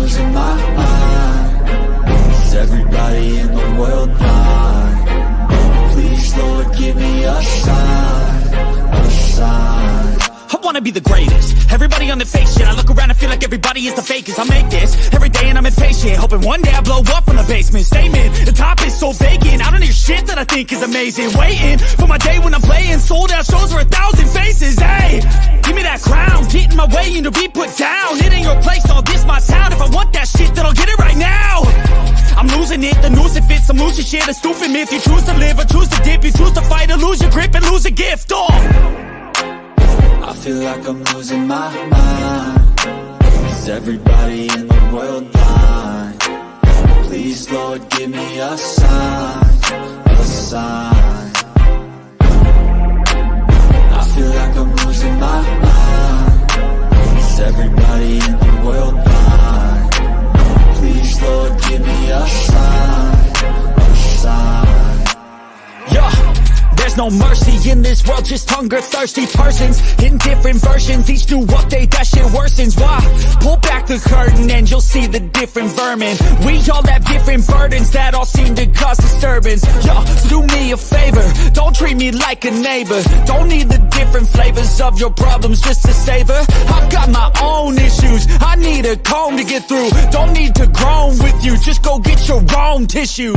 losing my mind. Is everybody in the world blind? Please, Lord, give me a sign, a sign. I wanna be the greatest. Everybody on the fake shit. I look around and feel like everybody is the fakest. I make this every day and I'm impatient, hoping one day I blow up from the basement. Statement, the top is so vacant. I don't hear shit that I think is amazing. Waiting for my day when I'm playing sold out shows for 1,000 faces. Hey, give me that crown, get in my way and to be put down. It ain't your place, all this my town. If I want that shit, then I'll get it right now. I'm losing it, the noose it fits. I'm losing shit, a stupid myth. You choose to live or choose to dip. You choose to fight or lose your grip and lose a gift. I feel like I'm losing my mind. Is everybody in the world blind? Please, Lord, give me a sign, a sign. I feel like I'm losing my mind. Is everybody in the world blind? Please, Lord, give me a sign, a sign. Yeah. There's no mercy in this world, just hunger-thirsty persons in different versions, each new update, that shit worsens. Why? Pull back the curtain and you'll see the different vermin. We all have different burdens that all seem to cause disturbance. Yo, so do me a favor, don't treat me like a neighbor. Don't need the different flavors of your problems just to savor. I've got my own issues, I need a comb to get through. Don't need to groan with you, just go get your own tissue.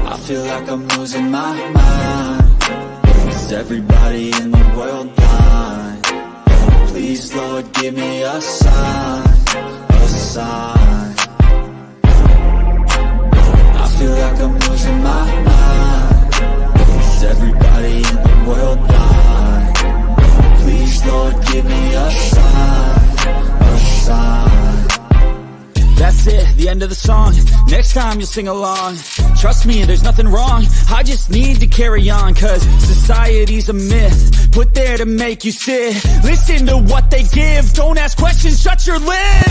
I feel like I'm losing my mind. Is everybody in the world blind? Please, Lord, give me a sign, a sign. I feel like I'm losing my mind. Is everybody in the world blind? Please, Lord, give me a sign, a sign. That's it, the end of the song. Next time you'll sing along. Trust me, there's nothing wrong. I just need to carry on, cause society's a myth put there to make you sit. Listen to what they give. Don't ask questions, shut your lid.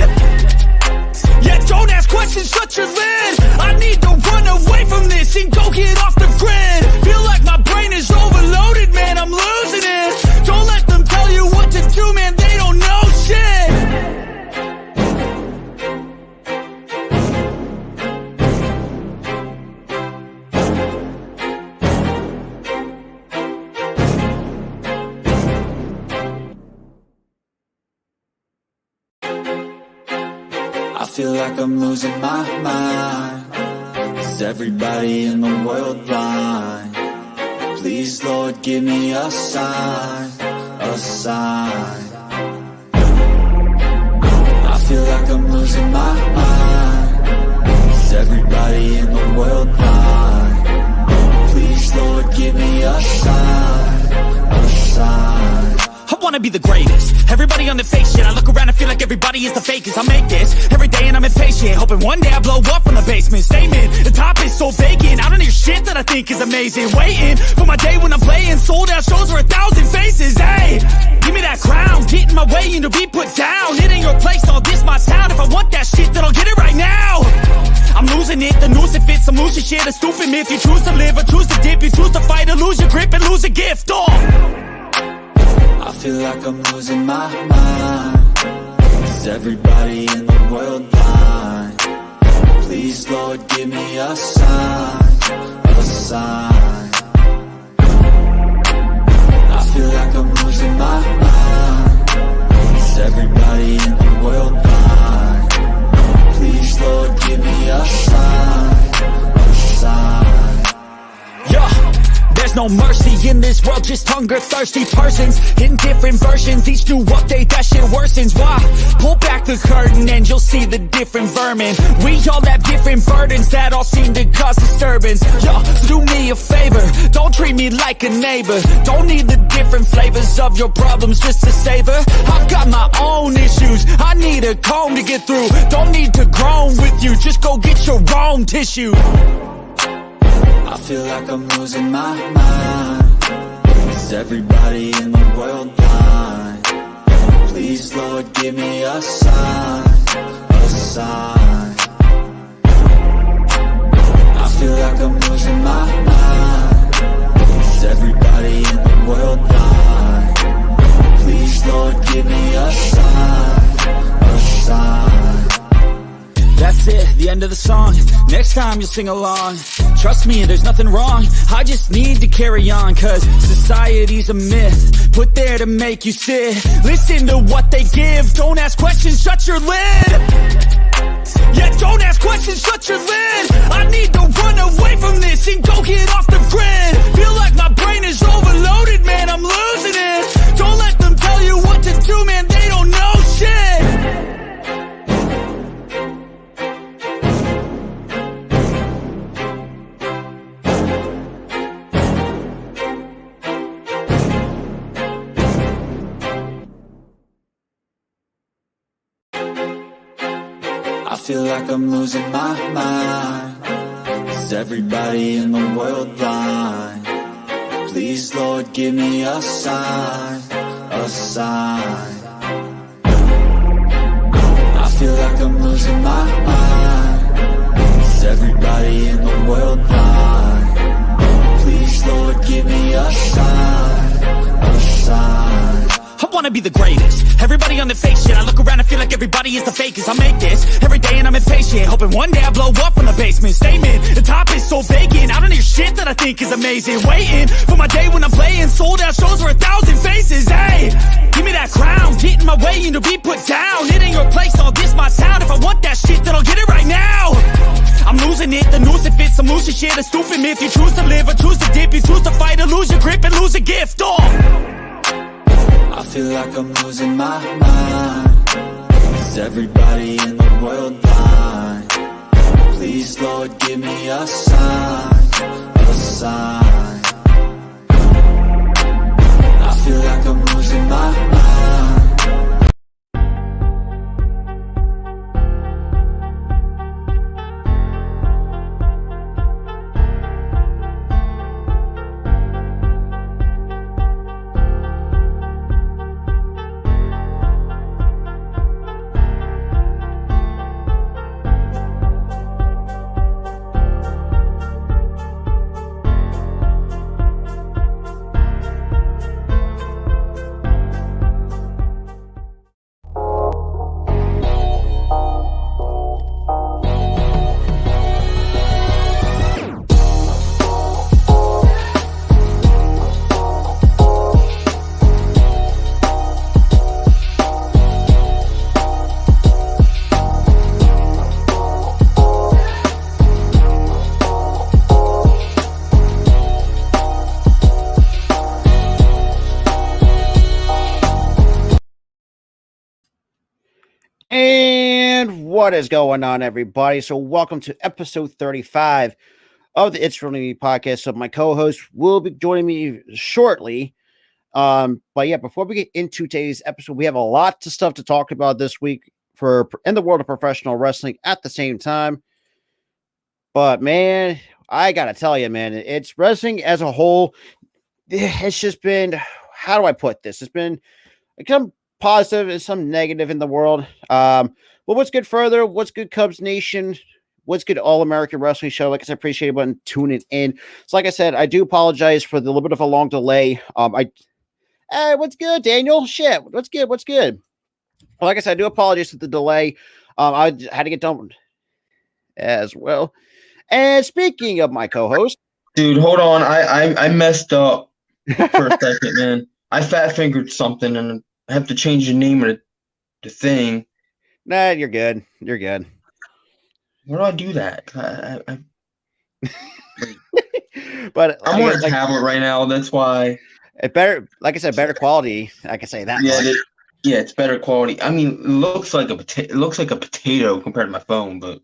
Yeah, don't ask questions, shut your lid. I need to run away from this and go get off the grid. Feel like my brain is overloaded, man, I'm losing it. Don't let them tell you what to do, man, they don't know shit. I feel like I'm losing my mind. Is everybody in the world blind? Please, Lord, give me a sign, a sign. I feel like I'm losing my mind. Is everybody in the world blind? Please, Lord, give me a sign, a sign. I wanna be the greatest. Everybody on the fake shit. I look around and feel like everybody is the fakest. I make this every day and I'm impatient, hoping one day I blow up from the basement. Statement, the top is so vacant. I don't hear shit that I think is amazing. Waiting for my day when I'm playing sold out shows for 1,000 faces. Hey, give me that crown, get in my way and to be put down. It ain't your place, all this my town. If I want that shit, then I'll get it right now. I'm losing it, the noose it fits. I'm losing shit, a stupid myth. You choose to live or choose to dip. You choose to fight or lose your grip and lose a gift. I feel like I'm losing my mind. Is everybody in the world blind? Please, Lord, give me a sign, a sign. I feel like I'm losing my mind. Is everybody in the world blind? Please, Lord, give me a sign, a sign. Yeah. There's no mercy in this world, just hunger-thirsty persons in different versions, each new update, that shit worsens. Why? Pull back the curtain and you'll see the different vermin. We all have different burdens that all seem to cause disturbance. Yo, so do me a favor, don't treat me like a neighbor. Don't need the different flavors of your problems just to savor. I've got my own issues, I need a comb to get through. Don't need to groan with you, just go get your own tissue. I feel like I'm losing my mind. Is everybody in the world blind? Please, Lord, give me a sign, a sign. I feel like I'm losing my mind. Is everybody in the world blind? Please, Lord, give me a sign, a sign. end of the song. Next time you'll sing along. Trust me, there's nothing wrong. I just need to carry on, cause society's a myth put there to make you sit. Listen to what they give. Don't ask questions, shut your lid. Yeah, don't ask questions, shut your lid. I need to run away from this and go get off the grid. Feel like my brain is overloaded, man, I'm losing it. Don't let them tell you what to do, man, they don't know shit. I feel like I'm losing my mind. Is everybody in the world blind? Please, Lord, give me a sign, a sign. I feel like I'm losing my mind. Is everybody in the world blind? Please, Lord, give me a sign, a sign. I wanna be the greatest. Everybody on the fake shit. I look around and feel like everybody is the fakest. I make this every day and I'm impatient, hoping one day I blow up from the basement. Statement, the top is so vacant. I don't hear shit that I think is amazing. Waiting for my day when I'm playing sold out shows for 1,000 faces. Hey, give me that crown, get in my way and to be put down. It ain't your place, all this my town. If I want that shit, then I'll get it right now. I'm losing it, the noose that fits. I'm losing shit, a stupid myth. You choose to live or choose to dip. You choose to fight or lose your grip and lose a gift. I feel like I'm losing my mind. Is everybody in the world blind? Please, Lord, give me a sign, a sign. I feel like I'm losing my mind. And what is going on, everybody? So welcome to episode 35 of the It's Really Me podcast. So my co-host will be joining me shortly. But yeah, before we get into today's episode, we have a lot of stuff to talk about this week for in the world of professional wrestling at the same time. But man, I gotta tell you, man, it's wrestling as a whole. It's just been, how do I put this? It's been some positive and some negative in the world. But what's good further? What's good, Cubs Nation? What's good, All American Wrestling Show? Like I said, appreciate everyone tuning in. So, like I said, I do apologize for the little bit of a long delay. What's good, Daniel? Shit, what's good? What's good? Well, like I said, I do apologize for the delay. I had to get done as well. And speaking of my co-host, dude, hold on. I messed up for a second, man. I fat fingered something, and I have to change the name of the thing. Nah, you're good. You're good. Where do I do that? But I'm on a tablet right now. That's why. It better, like I said, better quality. I can say that. Yeah, it's better quality. I mean, it looks like a potato compared to my phone, but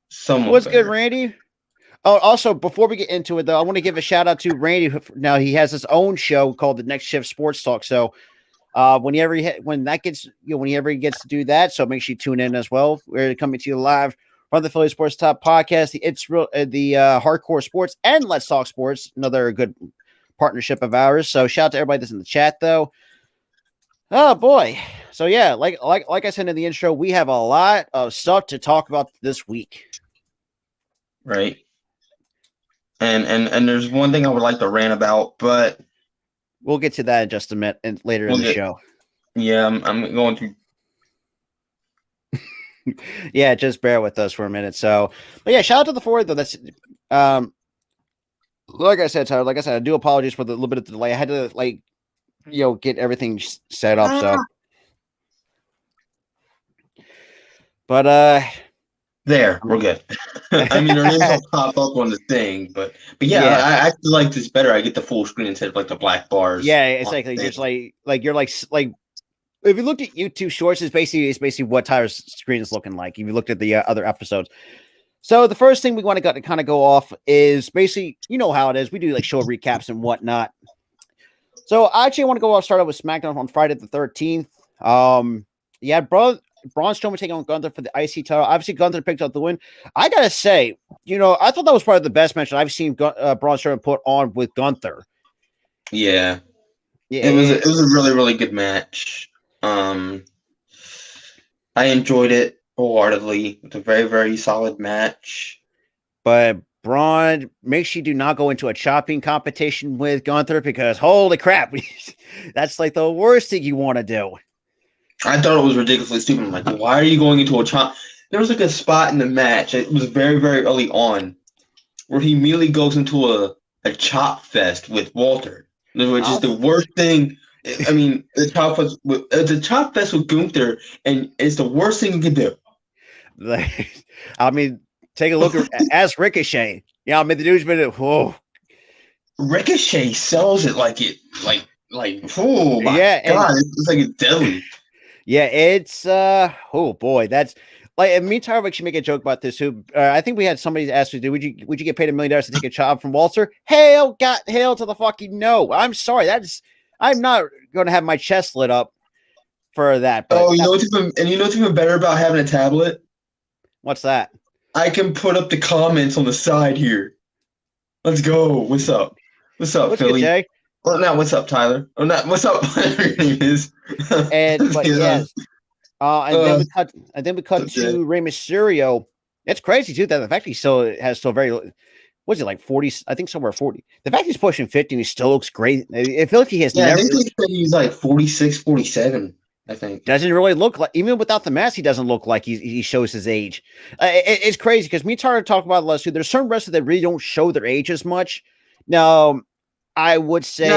somewhat. What's better. good, Randy? Oh, also, before we get into it, though, I want to give a shout out to Randy. Now he has his own show called the Next Shift Sports Talk. So, whenever he gets to do that, so make sure you tune in as well. We're coming to you live from the Philly Sports Top Podcast, the Hardcore Sports and Let's Talk Sports, another good partnership of ours. So, shout out to everybody that's in the chat, though. Oh boy! So yeah, like I said in the intro, we have a lot of stuff to talk about this week. Right. And there's one thing I would like to rant about, but we'll get to that in just a minute and later in the show. Yeah, I'm going to. Yeah, just bear with us for a minute. So, but yeah, shout out to the four though. That's like I said, Tyler. Like I said, I do apologize for the little bit of delay. I had to get everything set up. So, but There, we're good. I mean, our names don't pop up on the thing, but yeah, Yeah. I actually like this better. I get the full screen instead of like the black bars. yeah, it's on like the just thing. like you're like if you looked at YouTube Shorts, it's basically what Tyler's screen is looking like. If you looked at the other episodes. So the first thing we want to kind of go off is basically, you know how it is. We do like show recaps and whatnot. So I actually want to start out with SmackDown on Friday the 13th. Yeah, Braun Strowman taking on Gunther for the IC title. Obviously, Gunther picked up the win. I gotta say, I thought that was probably the best match that I've seen Braun Strowman put on with Gunther. Yeah, Yeah, it was a really really good match. I enjoyed it wholeheartedly. It's a very very solid match. But Braun, make sure you do not go into a chopping competition with Gunther because holy crap, that's like the worst thing you want to do. I thought it was ridiculously stupid. I'm like, why are you going into a chop? There was like a spot in the match. It was very, very early on where he immediately goes into a chop fest with Walter, which is the worst thing. I mean, the chop fest with Gunther, and it's the worst thing you can do. I mean, take a look at ask Ricochet. Yeah, I mean the dude's been whoa. Ricochet sells it like oh my god, it's like it's deadly. Yeah, it's oh boy, that's like, and me and Tyler actually make a joke about this. Who I think we had somebody ask me, would you get paid $1 million to take a job from Walter? Hail to the fucking no. I'm sorry, I'm not going to have my chest lit up for that. But you know what's even better about having a tablet? What's that? I can put up the comments on the side here. Let's go. What's up? What's up, Philly? Good, Jay? Well, not what's up, Tyler. Or not what's up, whatever your name is. And but yes. And then we cut to Rey Mysterio. It's crazy too that the fact he still has very what's it like 40? I think somewhere 40. The fact he's pushing 50 and he still looks great. I feel like he has never. I think they said he's like 46, 47. I think doesn't really look like, even without the mask, he doesn't look like he shows his age. It's crazy because me and Tyler talk about it last week. There's certain wrestlers that really don't show their age as much. Now, I would say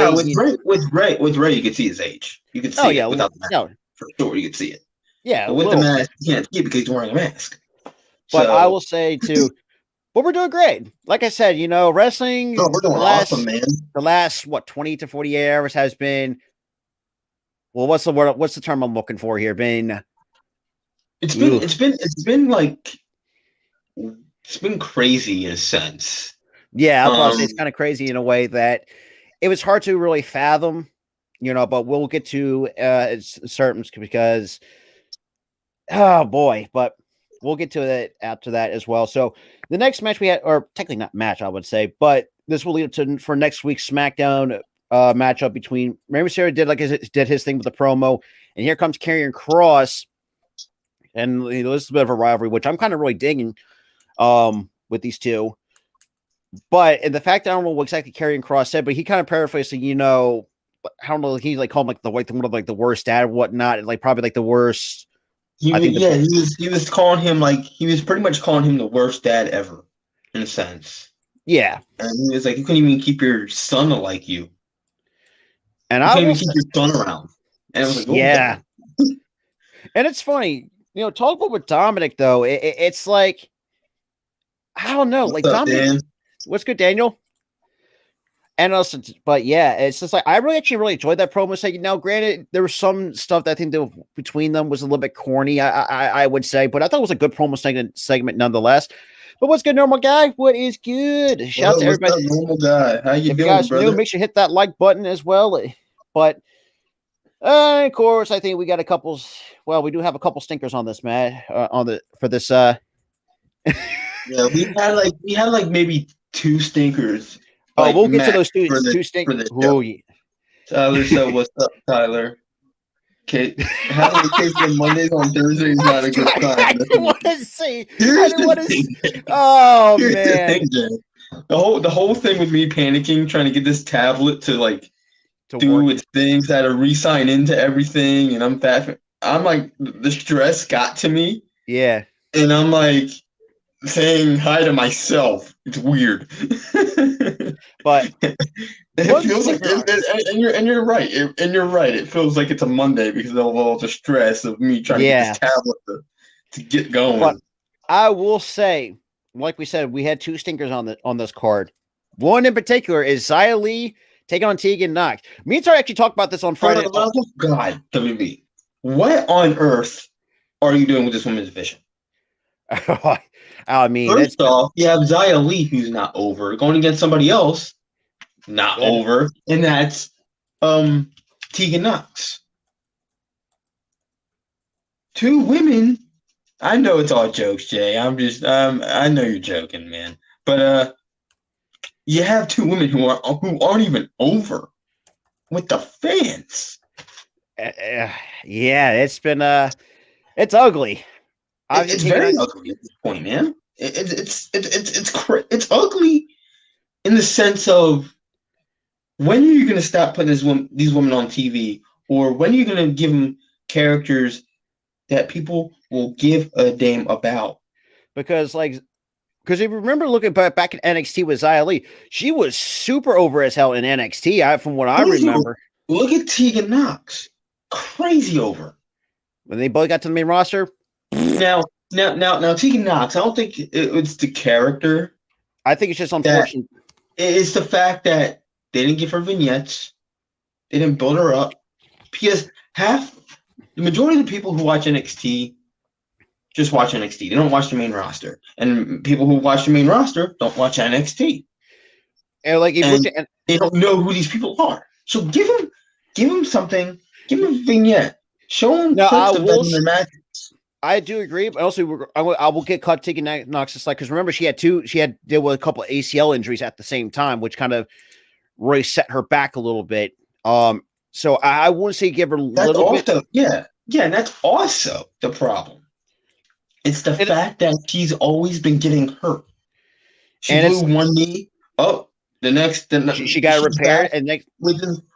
with Ray, you can see his age. You can see it without the mask. For sure, you can see it. Yeah, but with the mask, you can't see it because he's wearing a mask. But I will say too, but we're doing great. Like I said, wrestling. Oh, we're doing awesome, man. The last 20 to 48 hours has been. Well, what's the word? What's the term I'm looking for here? It's been crazy in a sense. Yeah, I was about to say it's kind of crazy in a way that it was hard to really fathom, but we'll get to certain because oh boy, but we'll get to that after that as well. So the next match we had, or technically not match, I would say, but this will lead up to for next week's SmackDown matchup between Rey Mysterio did his thing with the promo, and here comes Karrion Kross, and this is a bit of a rivalry, which I'm kind of really digging with these two. But and the fact that I don't know what exactly Karrion Kross said, but he kind of paraphrased, I don't know, he like called him like one of like the worst dad and whatnot, like probably like the worst. He was calling him he was pretty much calling him the worst dad ever, in a sense. Yeah, and he was like, you couldn't even keep your son like you. And I can't even keep your son around. And I was like, oh, yeah. And it's funny, talk about with Dominic though. It's like, I don't know, what's up, Dominic. Dan? What's good, Daniel? And also, but yeah, it's just like I really enjoyed that promo segment. Now, granted, there was some stuff that I think between them was a little bit corny. I would say, but I thought it was a good promo segment nonetheless. But what's good, normal guy? What is good? Shout out to everybody. Normal guy, how you doing, brother? Make sure you hit that like button as well. But of course, I think we got a couple. Well, we do have a couple stinkers on this, man. For this. Yeah, we had maybe 2 stinkers. Oh, we'll get to those two stinkers. Oh, yeah. Tyler said, "What's up, Tyler?" Okay, having a case on Mondays on Thursdays is not a good sign. I didn't want to see. Oh man! The whole thing with me panicking, trying to get this tablet to do its things, I had to re-sign into everything, and I'm like, the stress got to me. Yeah. And I'm like saying hi to myself. It's weird. But it feels like, and you're right. And you're right. It feels like it's a Monday because of all the stress of me trying to get this tablet to get going. But I will say, like we said, we had two stinkers on this card. One in particular is Xia Li taking on Tegan Knox. Me and Tar actually talked about this on Friday. Oh, God, WB, what on earth are you doing with this women's division? I mean, first off, you have Xia Li, who's not over, going against somebody else, not over, and that's Tegan Knox. Two women. I know it's all jokes, Jay. I'm just I know you're joking, man. But you have two women who aren't even over with the fans. Yeah, it's been it's ugly. It's very ugly at this point, man. It's ugly in the sense of when are you going to stop putting these women on TV, or when are you going to give them characters that people will give a damn about? Because if you remember looking back at NXT with Xia Li, she was super over as hell in NXT. From what I remember. Look at Tegan Knox, crazy over. When they both got to the main roster. Now, Tegan Knox, I don't think it's the character. I think it's just unfortunate. It's the fact that they didn't give her vignettes. They didn't build her up. Because the majority of the people who watch NXT just watch NXT. They don't watch the main roster. And people who watch the main roster don't watch NXT. And they don't know who these people are. So give them something. Give them a vignette. Show them clips of them in their matches. I do agree, but also I will get caught taking Knox's side because remember she had deal with a couple of ACL injuries at the same time, which kind of really set her back a little bit. So I wouldn't say give her a little bit. Yeah, and that's also the problem. It's the fact that she's always been getting hurt. She blew one knee. Oh, she got repaired, and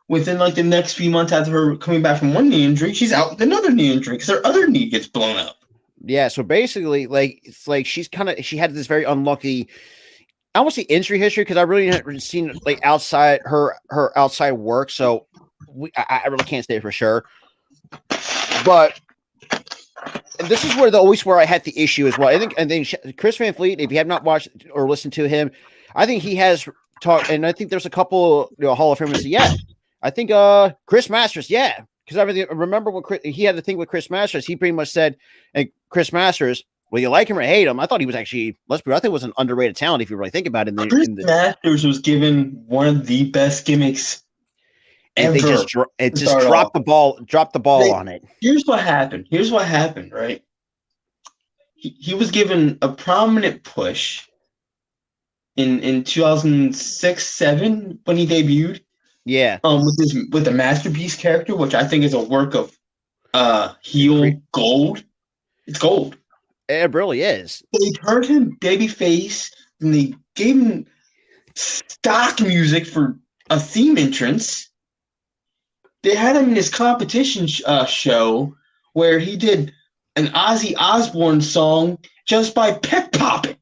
within like the next few months after her coming back from one knee injury, she's out with another knee injury because her other knee gets blown up. Yeah, so basically, it's like she had this very unlucky, I won't say injury history because I really haven't seen outside her outside work, so I really can't say for sure. But this is where I had the issue as well. I think Chris Van Fleet, if you have not watched or listened to him, I think he has talked, and I think there's a couple Hall of Famers. Yeah, I think Chris Masters, yeah, because I remember when he had the thing with Chris Masters, he pretty much said, and Chris Masters, whether you like him or hate him, I thought he was actually, I think it was an underrated talent if you really think about it. Chris Masters was given one of the best gimmicks ever. They just dropped the ball on it. Here's what happened, right? He was given a prominent push in 2006-07 when he debuted. Yeah. With the Masterpiece character, which I think is a work of heel gold. It's gold. It really is. They turned him babyface, and they gave him stock music for a theme entrance. They had him in his competition show where he did an Ozzy Osbourne song just by peck popping.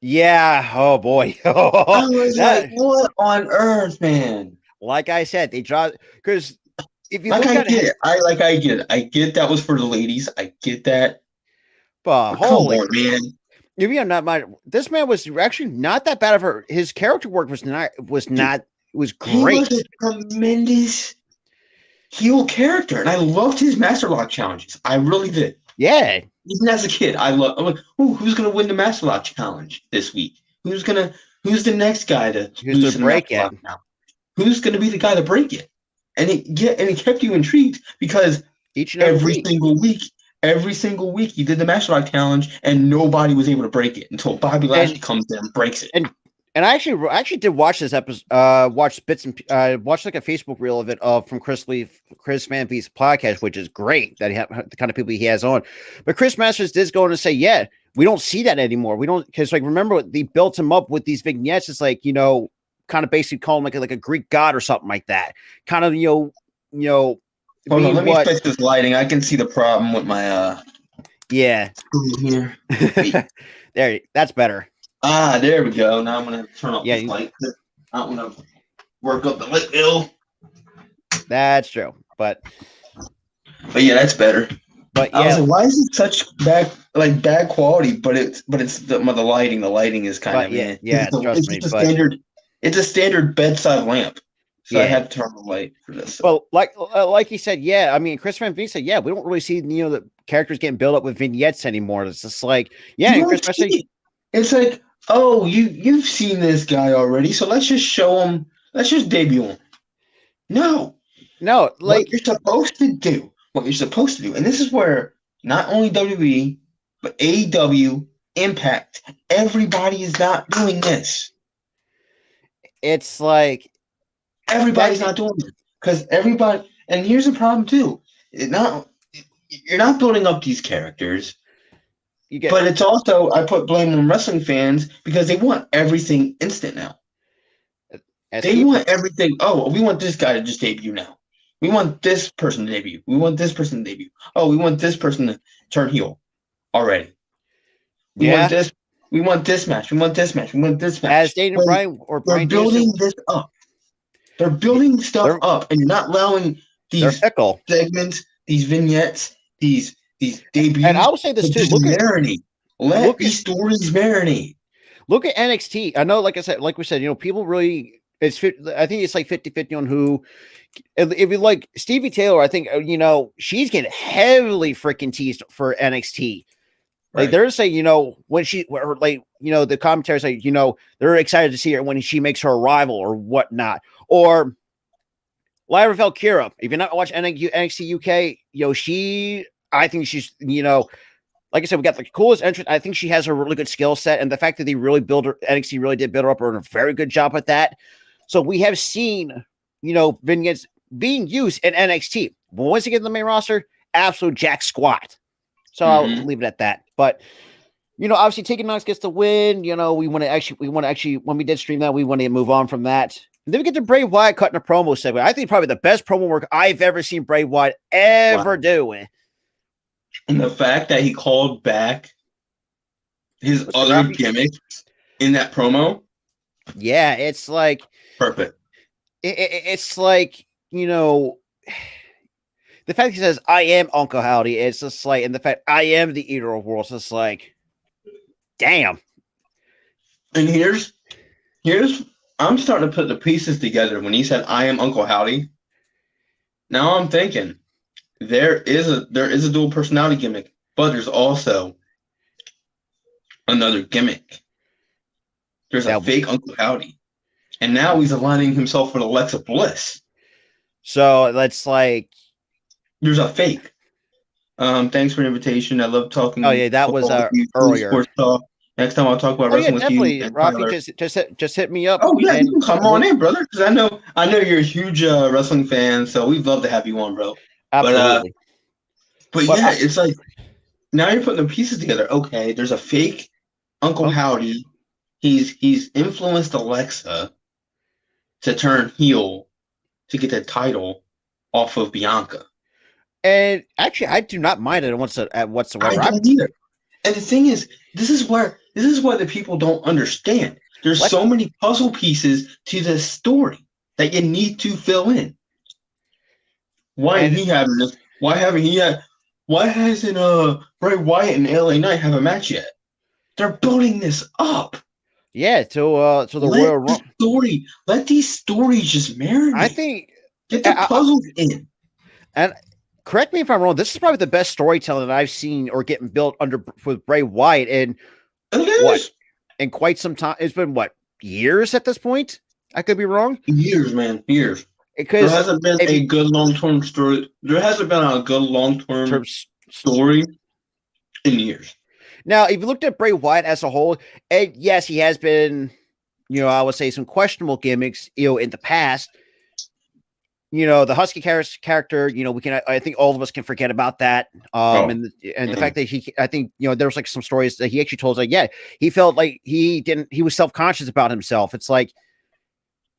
Yeah. Oh boy. I was like, what on earth, man? Like I said, they dropped because if you I get it. I get that was for the ladies. I get that. But holy on, man. If you're not mind, this man was actually not that bad of her. His character work was great. He was a tremendous heel character, and I loved his Master Lock challenges. I really did. Yeah. Even as a kid, I'm like, who's gonna win the Master Lock challenge this week? Who's the next guy to break it? Who's gonna be the guy to break it? And it kept you intrigued because every single week he did the Master Lock challenge and nobody was able to break it until Bobby Lashley comes in and breaks it. And I actually did watch this episode, watch bits and watched like a Facebook reel of it from Chris Van Vliet's podcast, which is great that he the kind of people he has on. But Chris Masters did go on to say, yeah, we don't see that anymore. We don't, because remember they built him up with these vignettes. It's kind of basically call him like a Greek god or something like that. Kind of Hold on, let me fix this lighting. I can see the problem with my Yeah. Here. There, that's better. There we go. Now I'm gonna turn off Yeah, this light. I don't want to work up the light bill. that's true. But yeah, that's better. But I was yeah, like, why is it such bad quality? But it's the lighting. The lighting is kind of trust me. It's a standard. It's a standard bedside lamp. So I had to turn on the light for this. Well, like he said, yeah. I mean, Chris Van Vliet said, yeah, we don't really see the characters getting built up with vignettes anymore. It's just like, yeah, and Chris said, it's like, oh, you've seen this guy already, so let's just show him. Let's just debut him. No, like what you're supposed to do. What you're supposed to do, and this is where not only WWE but AEW, Impact, everybody is not doing this. It's like everybody's not doing it because everybody. And here's the problem too: you're not building up these characters. But it's also I put blame on wrestling fans because they want everything instant now. They want everything. Oh, we want this guy to just debut now. We want this person to debut. We want this person to debut. Oh, we want this person to turn heel already. We want this. We want this match. We want this match. We want this match. As Daniel Bryan or Brian they're building this up. They're building stuff up, and you're not allowing these segments, these vignettes, these debuts. And I will say this too: marinate. Let these stories marinate. Look at NXT. I know, like we said, people really. I think it's like 50-50 on who. If you like Stevie Taylor, I think she's getting heavily freaking teased for NXT. Like they're saying, when the commentaries say, they're excited to see her when she makes her arrival or whatnot. Or Lyra Valkyria. If you're not watching NXT UK, I think she's, like I said, we got the coolest entrance. I think she has a really good skill set, and the fact that they really NXT really did build her up, and a very good job at that. So we have seen, vignettes being used in NXT. But once you get to the main roster, absolute jack squat. So I'll leave it at that. But obviously, Tegan Knox gets the win. We want to actually, when we did stream that, we want to move on from that. And then we get to Bray Wyatt cutting a promo segment. I think probably the best promo work I've ever seen Bray Wyatt ever do. And the fact that he called back his other gimmicks in that promo. Yeah, it's like perfect. It's like, the fact he says, I am Uncle Howdy, it's just like, and the fact I am the Eater of Worlds, it's like, damn. And here's I'm starting to put the pieces together when he said, I am Uncle Howdy. Now I'm thinking, there is a dual personality gimmick, but there's also another gimmick. There's a fake Uncle Howdy. And now he's aligning himself with Alexa Bliss. So that's like, there's a fake. Thanks for the invitation. I love talking. Oh yeah, that was earlier. Sports talk. Next time I'll talk about wrestling with you. Rafi, just hit me up. Oh yeah, come on in, brother. Because I know you're a huge wrestling fan, so we'd love to have you on, bro. Absolutely. But yeah, it's like now you're putting the pieces together. Okay, there's a fake Uncle Howdy. He's influenced Alexa to turn heel to get the title off of Bianca. And actually, I do not mind it whatsoever. I don't either. And the thing is, this is what the people don't understand. There's so many puzzle pieces to this story that you need to fill in. Why isn't he having this? Why hasn't Bray Wyatt and LA Knight have a match yet? They're building this up. Yeah, to the Royal Rumble. Let these stories just marinate. I think get the puzzles in. And correct me if I'm wrong. This is probably the best storytelling that I've seen or getting built with Bray Wyatt in quite some time. It's been years at this point. I could be wrong. Years, man, years. Because there hasn't been a good long-term story. There hasn't been a good long-term story in years. Now, if you looked at Bray Wyatt as a whole, and yes, he has been, I would say some questionable gimmicks, in the past. The Husky character, I think all of us can forget about that. And the fact that I think, there was some stories that he actually told us, he felt like he was self-conscious about himself. It's like,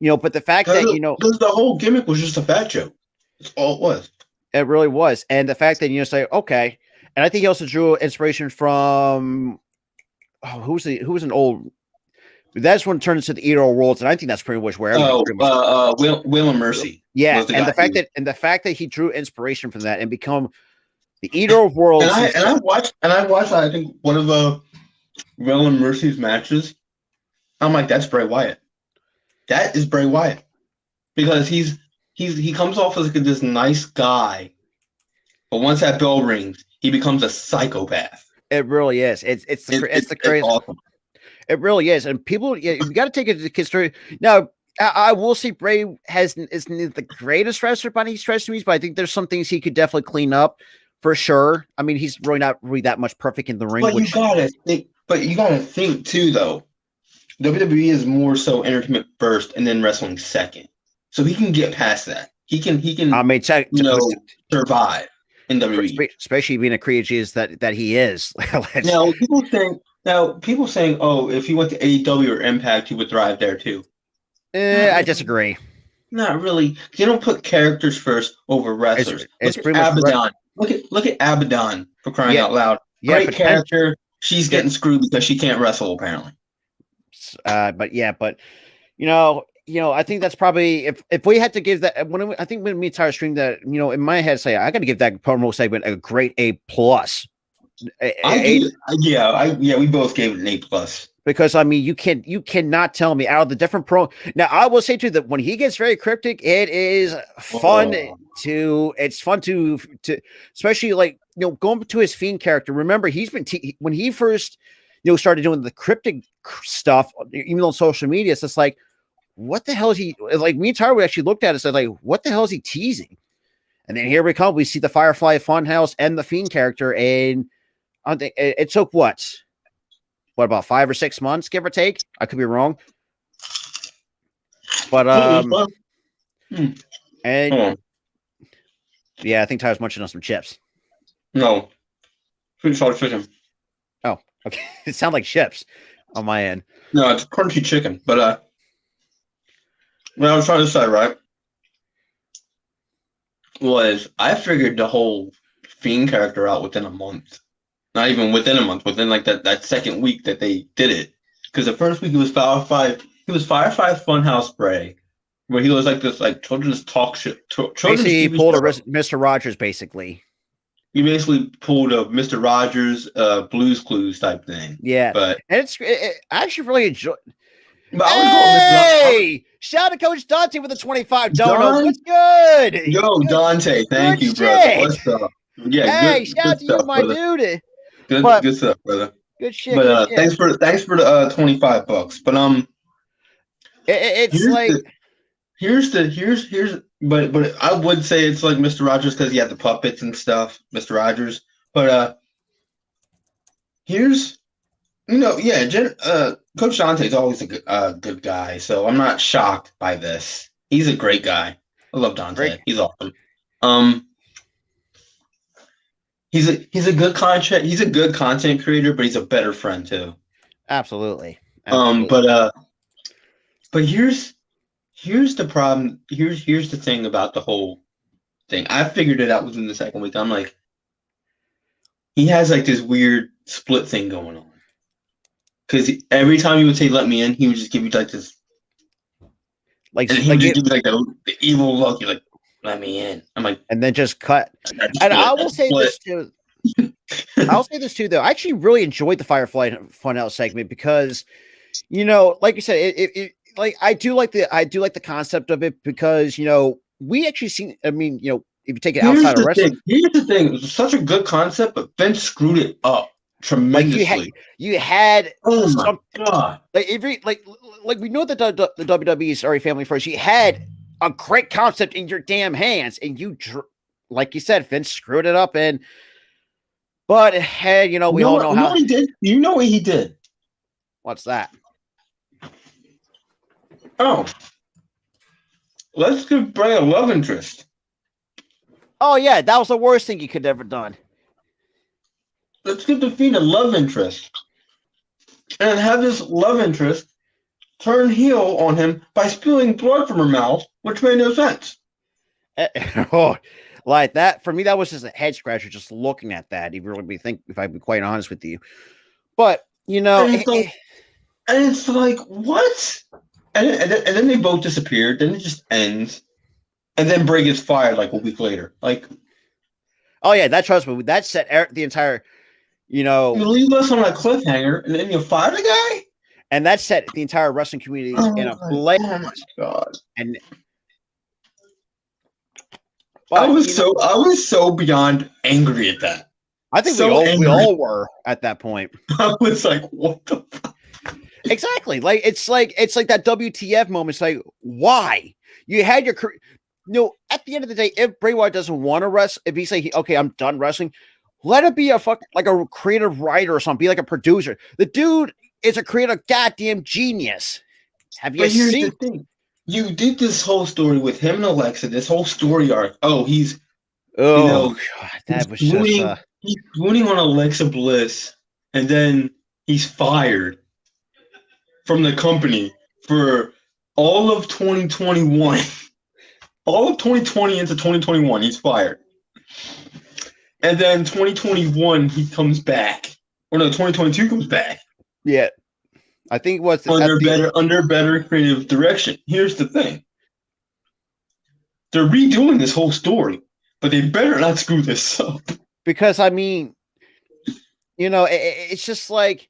but the fact that, because the whole gimmick was just a fat joke. That's all it was. It really was. And the fact that, say, okay. And I think he also drew inspiration from who was an old. That's when it turned into the Eater of Worlds, and I think that's pretty much where everything. Will and Mercy. Yeah, and the fact that he drew inspiration from that and become the Eater of Worlds. And I watched. I think one of Will and Mercy's matches. I'm like, that's Bray Wyatt. That is Bray Wyatt, because he comes off as like this nice guy, but once that bell rings, he becomes a psychopath. It really is. It's the crazy. Awesome. It really is, and people, you got to take it into consideration. Now, I will say Bray isn't the greatest wrestler by any stretch to me, but I think there's some things he could definitely clean up for sure. I mean, he's really not that much perfect in the ring. But you gotta think too, though. WWE is more so entertainment first, and then wrestling second, so he can get past that. He can. I mean, survive in WWE, especially being a creature that he is. Now, people saying, oh, if he went to AEW or Impact, he would thrive there too. I disagree. Not really. They don't put characters first over wrestlers. It's look at Abaddon. Look at Abaddon, for crying out loud. Great character. She's getting screwed because she can't wrestle, apparently. But I think that's probably if we had to give that when me Tyler streamed that, in my head say I got to give that promo segment a great A+. We both gave it an A+. Because I mean, you cannot tell me out of the different Now, I will say too that when he gets very cryptic, it is fun to especially like going to his Fiend character. Remember, he's been when he first started doing the cryptic stuff, even on social media. It's just like, what the hell is he like? Me and Tyler actually looked at it and said, like, what the hell is he teasing? And then here we come. We see the Firefly Funhouse and the Fiend character, and I think it took what about 5 or 6 months, give or take? I could be wrong, but and yeah, I think Tyler's munching on some chips. No, pretty salted chicken. Oh, okay. It sounds like chips on my end. No, it's crunchy chicken. But what I was trying to say, right, was I figured the whole Fiend character out within a month. Not even within a month, within like that second week that they did it. Because the first week it was Firefly Funhouse Bray, where he was like this like children's talk show. Basically, he pulled a Mr. Rogers, basically. He basically pulled a Mr. Rogers Blues Clues type thing. Yeah. And I actually really enjoy. Hey! Shout out to Coach Dante with the 25 donut. What's good? Yo, Dante, thank you, brother. What's up? Yeah, hey, shout out to you, my dude. Good stuff, brother. Good shit. But thanks for the $25. But it's but I would say it's like Mr. Rogers because he had the puppets and stuff, Mr. Rogers. But Coach Dante's always a good guy, so I'm not shocked by this. He's a great guy. I love Dante. He's awesome. He's a good content creator, but he's a better friend too. Absolutely. But here's the problem. Here's the thing about the whole thing. I figured it out within the second week. I'm like, he has like this weird split thing going on. Because every time he would say "let me in," he would just give you like this, and he would just give you like the evil look. You're like, "Let me in." I'm like, and then just cut. And I will say this too. I'll say this too, though. I actually really enjoyed the Firefly Funhouse segment because, like you said, it like I do like the concept of it because we actually seen. I mean, if you take it outside of wrestling, here's the thing: it was such a good concept, but Vince screwed it up tremendously. You had oh my god! Like we know that the WWE is already family first. You had a great concept in your damn hands, and like you said, Vince screwed it up. But hey, we all know how he did. You know what he did? What's that? Oh, let's give Bray a love interest. Oh yeah, that was the worst thing he could have ever done. Let's give the Fiend a love interest, and have this love interest turn heel on him by spewing blood from her mouth, which made no sense. Like that for me, that was just a head scratcher just looking at that. If I'd be quite honest with you. But you know, And it's like, what? And then they both disappeared. Then it just ends. And then Bray gets fired like a week later. Like, oh yeah, that trust me, that set the entire, you know, you leave us on a cliffhanger and then you fire the guy. And that set the entire wrestling community in a blaze. Oh my god! And I was so beyond angry at that. I think so we all were at that point. I was like, what the fuck? Exactly. Like it's like that WTF moment. It's like, why? You had your career. No, at the end of the day, if Bray Wyatt doesn't want to wrestle, if he's like, okay, I'm done wrestling, let it be a creative writer or something, be like a producer. The dude is a creative goddamn genius. Have you seen? The thing. You did this whole story with him and Alexa, this whole story arc. Oh, God, that was he's swooning on Alexa Bliss, and then he's fired from the company for all of 2021. All of 2020 into 2021, he's fired. And then 2021, he comes back. Or no, 2022 comes back. Yeah. I think what's under better creative direction. Here's the thing. They're redoing this whole story, but they better not screw this up. Because I mean, you know, it's just like,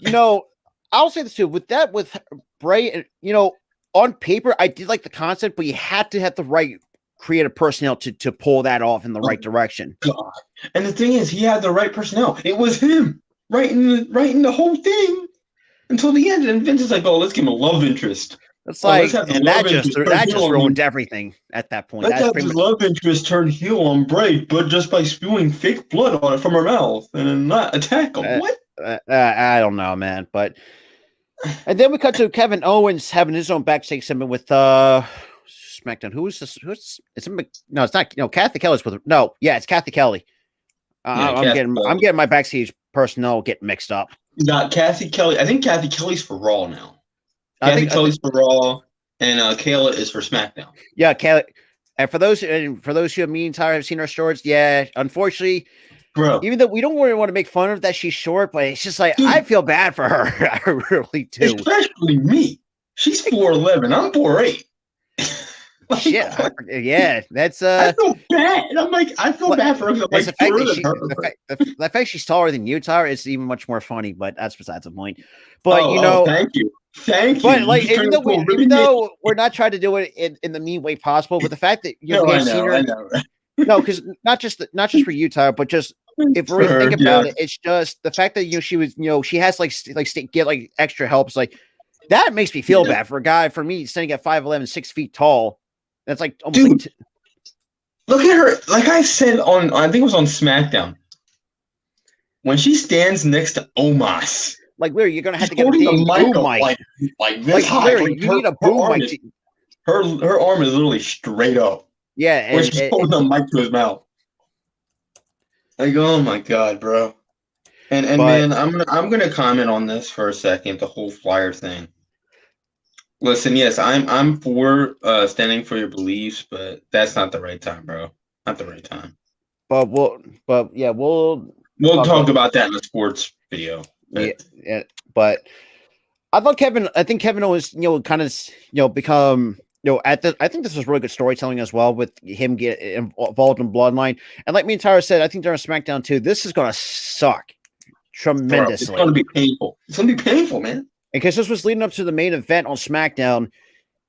you know, I'll say this too, with Bray, you know, on paper, I did like the concept, but you had to have the right creative personnel to pull that off in the right direction. God. And the thing is, he had the right personnel. It was him writing the whole thing until the end. And Vince is like, "Oh, let's give him a love interest." It's like, and that just ruined everything at that point. Let's have his love interest turn heel on Bray, but just by spewing fake blood on it from her mouth and then not attack him. What? I don't know, man. But and then we cut to Kevin Owens having his own backstage segment with SmackDown. Who is this? No, it's not. No, Kathy Kelly's with her. No, yeah, it's Kathy Kelly. I'm getting my backstage personnel getting mixed up. You got Kathy Kelly. I think Kathy Kelly's for Raw now. Kelly's for Raw, and Kayla is for SmackDown. Yeah, Kelly. And for those who me and Tyler have seen her shorts, yeah, unfortunately, bro. Even though we don't really want to make fun of that she's short, but it's just like, dude, I feel bad for her. I really do. Especially me. She's 4'11". I'm 4'8". Shit, yeah, that's I feel bad. I'm like, I feel bad for her. Like, the fact she's taller than you, Tyler, is even much more funny. But that's besides the point. But you know, thank you. But like, even though we're not trying to do it in the mean way possible, but the fact that I know. No, because not just for you, Tyler, but just if we really think about it, it's just the fact that she was she has get like extra helps, like that makes me feel bad for a guy, for me standing at 5'11", 6 feet tall. That's like almost. Dude, look at her. Like I said I think it was on SmackDown, when she stands next to Omos. Like, literally, you're gonna have to get a boom mic. Like this high. Like, you need a boom mic. Her arm is literally straight up. Yeah, and when she's holding the mic to his mouth. Like, oh my god, bro. And man, I'm gonna comment on this for a second. The whole flyer thing. Listen, yes, I'm for standing for your beliefs, but that's not the right time, bro. Not the right time. But we'll talk about that in the sports video. Yeah, but I think Kevin Owens, kind of, become, I think this was really good storytelling as well, with him get involved in Bloodline. And like me and Tyra said, I think during SmackDown too, this is going to suck tremendously. Bro, it's going to be painful. It's going to be painful, man. Because this was leading up to the main event on SmackDown,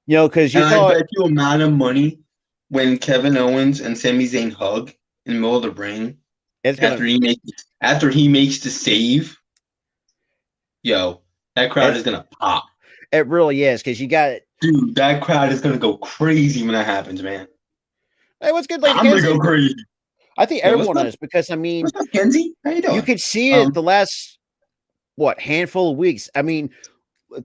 because I bet you amount of money when Kevin Owens and Sami Zayn hug in the middle of the ring after he makes the save. Yo, that crowd is gonna pop. It really is, because you got it. Dude, that crowd is gonna go crazy when that happens, man. Hey, what's good, lady? I'm gonna go crazy. I think everyone is, because I mean, what's up, Kenzie? How you doing? You could see it the last handful of weeks. I mean,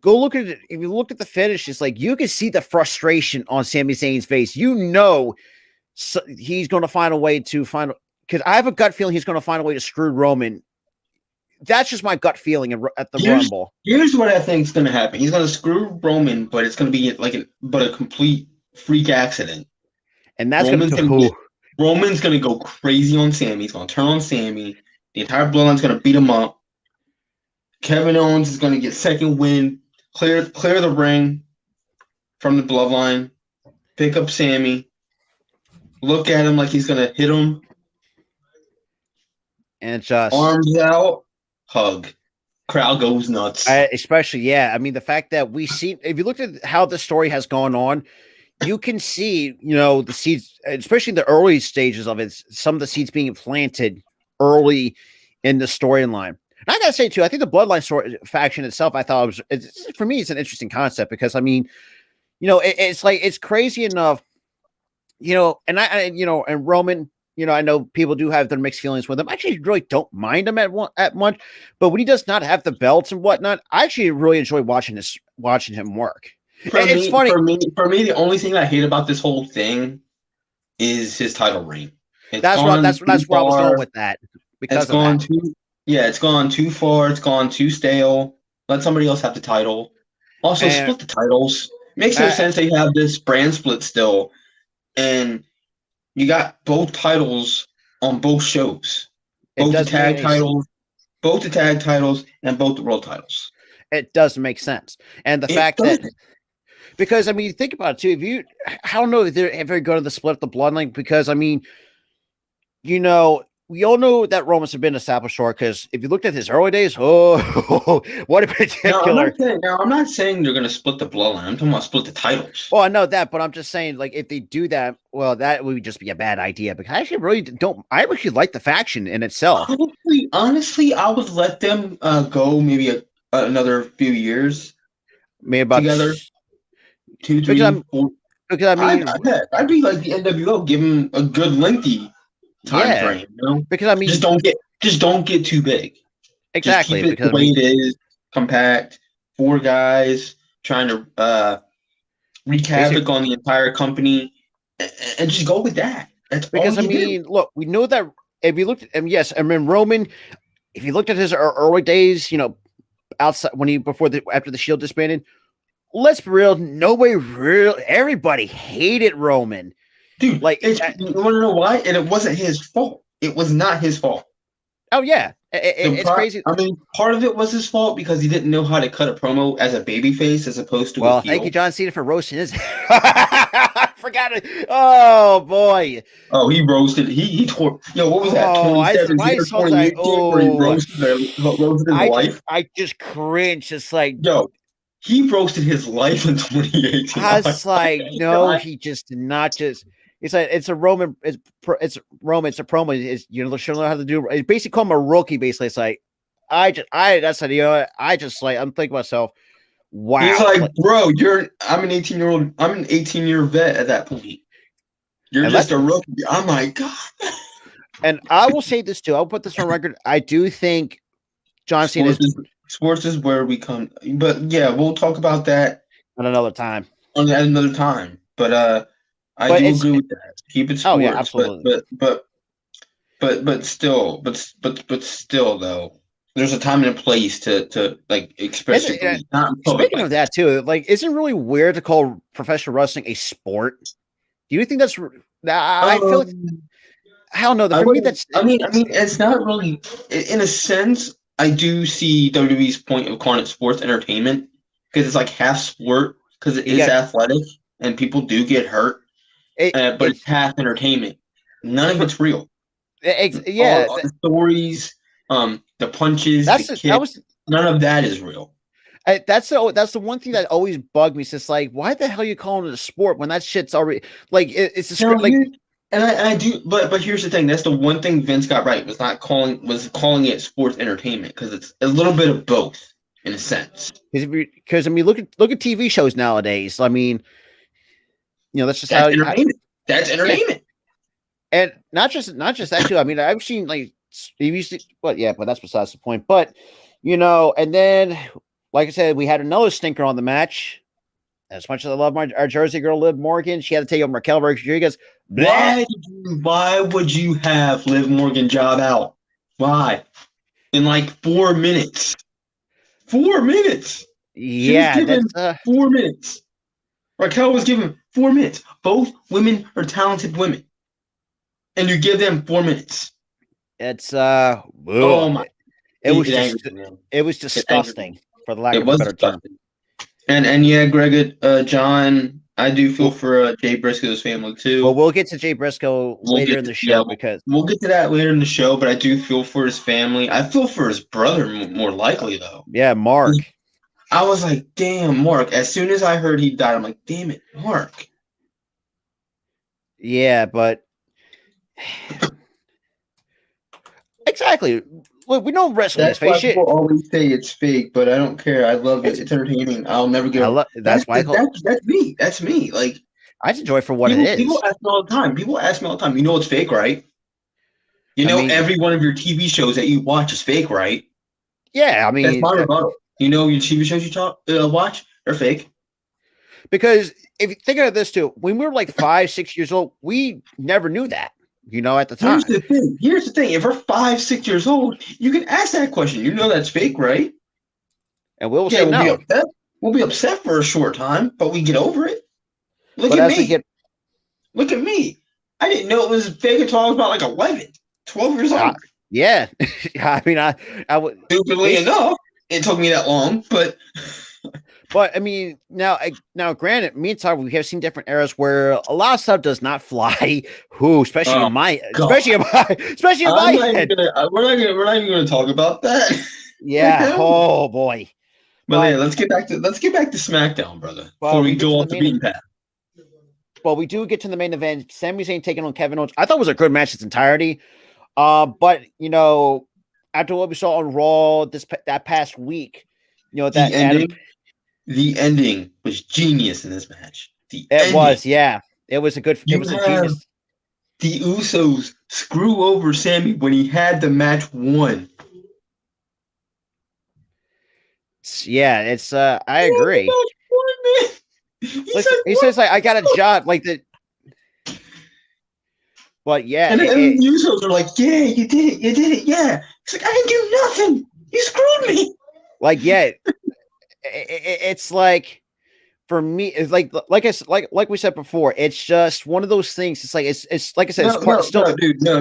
go look at it. If you look at the finish, it's like you can see the frustration on Sami Zayn's face. He's going to find a way to find, because I have a gut feeling he's going to find a way to screw Roman. That's just my gut feeling at the Rumble. Here's what I think is going to happen. He's going to screw Roman, but it's going to be a complete freak accident. And that's going to Roman's gonna go crazy on Sammy. He's gonna turn on Sammy. The entire bloodline's gonna beat him up. Kevin Owens is gonna get second win, clear the ring from the bloodline, pick up Sammy, look at him like he's gonna hit him, and just arms out, hug. Crowd goes nuts. Especially, yeah. I mean, the fact that we see, if you look at how the story has gone on, you can see, the seeds, especially the early stages of it, some of the seeds being planted early in the storyline. And I gotta say too, I think the Bloodline story faction itself, I thought for me, it's an interesting concept because I mean, it's like it's crazy enough, and and Roman. I know people do have their mixed feelings with him. I actually really don't mind him at much, but when he does not have the belts and whatnot, I actually really enjoy watching him work. It's funny for me. The only thing I hate about this whole thing is his title reign. That's where I was going with that. Because it's gone too far. It's gone too stale. Let somebody else have the title. Also, split the titles. Makes no sense they have this brand split still, and you got both titles on both shows. Both the tag titles, and both the world titles. It doesn't make sense. And the fact that, because I mean, think about it too. I don't know if they're ever going to split the bloodline, because I mean, we all know that Roman's have been established short, because if you looked at his early days, what a particular. I'm not saying they're going to split the bloodline. I'm talking about split the titles. Well, I know that, but I'm just saying, like, if they do that, well, that would just be a bad idea, because I actually really don't. I actually like the faction in itself. Honestly, I would let them go maybe another few years. Maybe about together. 2, 3, 4. Because I mean, I'd be like the NWO, give them a good lengthy time frame, because I mean, just don't get too big. Exactly, just keep it the way it is, compact. 4 guys trying to wreak havoc on the entire company, and just go with that. That's because all I mean, look, we know that if you looked at him, yes, I mean Roman. If you looked at his early days, outside after the Shield disbanded, let's be real, everybody hated Roman. Dude, like, you want to know why? And it wasn't his fault. It was not his fault. Oh, yeah. It's crazy. I mean, part of it was his fault because he didn't know how to cut a promo as a babyface as opposed to a heel. Thank you, John Cena, for roasting his. I forgot it. Oh, boy. Oh, he roasted. He tore. What was that? 2017 or 2018 where he roasted his life? I just cringed. It's like, he roasted his life in 2018. I was like, no, he just did not just. It's like it's a Roman. It's Roman. It's a promo. It's she'll know how to do. It's basically call him a rookie. Basically, it's like I'm thinking to myself, wow. He's like, bro, I'm an 18-year-old. I'm an 18-year vet at that point. You're just a rookie. I'm like, God. And I will say this too. I'll put this on record. I do think John Cena. Sports is where we come. But yeah, we'll talk about that at another time. But I do agree with that. Keep it sports. Oh yeah, absolutely. But still though, there's a time and a place to like express your belief. Speaking of that too, like, isn't it really weird to call professional wrestling a sport? Do you think that's? I feel like, I don't know. For me, that's. I mean, it's not really. In a sense, I do see WWE's point of calling it sports entertainment, because it's like half sport, because it is athletic and people do get hurt. But it's half entertainment. None of it's real. The stories, the punches, the kicks, none of that is real. That's the one thing that always bugged me. It's just like, why the hell are you calling it a sport when that shit's already like it's a script? Like, and I do, but here's the thing. That's the one thing Vince got right, was calling it sports entertainment, because it's a little bit of both in a sense. Because I mean, look at TV shows nowadays. I mean. That's just entertainment. That's entertainment. Yeah. And not just that too. I mean, I've seen like but that's besides the point. But and then, like I said, we had another stinker on the match. As much as I love our Jersey girl, Liv Morgan, she had to take over Raquel Rodriguez. Why would you have Liv Morgan job out? Why? In like 4 minutes. 4 minutes. Yeah, that's 4 minutes. Raquel was given 4 minutes. Both women are talented women. and you give them 4 minutes. It's Oh my! it was angers just me, man. it was angers me. disgusting for the lack It of a was better term. disgusting. And yeah, Greg, John, I do feel for Jay Briscoe's family too. Well, we'll get to Jay Briscoe later in the show because we'll get to that later in the show. But I do feel for his family. I feel for his brother more likely though. yeah, Mark. I was like, damn, Mark. As soon as I heard he died, I'm like, damn it, Mark. Yeah, but exactly. Look, we know wrestling is That's why fake shit. people always say it's fake, but I don't care. I love it. It's entertaining. I'll never get. That's why that's me. That's me. Like I just enjoy it for what people, it is. People ask me all the time. You know it's fake, right? You know every one of your TV shows that you watch is fake, right? Yeah, I mean that's my rebuttal. You know your TV shows you watch, they're fake. Because if you think of this too, when we were like 5, 6 years old, we never knew that. You know, at the time. Here's the thing. If we're 5, 6 years old, you can ask that question. You know that's fake, right? And we'll say no. We'll be upset for a short time, but we get over it. Look at me. Look at me. I didn't know it was fake until I was about like 11, 12 years old. Yeah. I mean, I would. Stupidly enough, it took me that long, but. But I mean, now, granted, meantime, we have seen different eras where a lot of stuff does not fly. Especially in my head. We're not even going to talk about that. Yeah. Oh boy. But yeah, let's get back to SmackDown, brother. Before we go off the beaten path. Well, we do get to the main event. Sami Zayn taking on Kevin Owens. I thought it was a good match its entirety. But you know, after what we saw on Raw that past week, you know that the ending was genius in this match. It was a genius. The Usos screw over Sami when he had the match won. Yeah, it's I agree. He says like I got a job like that. But yeah, and the Usos are like, yeah, you did it, yeah. It's like I didn't do nothing. You screwed me. Like, yeah, it's like for me, it's like we said before, it's just one of those things. It's like it's like I said,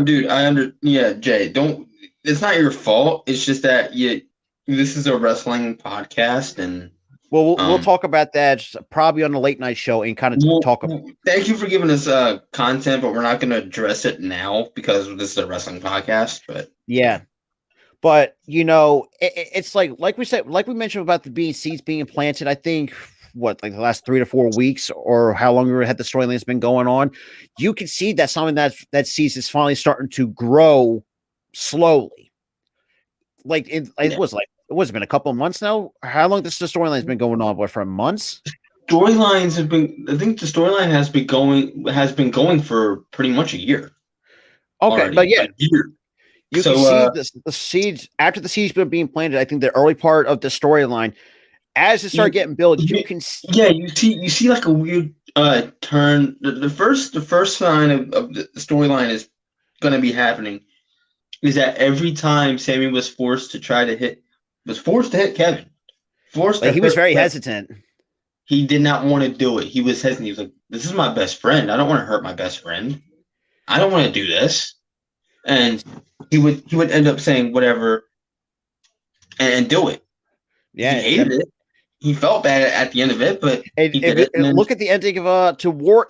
dude. Jay, don't. It's not your fault. It's just that this is a wrestling podcast, and we'll talk about that probably on the late night show and kind of talk about. Thank you for giving us content, but we're not going to address it now because this is a wrestling podcast. But yeah. But you know, it's like we said, like we mentioned about the seeds being implanted. I think like the last 3 to 4 weeks, or how long we had the storyline has been going on. You can see that something that seeds is finally starting to grow slowly. Like it was been a couple of months now. How long this storyline has been going on? What, for months? Storylines have been. I think the storyline has been going for pretty much a year. Okay, already. But yeah. A year. You can see the seeds after the seeds being planted. I think the early part of the storyline, as it started getting built, you can see. Yeah, you see like a weird turn. The first sign of the storyline is going to be happening is that every time Sami was forced to hit Kevin, he was very hesitant. He did not want to do it. He was hesitant. He was like, "This is my best friend. I don't want to hurt my best friend. I don't want to do this." And he would end up saying whatever and do it. Yeah, he hated it. He felt bad at the end of it, but look at the ending of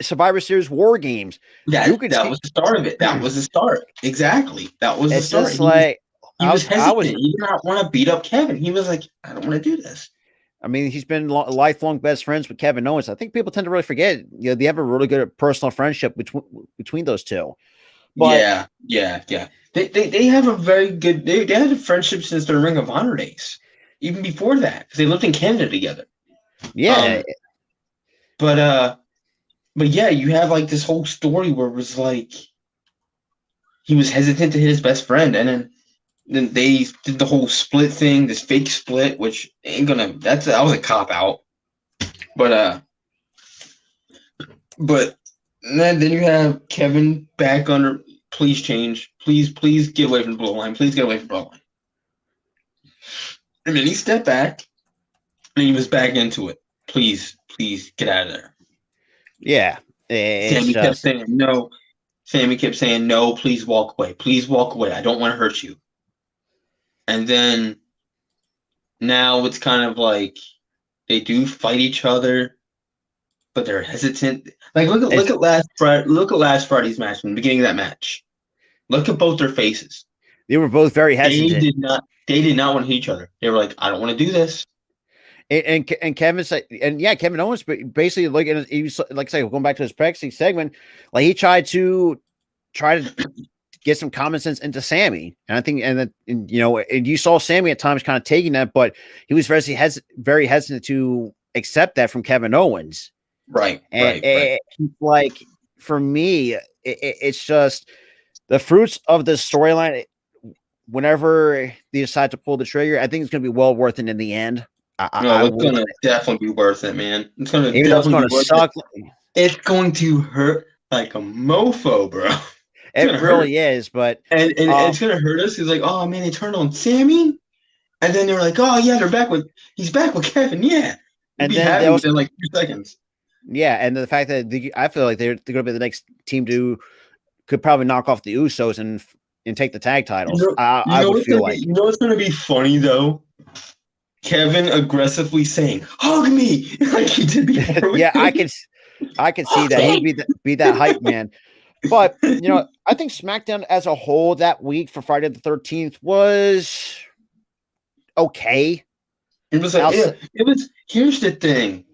Survivor Series War Games. That was the start of it. That was the start. Exactly. That was the start. Just like he was hesitant. He did not want to beat up Kevin. He was like, I don't want to do this. I mean, he's been lifelong best friends with Kevin Owens. I think people tend to really forget. You know, they have a really good personal friendship between those two. But, yeah. They have a very good. They had a friendship since their Ring of Honor days, even before that, because they lived in Canada together. Yeah, but yeah, you have like this whole story where it was like he was hesitant to hit his best friend, and then they did the whole split thing, this fake split, which ain't gonna. That was a cop out. But then you have Kevin back under. Please change. Please get away from the bloodline. Please get away from the bloodline. And then he stepped back, and he was back into it. Please get out of there. Yeah. Sami kept saying no. Sammy kept saying, "No, please walk away. Please walk away. I don't want to hurt you." And then now it's kind of like they do fight each other, but they're hesitant. Like look at last Friday's match, in the beginning of that match. Look at both their faces. They were both very hesitant. They did not want to hit each other. They were like, "I don't want to do this." And Kevin said, and yeah, Kevin Owens basically he was, like I say, going back to his practicing segment, like he tried to get some common sense into Sammy, and I think, and you saw Sammy at times kind of taking that, but he was very hesitant to accept that from Kevin Owens. Right. Like for me, it's just the fruits of the storyline. Whenever they decide to pull the trigger, I think it's going to be well worth it in the end. It's going to definitely be worth it, man. It's going to definitely be suck. It's going to hurt like a mofo, bro. It really is, but and it's going to hurt us. He's like, "Oh man, they turned on Sammy," and then they're like, "Oh yeah, he's back with Kevin." Yeah, and then within like 2 seconds. Yeah, and the fact that I feel like they're going to be the next team could probably knock off the Usos and take the tag titles. I would feel like. You know what's going to be funny though? Kevin aggressively saying, "Hug me," like he did before. Yeah, I can see that he'd be that hype man. But I think SmackDown as a whole that week for Friday the 13th was okay. It was like, it was. Here's the thing.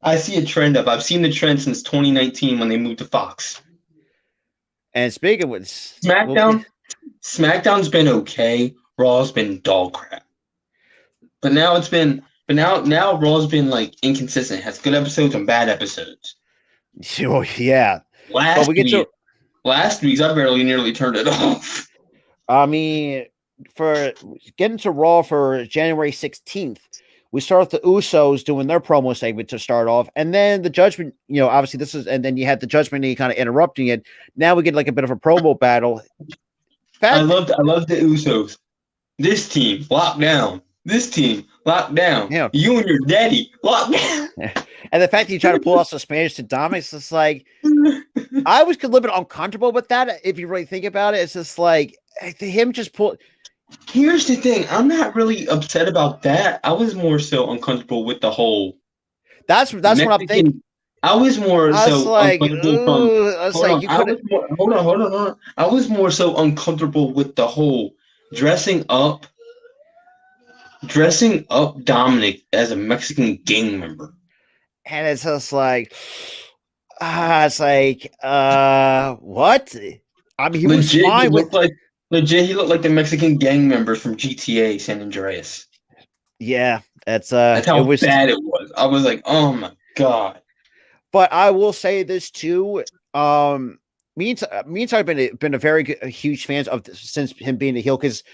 I see a trend up. I've seen the trend since 2019 when they moved to Fox. And speaking with SmackDown's been okay. Raw's been dog crap. But now now Raw's been like inconsistent. Has good episodes and bad episodes. Oh yeah. Last week's I nearly turned it off. I mean, for getting to Raw for January 16th, we start with the Usos doing their promo segment to start off, and then the Judgment, obviously and then you had the Judgment League kind of interrupting it. Now we get like a bit of a promo battle. I love the Usos. This team locked down. This team locked down. Yeah. You and your daddy locked down. And the fact that you try to pull off the Spanish to Dominic, it's just like I was a little bit uncomfortable with that. If you really think about it, it's just like him just pull. Here's the thing. I'm not really upset about that. I was more so uncomfortable with the whole. That's what I'm thinking. I was more so uncomfortable hold on. I was more so uncomfortable with the whole dressing up Dominic as a Mexican gang member. And it's just like, what? I mean, he was fine with legit. He looked like the Mexican gang members from GTA San Andreas. Yeah, that's how bad it was. I was like, oh my god. But I will say this too. Me and Ty have been a huge fans of this, since him being a heel, because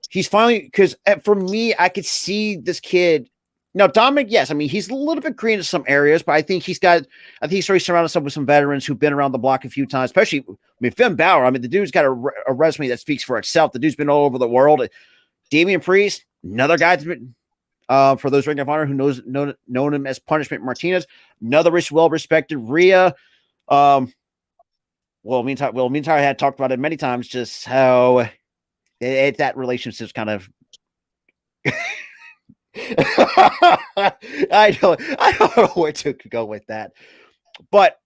he's finally, because for me, I could see this kid. Now, Dominic, yes, I mean, he's a little bit green in some areas, but I think he's already surrounded himself with some veterans who've been around the block a few times, especially, Finn Balor. I mean, the dude's got a resume that speaks for itself. The dude's been all over the world. Damian Priest, another guy that's been, for those Ring of Honor who known him as Punishment Martinez, another well-respected Rhea. Me and Ty had talked about it many times, just how that relationship's kind of I don't know where to go with that, but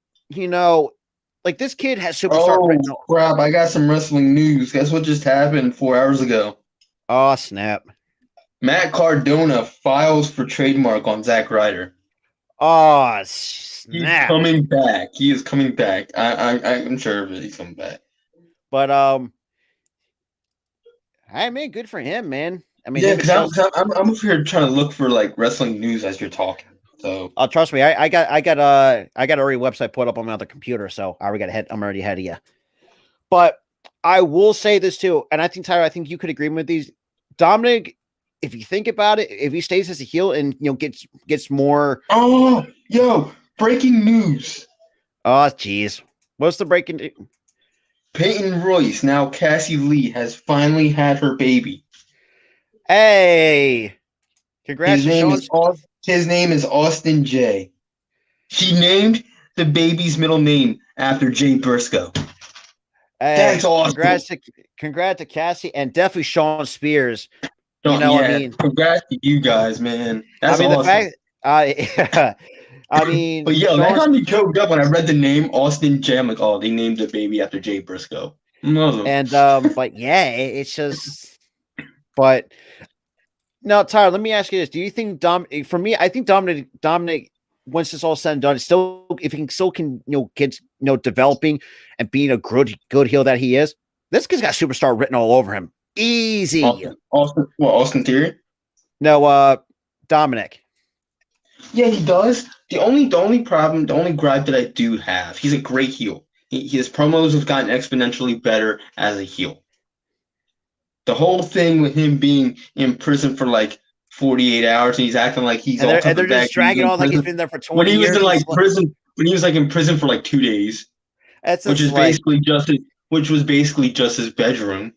like this kid has superstar. Oh crap! I got some wrestling news. Guess what just happened 4 hours ago? Oh snap! Matt Cardona files for trademark on Zack Ryder. Oh snap! He's coming back. He is coming back. I'm sure of it. He's coming back. But I mean, good for him, man. I mean, yeah, because I'm over here trying to look for like wrestling news as you're talking. So, trust me, I got already website put up on my other computer, so I'm already ahead of you. But I will say this too, and I think Tyler, I think you could agree with these. Dominic, if you think about it, if he stays as a heel and gets more. Oh, breaking news! Oh, jeez, what's the breaking? Peyton Royce, now Cassie Lee, has finally had her baby. Hey, congrats! His name is Austin J. She named the baby's middle name after Jay Briscoe. Hey, That's awesome. Congrats to Cassie and definitely Sean Spears. Oh, You know, yeah, I mean, congrats to you guys, man. That's I mean awesome. the fact, I mean, But yo, that Sean got me choked up when I read the name Austin J. I'm like, oh, they named the baby after Jay Briscoe. Mother. and but yeah, it's just, but now, Tyler, let me ask you this: do you think For me, I think Dominic, once it's all said and done, still, if he can get developing and being a good heel that he is, this kid's got superstar written all over him. Easy. Austin Theory? No, Dominic. Yeah, he does. The only gripe that I do have, he's a great heel. His promos have gotten exponentially better as a heel. The whole thing with him being in prison for like 48 hours and he's acting like he's and they're just dragging on like he's been there for 20 years. When he was in like prison, when he was like in prison for like 2 days, which was basically just his bedroom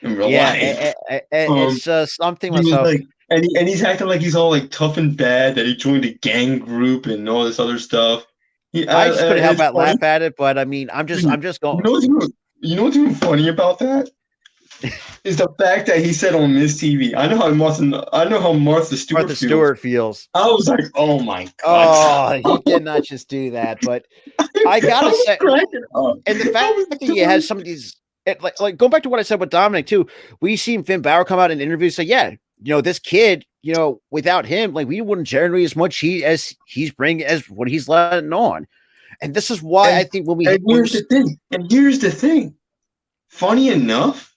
in real life. It's just something myself. Like, and he's acting like he's all like tough and bad that he joined a gang group and all this other stuff. I just couldn't help but laugh at it, but I mean, I'm just going. You know what's even funny about that? Is the fact that he said on Miss TV, I know how Martha Stewart feels. I was like, oh my god. Oh, he did not just do that, but I gotta say, and the fact that he has some of these, like going back to what I said with Dominic too, we seen Finn Balor come out in interviews say, yeah, this kid, without him, like we wouldn't generate as much heat as he's bringing as what he's letting on, and this is why I think here's the thing. Funny enough,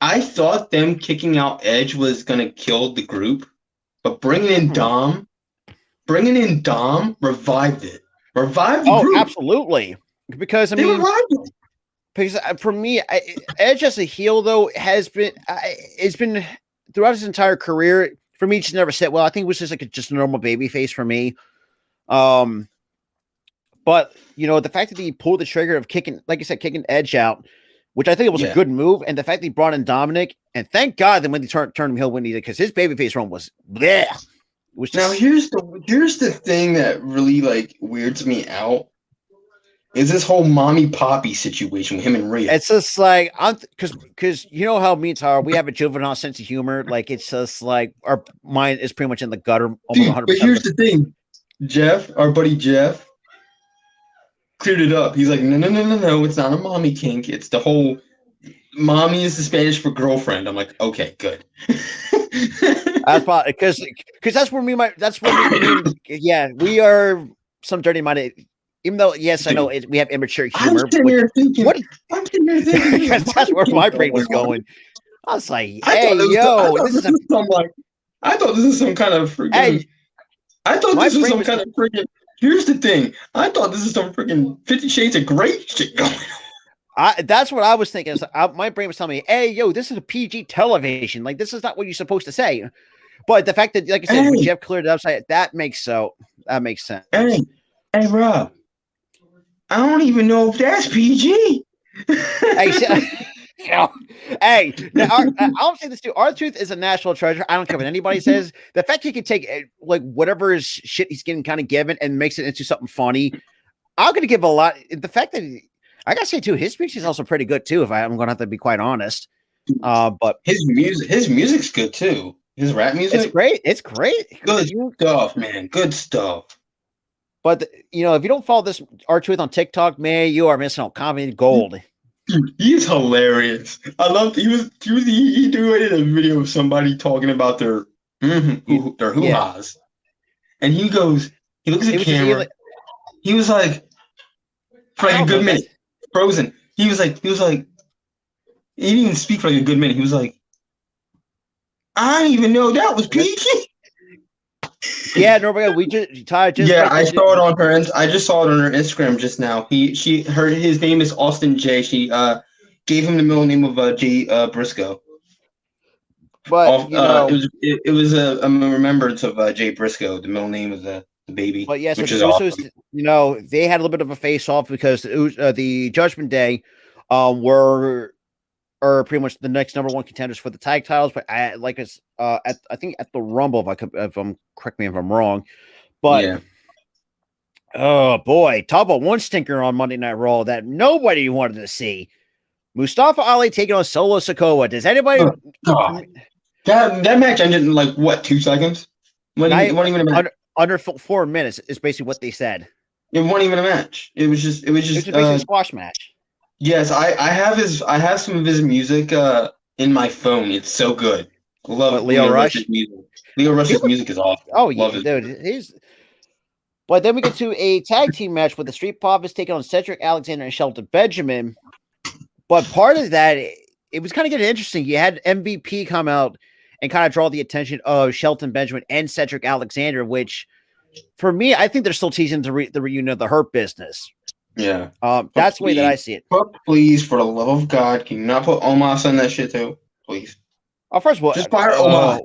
I thought them kicking out Edge was gonna kill the group, but bringing in Dom revived it. Revived the group. Oh, absolutely. Because because for me, Edge as a heel though has been it's been throughout his entire career. For me, just never said well. I think it was just like just a normal baby face for me. But the fact that he pulled the trigger of kicking Edge out, which I think it was a good move, and the fact that he brought in Dominic, and thank God that when he turned him heel when he did, because his babyface run was bleh. It was just... Now here's the thing that really like weirds me out is this whole mommy poppy situation with him and Rhea. It's just like because you know how me and Tara, we have a juvenile sense of humor. Like it's just like our mind is pretty much in the gutter. Dude, 100%. But here's the thing, Jeff, our buddy Jeff, cleared it up. He's like, no, it's not a mommy kink. It's the whole mommy is the Spanish for girlfriend. I'm like, okay, good. That's probably because that's where we are some dirty minded. Even though, yes, I know we have immature humor. I'm sitting there thinking, that's where my brain was going. I was like, I thought this was some kind of freaking. Here's the thing. I thought this is some freaking 50 Shades of Grey shit going on. That's what I was thinking. My brain was telling me, hey, yo, this is a PG television. Like, this is not what you're supposed to say. But the fact that, like I said, when Jeff cleared it up, that makes sense. Hey, Rob. I don't even know if that's PG. Hey, I'll say this too. R-Truth is a national treasure. I don't care what anybody says. The fact he can take like whatever shit he's getting kind of given and makes it into something funny, I'm going to give a lot. The fact that I got to say too, his speech is also pretty good too. If I'm going to have to be quite honest, but his music's good too. His rap music, it's great. Good stuff, man. Good stuff. But if you don't follow this R-Truth on TikTok, man, you are missing out comedy gold. Dude, he's hilarious. I love he doing a video of somebody talking about their hoo-has. And he looks at camera. He was like, for like a good minute, frozen. He was like, he didn't even speak for like a good minute. He was like, I didn't even know that was PG. Yeah, I saw it on her. I just saw it on her Instagram just now. His name is Austin J. She gave him the middle name of Jay Briscoe. But it was a remembrance of Jay Briscoe, the middle name of the baby. But yes, which is awesome. They had a little bit of a face off because the Judgment Day are pretty much the next number one contenders for the tag titles. But I think at the Rumble, correct me if I'm wrong, but Oh boy, talk about one stinker on Monday Night Raw that nobody wanted to see. Mustafa Ali taking on Solo Sikoa. Does anybody Oh, God. That match ended in like what, 2 seconds? Wasn't even a match. under 4 minutes is basically what they said. It wasn't even a match. It was just Basically a squash match. Yes, I have some of his music in my phone. It's so good. I love Leo Rush? Rush's music. Leo Rush's music is awesome. Oh yeah, Love it. dude. But then we get to a tag team match with the Street Profits taking on Cedric Alexander and Shelton Benjamin. But part of that, it was kind of getting interesting. You had MVP come out and kind of draw the attention of Shelton Benjamin and Cedric Alexander, which for me, I think they're still teasing the reunion of the Hurt Business. Yeah. That's the way that I see it. But please, for the love of God, can you not put Omos on that shit too? Please. Oh, first of all, Just fire Omos.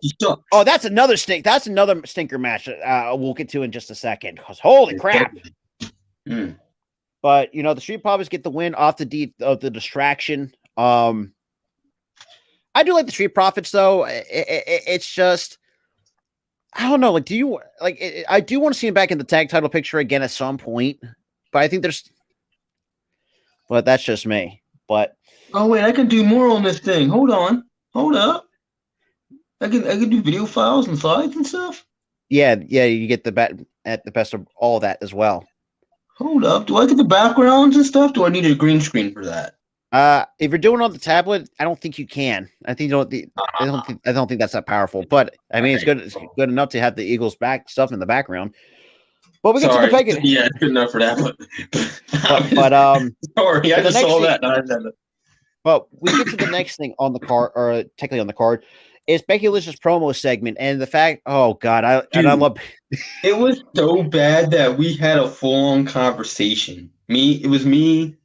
Oh, that's another stink. That's another stinker match. We'll get to in just a second. Because holy crap! But the Street Profits get the win off the distraction. I do like the Street Profits though. It's just I don't know. Like, do you like? I do want to see him back in the tag title picture again at some point. But I think but that's just me. But wait, I can do more on this thing. Hold up. I can do video files and slides and stuff. Yeah, you get the best of all that as well. Hold up, do I get the backgrounds and stuff? Do I need a green screen for that? If you're doing it on the tablet, I don't think you can. I don't think that's that powerful. But I mean, it's good enough to have the Eagles back stuff in the background. But we get to the peg. Yeah, it's good enough for that. But sorry, I just saw that. But we get to the next thing on the card, or technically on the card, is Becky Lynch's promo segment, and the fact, oh god, I love. It was so bad that we had a full-on conversation. It was me,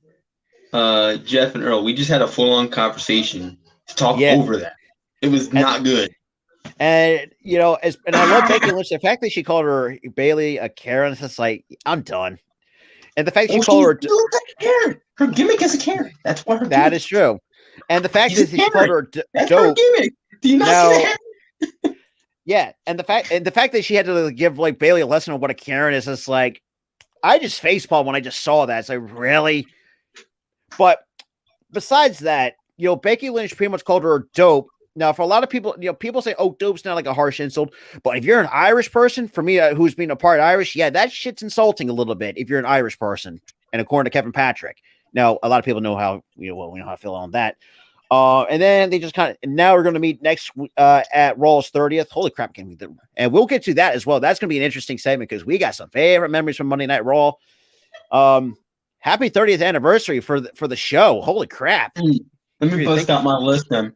Jeff, and Earl. We just had a full-on conversation to talk over that. It was not good. And and I love Becky Lynch. The fact that she called her Bailey a Karen, it's just like I'm done. And the fact she called her Karen, her gimmick is a Karen. That's what her. That is true. And the fact that she called her That's dope. her gimmick. Do you not see that? Yeah, and the fact that she had to give like Bailey a lesson on what a Karen is, it's like I just facepalmed when I just saw that. It's like really. But besides that, Becky Lynch pretty much called her dope. Now, for a lot of people, people say, "Oh, dope's not like a harsh insult," but if you're an Irish person, for me, who's being a part Irish, yeah, that shit's insulting a little bit if you're an Irish person. And according to Kevin Patrick, now a lot of people know how we know how I feel on that. And then they just now we're going to meet next at Raw's 30th. Holy crap, and we'll get to that as well. That's going to be an interesting segment because we got some favorite memories from Monday Night Raw. Happy 30th anniversary for the show. Holy crap! Let me bust out my list then.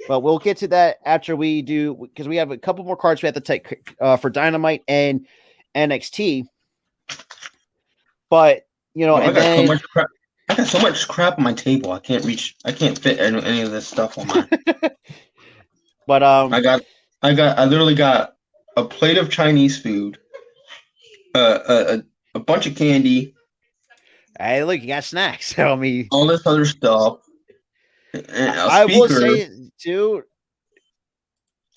But we'll get to that after we do, because we have a couple more cards we have to take for Dynamite and NXT. But I got so much crap on my table. I can't fit any of this stuff on mine. But I literally got a plate of Chinese food, a bunch of candy. Hey, look, you got snacks. Tell me all this other stuff. I will say too.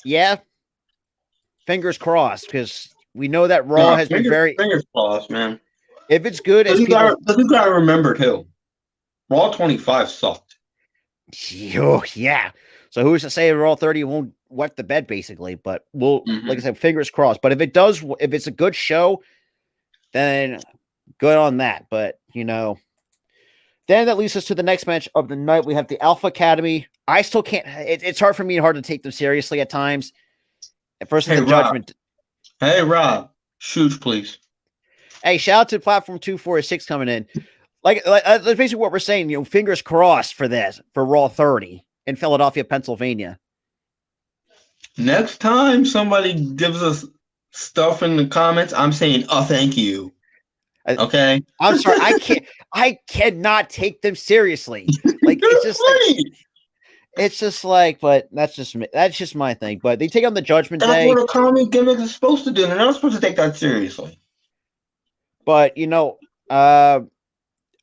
Yeah, fingers crossed, because we know that Raw has been fingers crossed, man. If it's good, you gotta remember too. Raw 25 sucked. Oh, yeah. So who's to say Raw 30 won't wet the bed, basically? But we'll, like I said, fingers crossed. But if it's a good show, then good on that. But then that leads us to the next match of the night. We have the Alpha Academy. I still can't. It's hard for me to take them seriously at times. Versus the Judgment. Hey, Rob, shoot, please. Hey, shout out to Platform 246 coming in. Like that's basically what we're saying. Fingers crossed for this for Raw 30 in Philadelphia, Pennsylvania. Next time somebody gives us stuff in the comments, I'm saying, "Oh, thank you." Okay. I'm sorry. I cannot take them seriously. Like it's just like, but that's just me. That's just my thing. But they take on the Judgment Day. That's what a comic gimmick is supposed to do. They're not supposed to take that seriously. But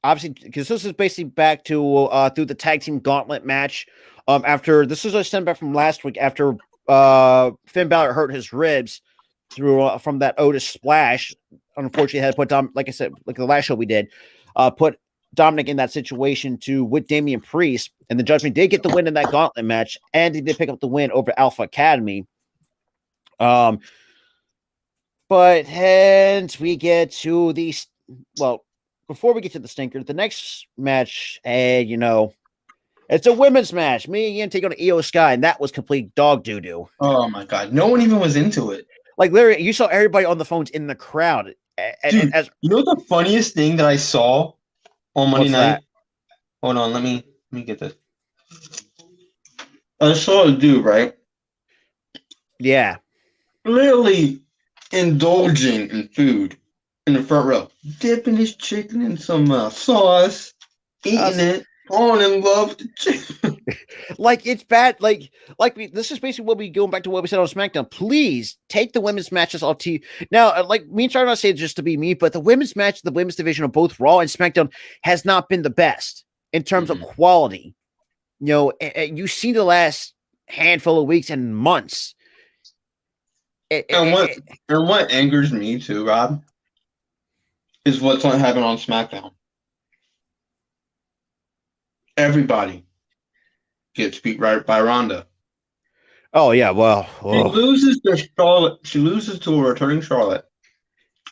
obviously, because this is basically back to through the tag team gauntlet match. After this is a send back from last week after Finn Balor hurt his ribs from that Otis splash. unfortunately had to put like I said, like the last show we did, put Dominic in that situation with Damian Priest, and the Judgment did get the win in that gauntlet match, and he did pick up the win over Alpha Academy. But hence we get to before we get to the stinker, the next match, it's a women's match. Me and Ian take on Io Sky, and that was complete dog doo-doo. Oh my god, no one even was into it. Like literally, you saw everybody on the phones in the crowd. Dude, you know the funniest thing that I saw on Monday night? That? Hold on, let me get this. I saw a dude, right? Yeah. Literally indulging in food in the front row, dipping his chicken in some sauce, eating it, falling in love with the chicken. Like it's bad. This is basically what we going back to what we said on SmackDown. Please take the women's matches off TV. Now, like me and Charlie, not saying just to be me, but the women's match, the women's division of both Raw and SmackDown has not been the best in terms of quality. You see the last handful of weeks and months. And what angers me too, Rob, is what's not happening on SmackDown. Everybody gets beat right by Ronda. Oh yeah, well, she loses to Charlotte. She loses to a returning Charlotte,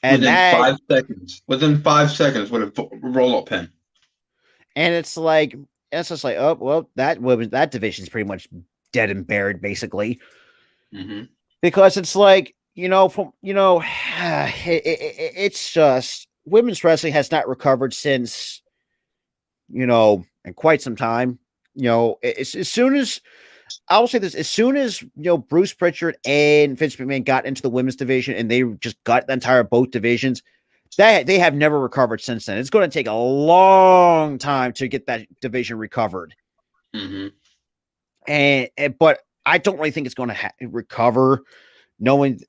and within 5 seconds. Within 5 seconds, with a roll-up pin. And it's just like, oh well, that division's pretty much dead and buried, basically. Mm-hmm. Because it's like, it's just women's wrestling has not recovered since, in quite some time. As soon as Bruce Pritchard and Vince McMahon got into the women's division and they just got the entire both divisions, they have never recovered since then. It's going to take a long time to get that division recovered. Mm-hmm. But I don't really think it's going to recover, knowing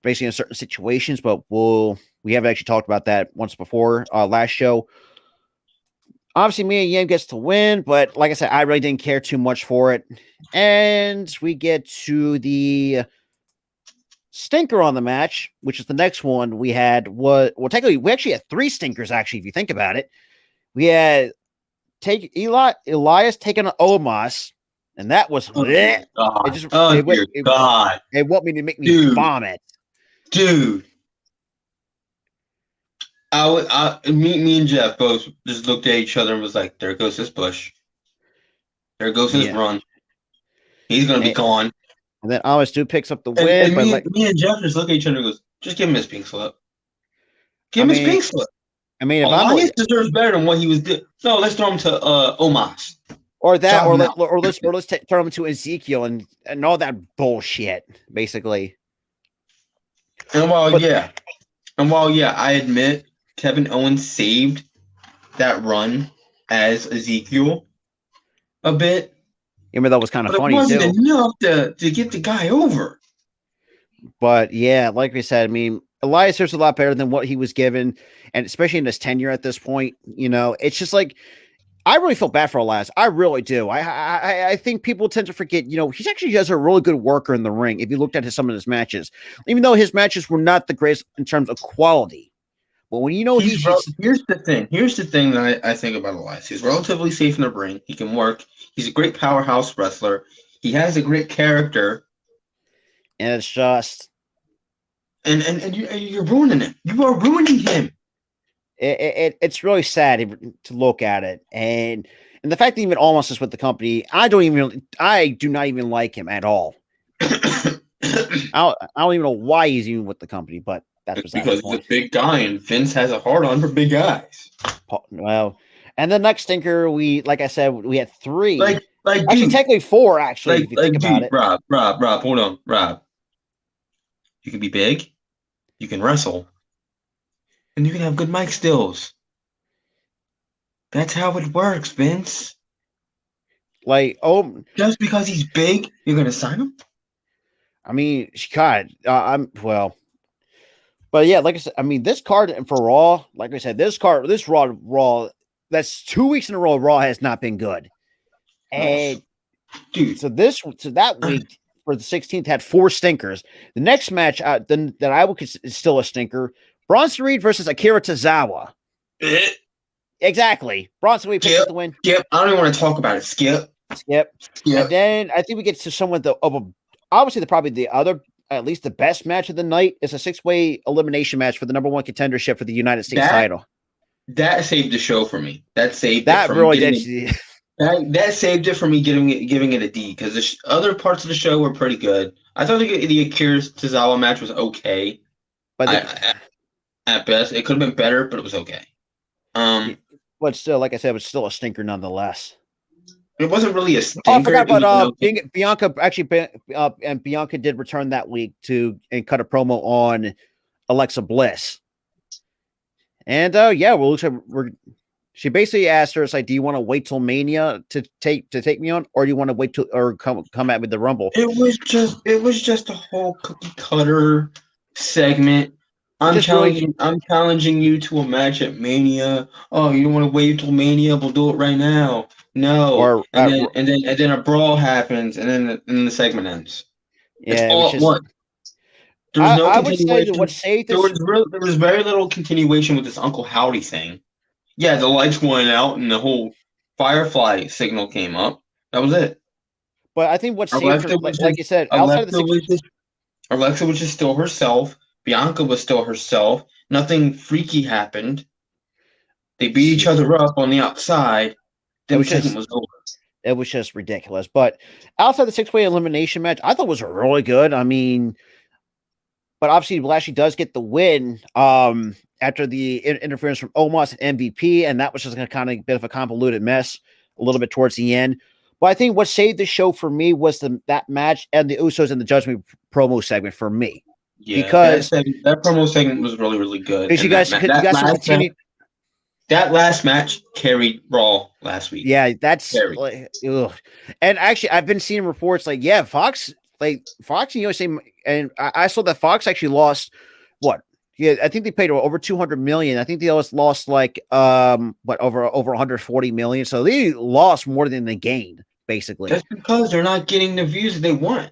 basically in certain situations. But we have actually talked about that once before last show. Obviously, Mia Yim gets to win, but like I said, I really didn't care too much for it. And we get to the stinker on the match, which is the next one we had. Technically, we actually had 3 stinkers, actually, if you think about it. We had Elias taking on Omos, and that was it want me to make me vomit. Dude. Me and Jeff both just looked at each other and was like, there goes his push. There goes his run. He's going to be gone. And then Amos dude picks up the win. Me and Jeff just look at each other and goes, just give him his pink slip. Give him his pink slip. I mean, if Elias deserves better than what he was doing. No, let's throw him to Omos. Or that, let's turn him into Ezekiel and all that bullshit, basically. And while I admit Kevin Owens saved that run as Ezekiel a bit. Even though that was kind of funny, it wasn't enough to get the guy over. But yeah, like we said, I mean, Elias is a lot better than what he was given, and especially in his tenure at this point, it's just like, I really feel bad for Elias. I really do. I think people tend to forget, he's actually just a really good worker in the ring. If you looked at some of his matches, even though his matches were not the greatest in terms of quality. But when here's the thing that I think about Elias. He's relatively safe in the ring. He can work. He's a great powerhouse wrestler. He has a great character. And it's just, and you're ruining him. You are ruining him. It's really sad to look at it, and the fact that even Almost is with the company, I do not even like him at all. I don't even know why he's even with the company, but that's because he's a big guy, and Vince has a hard on for big guys. Well, and the next stinker, like I said, we had 3. Actually, dude, technically 4. Actually, if you think about it. Rob, hold on, Rob. You can be big, you can wrestle, and you can have good mic skills. That's how it works, Vince. Just because he's big, you're gonna sign him? I mean, God, but yeah, like I said, I mean, this card for Raw, like I said, this Raw, that's 2 weeks in a row. Raw has not been good, and dude, so that week for the 16th had 4 stinkers. The next match that I would consider is still a stinker Bronson Reed versus Akira Tozawa. Eh, Exactly. Bronson Reed picks Skip. up the win. Skip. I don't even want to talk about it. Skip. Yep. Skip. And then I think we get to someone obviously probably the other, at least the best match of the night is a 6-way elimination match for the number 1 contendership for the United States title. That saved the show for me. That saved That it from really getting did. that saved it for me giving it a D because the other parts of the show were pretty good. I thought the Akira Tozawa match was okay. But At best, it could have been better, but it was okay. but still, like I said, it was still a stinker nonetheless. It wasn't really a stinker. Oh, I forgot about okay. Bianca actually, and Bianca did return that week and cut a promo on Alexa Bliss. And she basically asked her, "It's like, do you want to wait till Mania to take me on, or do you want to wait till or come at with the Rumble?" It was just a whole cookie cutter segment. I'm challenging you to a match at Mania. Oh, you don't want to wait till Mania? We'll do it right now. No, and then a brawl happens, and then the segment ends. Yeah, it's all at once. There was no I would say continuation. that what saved this. There was very little continuation with this Uncle Howdy thing. Yeah, the lights went out and the whole Firefly signal came up. That was it. But I think what saved her, like you said, outside of the Alexa was just still herself. Bianca was still herself. Nothing freaky happened. They beat each other up on the outside. Then the segment was over. It was just ridiculous. But outside the 6-way elimination match, I thought was really good. I mean, but obviously Lashley does get the win after the interference from Omos and MVP, and that was just a kind of bit of a convoluted mess a little bit towards the end. But I think what saved the show for me was that match and the Usos and the Judgment promo segment for me. Yeah, because that promo segment was really, really good. Because you guys continue. That last match carried Raw last week. Yeah, that's like, ugh. And actually, I've been seeing reports like, yeah, Fox and USA, and I saw that Fox actually lost what? Yeah, I think they paid over $200 million. I think they lost like over 140 million. So they lost more than they gained, basically. That's because they're not getting the views that they want.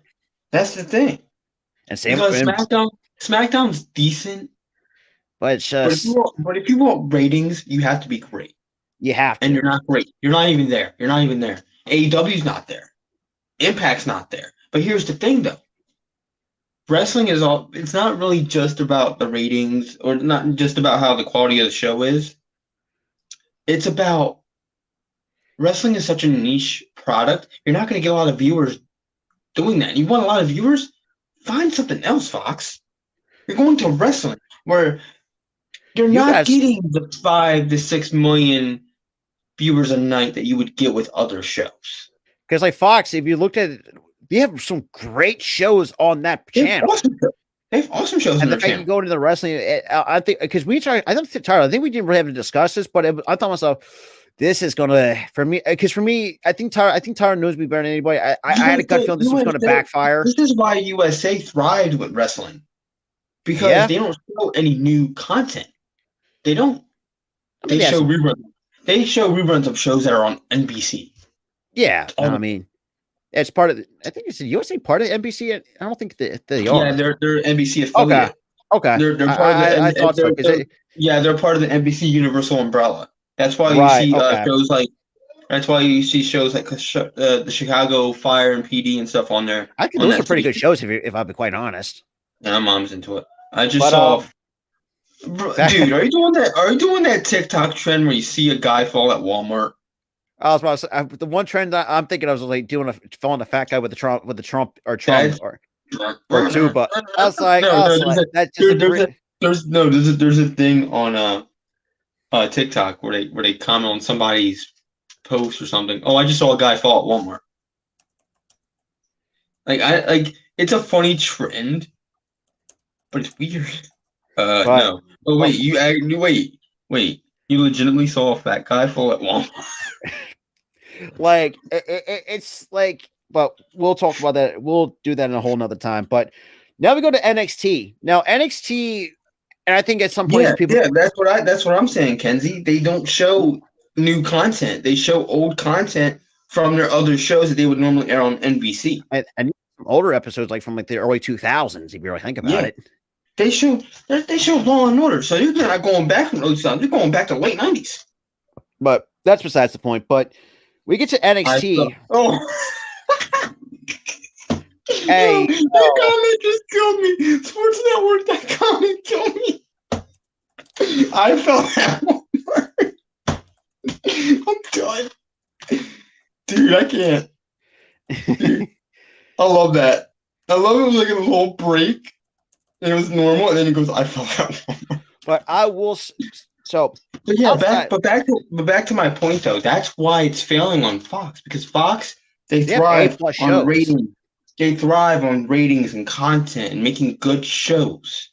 That's the thing. And same because SmackDown's decent, but it's just. But if you want ratings, you have to be great. You have to, and you're not great. You're not even there. AEW's not there. Impact's not there. But here's the thing, though. Wrestling is all. It's not really just about the ratings, or not just about how the quality of the show is. It's about wrestling is such a niche product. You're not going to get a lot of viewers doing that. You want a lot of viewers? Find something else, Fox. You're going to wrestling where you're not getting the 5 to 6 million viewers a night that you would get with other shows. Because like Fox, if you looked at it, they have some great shows on that channel. They have awesome shows. And the fact you go into the wrestling, I think because I think we didn't really have to discuss this, but I thought myself, this is gonna for me. I think Tyra knows me better than anybody. I had a gut feeling this was gonna backfire. This is why USA thrived with wrestling because they don't show any new content. They don't. They show reruns. They show reruns of shows that are on NBC. Yeah, I mean, it's part of. I think it's the USA part of NBC. I don't think they are. Yeah, they're NBC affiliate. Okay. They're part of the. I thought so. They're part of the NBC Universal umbrella. That's why you see shows like. That's why you see shows like the Chicago Fire and PD and stuff on there. I think those are pretty good shows, if I'll be quite honest. Yeah, my mom's into it. I just saw. Dude, are you doing that? Are you doing that TikTok trend where you see a guy fall at Walmart? I was about to say, the one trend I'm thinking I was like following a fat guy with the Trump or two, but I was like, there's a thing on TikTok where they comment on somebody's post or something. Oh, I just saw a guy fall at Walmart. Like it's a funny trend, but it's weird. No. Oh wait, you legitimately saw a fat guy fall at Walmart. Like it's like, but we'll talk about that. We'll do that in a whole nother time. But now we go to NXT. Now NXT, and I think at some point that's what I'm saying, Kenzie. They don't show new content. They show old content from their other shows that they would normally air on NBC. And older episodes, like from like the early 2000s, if you really think about it. they show Law and Order, so you're not going back from those times. You're going back to the late 90s. But that's besides the point. But we get to NXT. Oh. Hey, yo, that comment just killed me. Sports Network, that comment killed me. I felt that one. I'm done. Dude, I can't. Dude, I love that. I love it was like a little break. And it was normal, and then it goes, I felt that one. But I will. So, but yeah, back to my point though. That's why it's failing on Fox, because Fox, they thrive on ratings. They thrive on ratings and content and making good shows.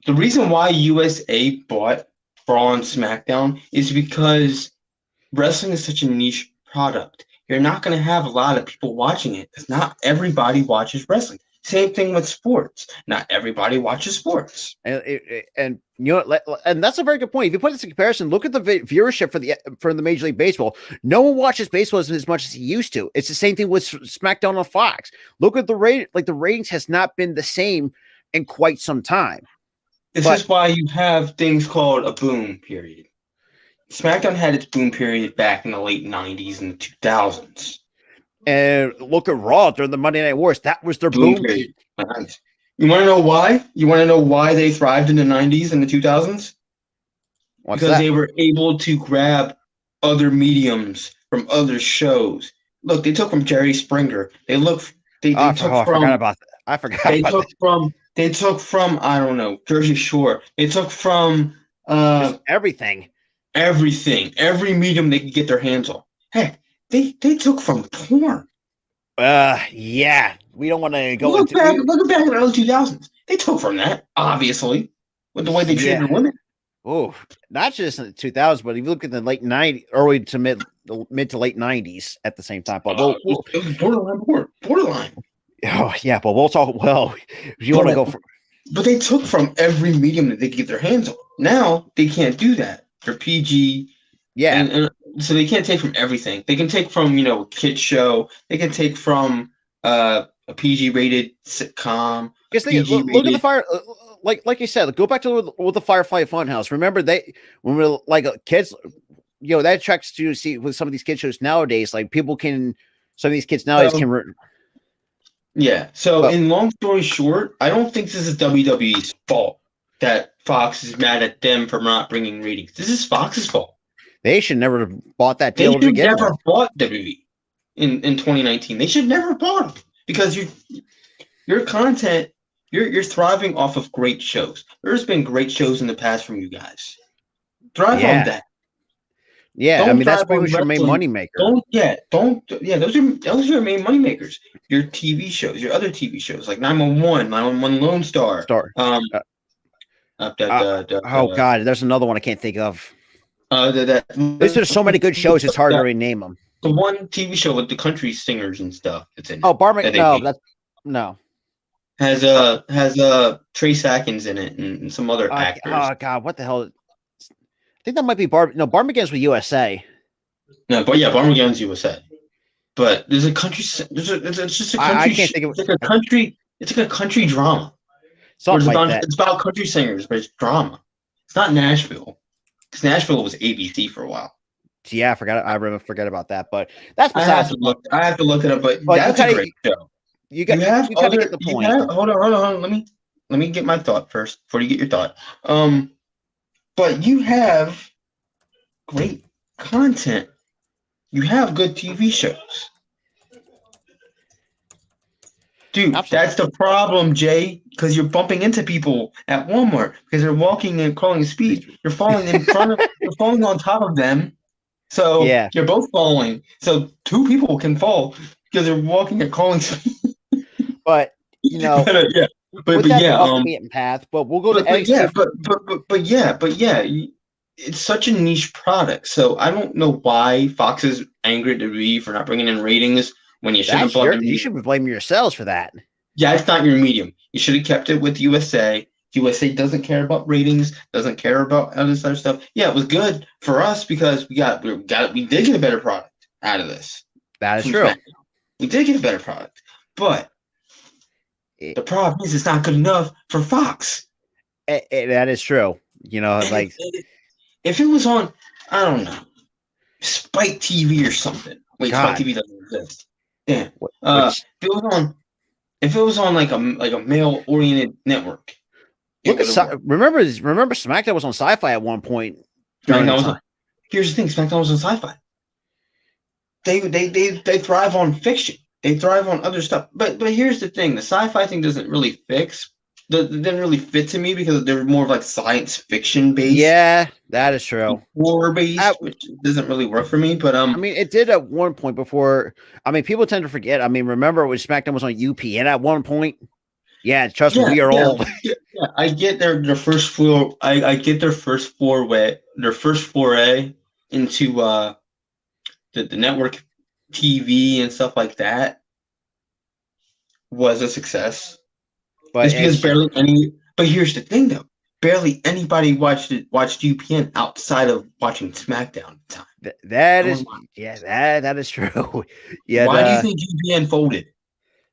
The reason why USA bought Raw and SmackDown is because wrestling is such a niche product. You're not going to have a lot of people watching it because not everybody watches wrestling. Same thing with sports. Not everybody watches sports. And you know, and that's a very good point. If you put this in comparison, look at the viewership for the Major League Baseball. No one watches baseball as much as he used to. It's the same thing with SmackDown on Fox. Look at the rate; like the ratings has not been the same in quite some time. This is why you have things called a boom period. SmackDown had its boom period back in the late 90s and the 2000s. And look at Raw during the Monday Night Wars. That was their boom period. Nice. You want to know why? You want to know why they thrived in the 90s and the 2000s? Because they were able to grab other mediums from other shows. Look, they took from Jerry Springer. I forgot about that. They took from I don't know, Jersey Shore. They took from everything. Every medium they could get their hands on. Heck, they took from porn. Yeah. We don't want to go look back in the early 2000s. They took from that, obviously, with the way they treated women. Oh, not just in the 2000s, but if you look at the late 90s, early to mid to late 90s at the same time. But it was borderline. Oh yeah, but we'll talk. Well, if you want to go for, but they took from every medium that they could get their hands on. Now they can't do that. They're PG. Yeah, and so they can't take from everything. They can take from a kids show. They can take from a PG rated sitcom. Look at the fire. Like you said, go back to the Firefly Funhouse. Remember when we were like kids, that attracts to see with some of these kid shows nowadays. Like some of these kids nowadays can. Yeah. So in long story short, I don't think this is WWE's fault that Fox is mad at them for not bringing ratings. This is Fox's fault. They should never have bought that deal. They should never bought WWE in 2019. They should never have bought them because your content, you're thriving off of great shows. There's been great shows in the past from you guys. Thrive on that. Yeah, I mean that's pretty much your main moneymaker. Those are your main moneymakers. Your TV shows, your other TV shows like 911 Lone Star. Oh God, there's another one I can't think of. There's so many good shows, it's hard to rename them. The one TV show with the country singers and stuff. It's in. Oh, no. Has Trace Atkins in it and some other actors. Oh God, what the hell? I think that might be Barmageddon's with USA. No, but yeah, Barmageddon's USA. But there's a country. It's just a country. I can't think of it's like a country. It's like a country drama. It's about country singers, but it's drama. It's not Nashville, because Nashville was ABC for a while. Yeah, I forgot about that. But that's I have to look it up. But that's a great show. You get the point. Hold on. Let me get my thought first before you get your thought. But you have great content. You have good TV shows. Dude, absolutely. That's the problem, Jay, because you're bumping into people at Walmart because they're walking and crawling speed. You're falling in front of, you're falling on top of them. So you're both falling. So two people can fall because they're walking and crawling speed. But path. But we'll go to it's such a niche product. So I don't know why Fox is angry at WWE for not bringing in ratings when you should have bought them. You should be blaming yourselves for that. Yeah, it's not your medium. You should have kept it with USA. USA doesn't care about ratings, doesn't care about all this other stuff. Yeah, it was good for us because we did get a better product out of this. That is true. We did get a better product, but The problem is it's not good enough for Fox. That is true. Like If it was on, I don't know, Spike TV or something. Wait, God. Spike TV doesn't exist. Damn. Which- If it was on like a male oriented network. look at remember SmackDown was on Sci-Fi at one point. Here's the thing: SmackDown was on Sci-Fi. They thrive on fiction. They thrive on other stuff. But here's the thing: the Sci-Fi thing doesn't really didn't really fit to me because they're more of like science fiction based. Yeah, that is true. Horror based, which doesn't really work for me. But I mean, it did at one point before. I mean, people tend to forget. I mean, remember when SmackDown was on UPN at one point? Yeah, trust me, we are old. Yeah, I get their first floor. I get their first foray into the network TV and stuff like that was a success. But But here's the thing, though: barely anybody watched UPN outside of watching SmackDown at the time. that is true. Yeah, why do you think UPN folded?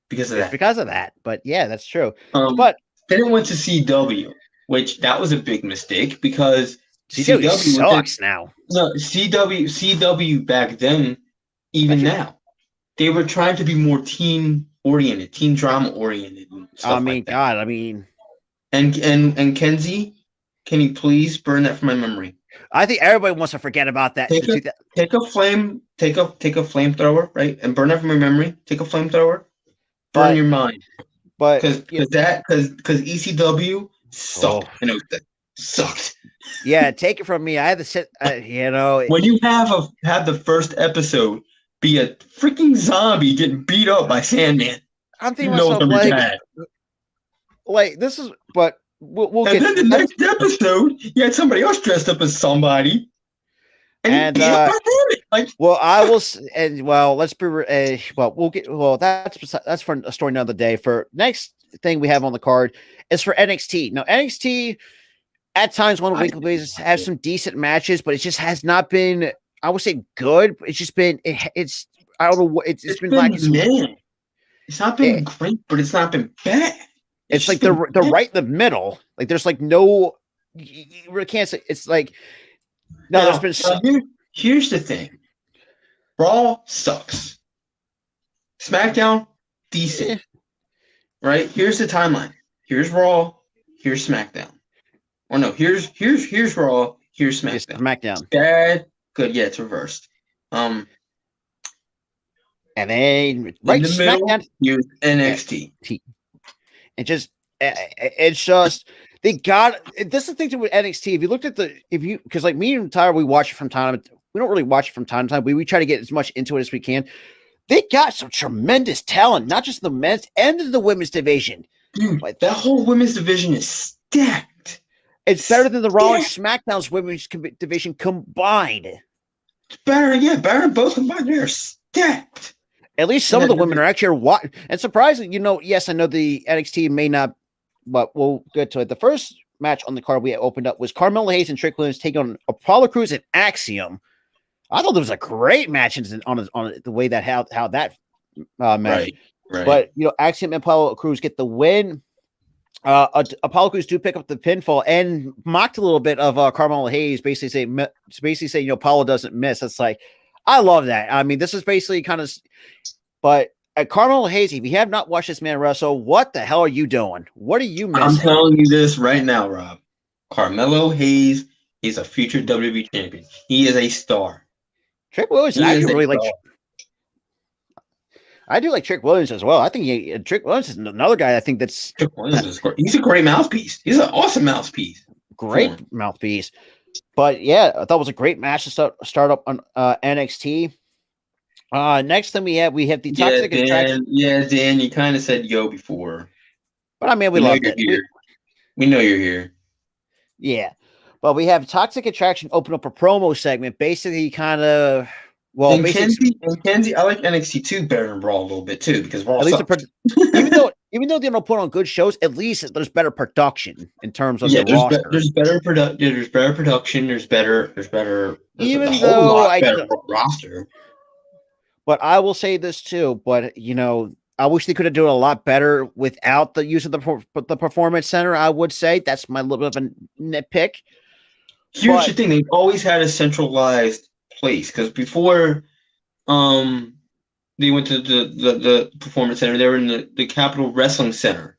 Because of that. Because of that. But yeah, that's true. But then it went to CW, which that was a big mistake because CW sucks now. No, CW back then, even now, they were trying to be more teen oriented, teen drama oriented. I mean, God, I mean, and Kenzie, can you please burn that from my memory? I think everybody wants to forget about that. Take a flamethrower, right, and burn that from your memory. Take a flamethrower, burn your mind, but because ECW sucked. Oh. And it sucked. Yeah, take it from me. I had to sit. When you have the first episode be a freaking zombie getting beat up by Sandman, I'm thinking myself like this is, but we'll and get. then the next episode, you had somebody else dressed up as somebody, and beat up by Sandman. Like, well, I will, and well, let's be. We'll get. Well, that's for a story another day. For next thing we have on the card is for NXT. Now NXT. At times, on a weekly basis, have some decent matches, but it just has not been. I would say good. It's just been. It's. I don't know what it's been lacking. It's not been great, but it's not been bad. It's like they're right in the middle. Like there's like no. You really can't say. It's like no. There's been. Here's the thing. Raw sucks. SmackDown decent. Right. Here's the timeline. Here's Raw. Here's SmackDown. Or no, here's Raw, here's SmackDown. SmackDown. Bad, good, yeah, it's reversed. And then right in the middle, here's NXT. And just it's just they got this is the thing with NXT. If you looked at because like me and Tyler, we watch it from time. We don't really watch it from time to time, but we try to get as much into it as we can. They got some tremendous talent, not just the men's and the women's division. Dude, that whole women's division is stacked. It's better than the Raw and SmackDown's women's division combined. It's better, yeah, better than both combined. They're stacked. At least some of the women are actually watching. And surprisingly, yes, I know the NXT may not, but we'll get to it. The first match on the card we opened up was Carmelo Hayes and Trick Williams taking on Apollo Crews and Axiom. I thought there was a great match on the way that how that match. Right. But Axiom and Apollo Crews get the win. Apollo Crews do pick up the pinfall and mocked a little bit of Carmelo Hayes, basically say Apollo doesn't miss. It's like I love that. I mean, this is basically kind of, but Carmelo Hayes, if you have not watched this man wrestle, what the hell are you doing? What are you missing? I'm telling you this right now, Rob. Carmelo Hayes is a future WWE champion. He is a star. Trick Williams, I do really like. I do like Trick Williams as well. I think Trick Williams is another guy. I think that's Trick Williams is great. He's a great mouthpiece. He's an awesome mouthpiece. Great mouthpiece. But yeah, I thought it was a great match to start up on NXT. Next thing we have the Toxic Attraction. Yeah, Dan, you kind of said yo before. But I mean, we loved it. We know you're here. Yeah. But we have Toxic Attraction open up a promo segment, basically kind of. Well, and Kenzie, I like NXT 2 better than Raw a little bit too, because Raw even though they don't put on good shows, at least there's better production in terms of the roster. There's better production. There's better roster. But I will say this too. But I wish they could have done a lot better without the use of the performance center. I would say that's my little bit of a nitpick. Here's the thing: they've always had a centralized place because before, they went to the performance center. They were in the Capitol Wrestling Center.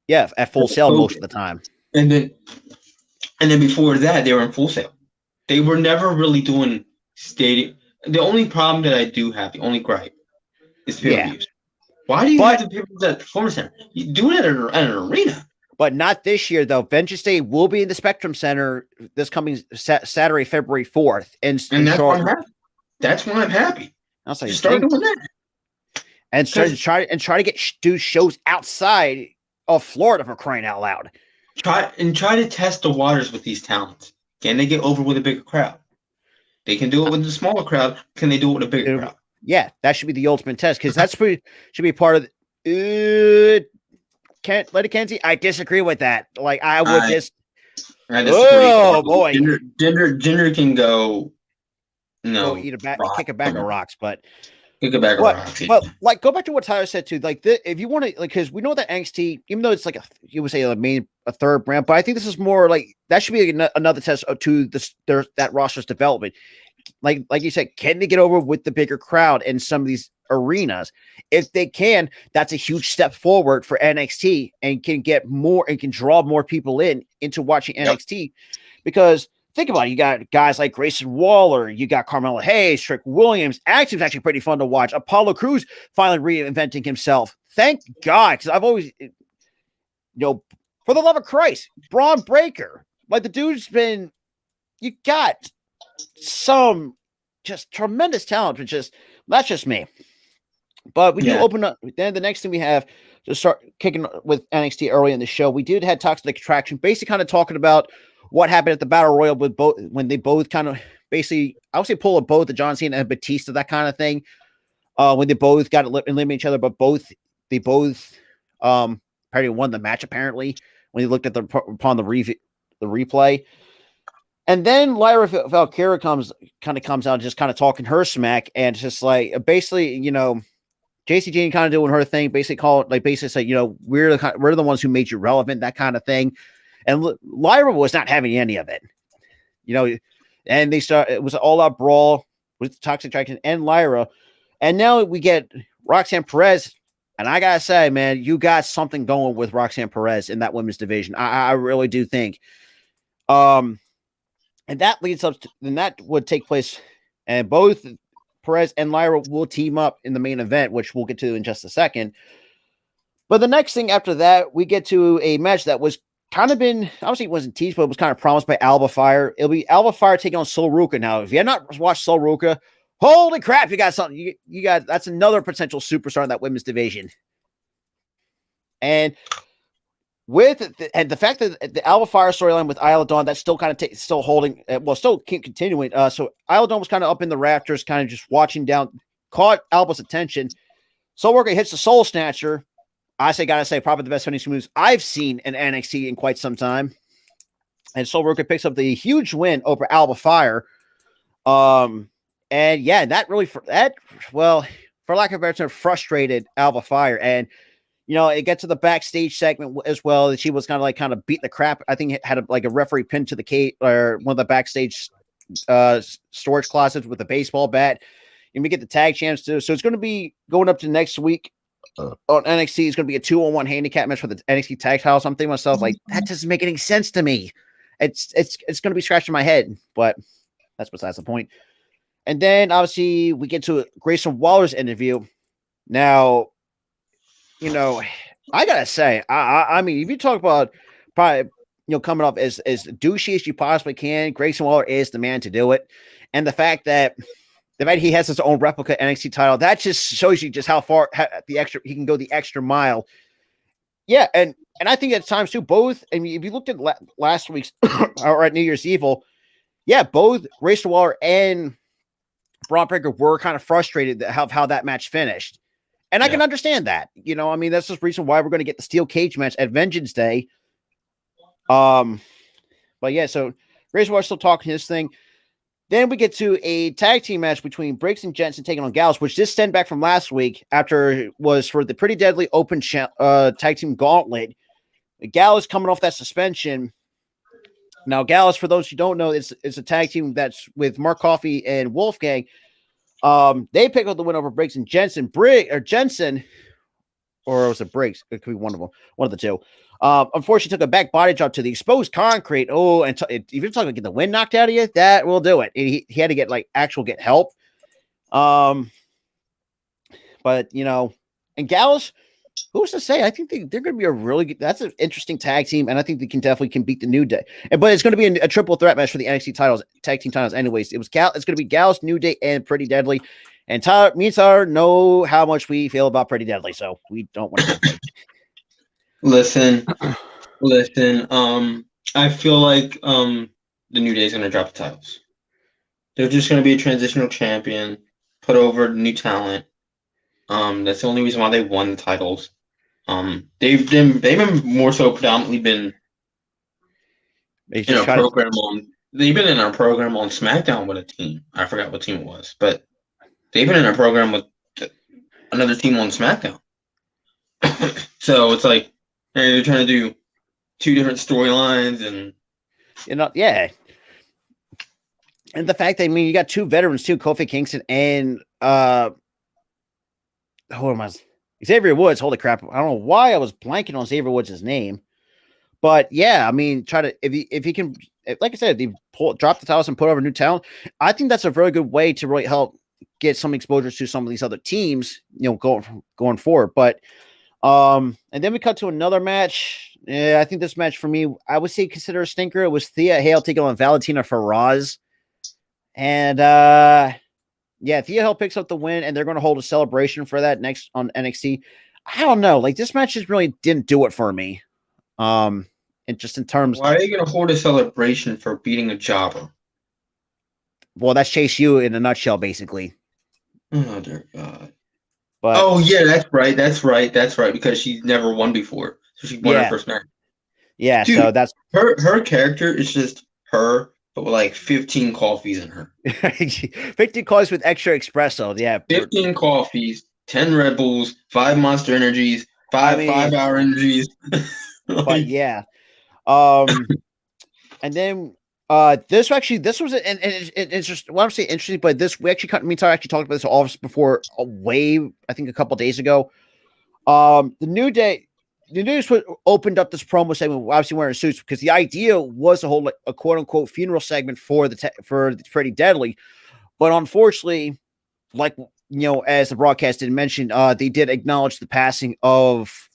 Yeah, at Full Sail most of the time. And then before that, they were in Full Sail. They were never really doing stadium. The only problem that I do have, the only gripe, is pay-per-views. Why do you have to pay-per-views at the Performance Center? You do it at an arena. But not this year, though. Vengeance Day will be in the Spectrum Center this coming Saturday, February 4th. And that's why I'm happy. That's why I'm happy. I was like, just start doing that. And try to do shows outside of Florida, for crying out loud. Try to test the waters with these talents. Can they get over with a bigger crowd? They can do it with a smaller crowd. Can they do it with a bigger crowd? Yeah, that should be the ultimate test because should be part of the. Let it Kenzie. I disagree with that. Like I disagree. Oh boy, Jinder can go. No, kick a bag of rocks, but kick a bag of rocks. But like, go back to what Tyler said too. Like, if you want to, like, because we know that NXT, even though it's like you would say a third brand, but I think this is more like that should be another test to that roster's development. Like you said, can they get over with the bigger crowd in some of these arenas? If they can, that's a huge step forward for NXT and can get more and can draw more people into watching NXT. Because think about it, you got guys like Grayson Waller, you got Carmelo Hayes, Trick Williams. Actually, it's actually pretty fun to watch. Apollo Crews finally reinventing himself. Thank God, because I've always, for the love of Christ, Braun Breaker, like the dude's been. You got some just tremendous talent, but that's just me. But we do open up. Then the next thing we have to start kicking with NXT early in the show, we did have Toxic Attraction, basically kind of talking about what happened at the Battle Royal with both when they both kind of basically, I would say, pull of both the John Cena and Batista, that kind of thing. When they both got to eliminate each other, but they both probably won the match apparently when they looked at upon the replay. And then Lyra Valkyria comes out just kind of talking her smack and just like basically, JC Jane kind of doing her thing, basically say, we're the ones who made you relevant, that kind of thing. And Lyra was not having any of it, and it was an all out brawl with Toxic Attraction and Lyra. And now we get Roxanne Perez. And I gotta say, man, you got something going with Roxanne Perez in that women's division. I really do think. And that leads up to, and that would take place, and both Perez and Lyra will team up in the main event, which we'll get to in just a second. But the next thing after that, we get to a match that was kind of been, obviously it wasn't teased, but it was kind of promised by Alba Fire. It'll be Alba Fire taking on Sol Ruca. Now, if you have not watched Sol Ruca, holy crap, you got something. You got, that's another potential superstar in that women's division. And the fact that the Alba Fire storyline with Isla Dawn, that's still kind of still holding, still continuing. So Isla Dawn was kind of up in the rafters, kind of just watching down, caught Alba's attention. Sol Ruca hits the Soul Snatcher. Gotta say, probably the best finishing moves I've seen in NXT in quite some time. And Sol Ruca picks up the huge win over Alba Fire. And yeah, that really, for lack of a better term, frustrated Alba Fire. And it gets to the backstage segment as well. That she was kind of beat the crap. I think it had a referee pinned to the cage or one of the backstage storage closets with a baseball bat. And we get the tag champs too. So it's going to be going up to next week on NXT. It's going to be a 2-on-1 handicap match for the NXT tag titles. I'm thinking to myself, like, that doesn't make any sense to me. It's going to be scratching my head, but that's besides the point. And then obviously we get to Grayson Waller's interview. Now, I gotta say, I mean, if you talk about probably, coming up as douchey as you possibly can, Grayson Waller is the man to do it. And the fact that he has his own replica NXT title, that just shows you just how far he can go the extra mile. Yeah, and I think at times too, both. I mean, if you looked at last week's or at New Year's Evil, yeah, both Grayson Waller and Braun Breaker were kind of frustrated how that match finished. And I can understand that, I mean, that's the reason why we're going to get the steel cage match at Vengeance Day. But yeah, so Grayson Waller's still talking his thing. Then we get to a tag team match between Briggs and Jensen taking on Gallus, which just stemmed back from last week after it was for the Pretty Deadly Open tag team gauntlet. Gallus coming off that suspension. Now, Gallus, for those who don't know, it's a tag team that's with Mark Coffey and Wolfgang. They pick up the win over Briggs and Jensen. Jensen, or was it Briggs? It could be one of the two. Unfortunately, took a back body drop to the exposed concrete. Oh, and if you're talking about get the wind knocked out of you, that will do it. He had to get get help. But and Gallus, who's to say? I think they're going to be a really good. That's an interesting tag team, and I think they can beat the New Day. But it's going to be a triple threat match for the NXT tag team titles. Anyways, it's going to be Gallus, New Day, and Pretty Deadly. And me and Tyler know how much we feel about Pretty Deadly, so we don't want to. Listen. I feel like the New Day is going to drop the titles. They're just going to be a transitional champion, put over new talent. That's the only reason why they won the titles. They've been more so predominantly been in our program on. They've been in our program on SmackDown with a team. I forgot what team it was, but they've been in our program with another team on SmackDown. So it's like they're trying to do two different storylines, and yeah. And the fact that you got two veterans too, Kofi Kingston and Xavier Woods. Holy crap! I don't know why I was blanking on Xavier Woods' name, but yeah, if he can, like I said, if he drop the titles and put over new talent, I think that's a very good way to really help get some exposure to some of these other teams, going forward. But and then we cut to another match. Yeah, I think this match for me, I would say consider a stinker. It was Thea Hale taking on Valentina Feroz, and yeah, Thea Hale picks up the win, and they're going to hold a celebration for that next on NXT. I don't know, this match just really didn't do it for me. And just in terms, why are you going to hold a celebration for beating a jobber? Well, that's Chase U in a nutshell, basically. Oh dear God. But yeah, that's right. Because she's never won before, so she won her first match. Yeah, dude, so that's her character is just her, but with 15 coffees in her. 15 coffees with extra espresso. Yeah, 15 coffees, 10 Red Bulls, 5 Monster Energies, 5-hour energies. But yeah, and then this was and it's just what I'm saying interesting. But we actually talked about this all before I think a couple days ago. The New Day opened up this promo segment, obviously wearing suits, because the idea was to hold a quote unquote funeral segment for the Pretty Deadly, but unfortunately, as the broadcast did mention, they did acknowledge the passing of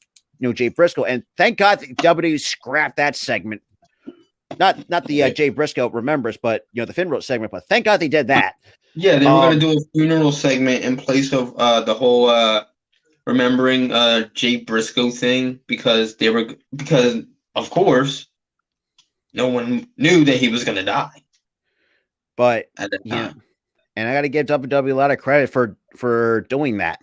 Jay Briscoe, and thank God the WWE scrapped that segment. Not the Jay Briscoe remembers, but the funeral segment. But thank God they did that. Yeah, they were going to do a funeral segment in place of the whole remembering Jay Briscoe thing, because of course no one knew that he was going to die. But yeah, and I got to give WWE a lot of credit for doing that.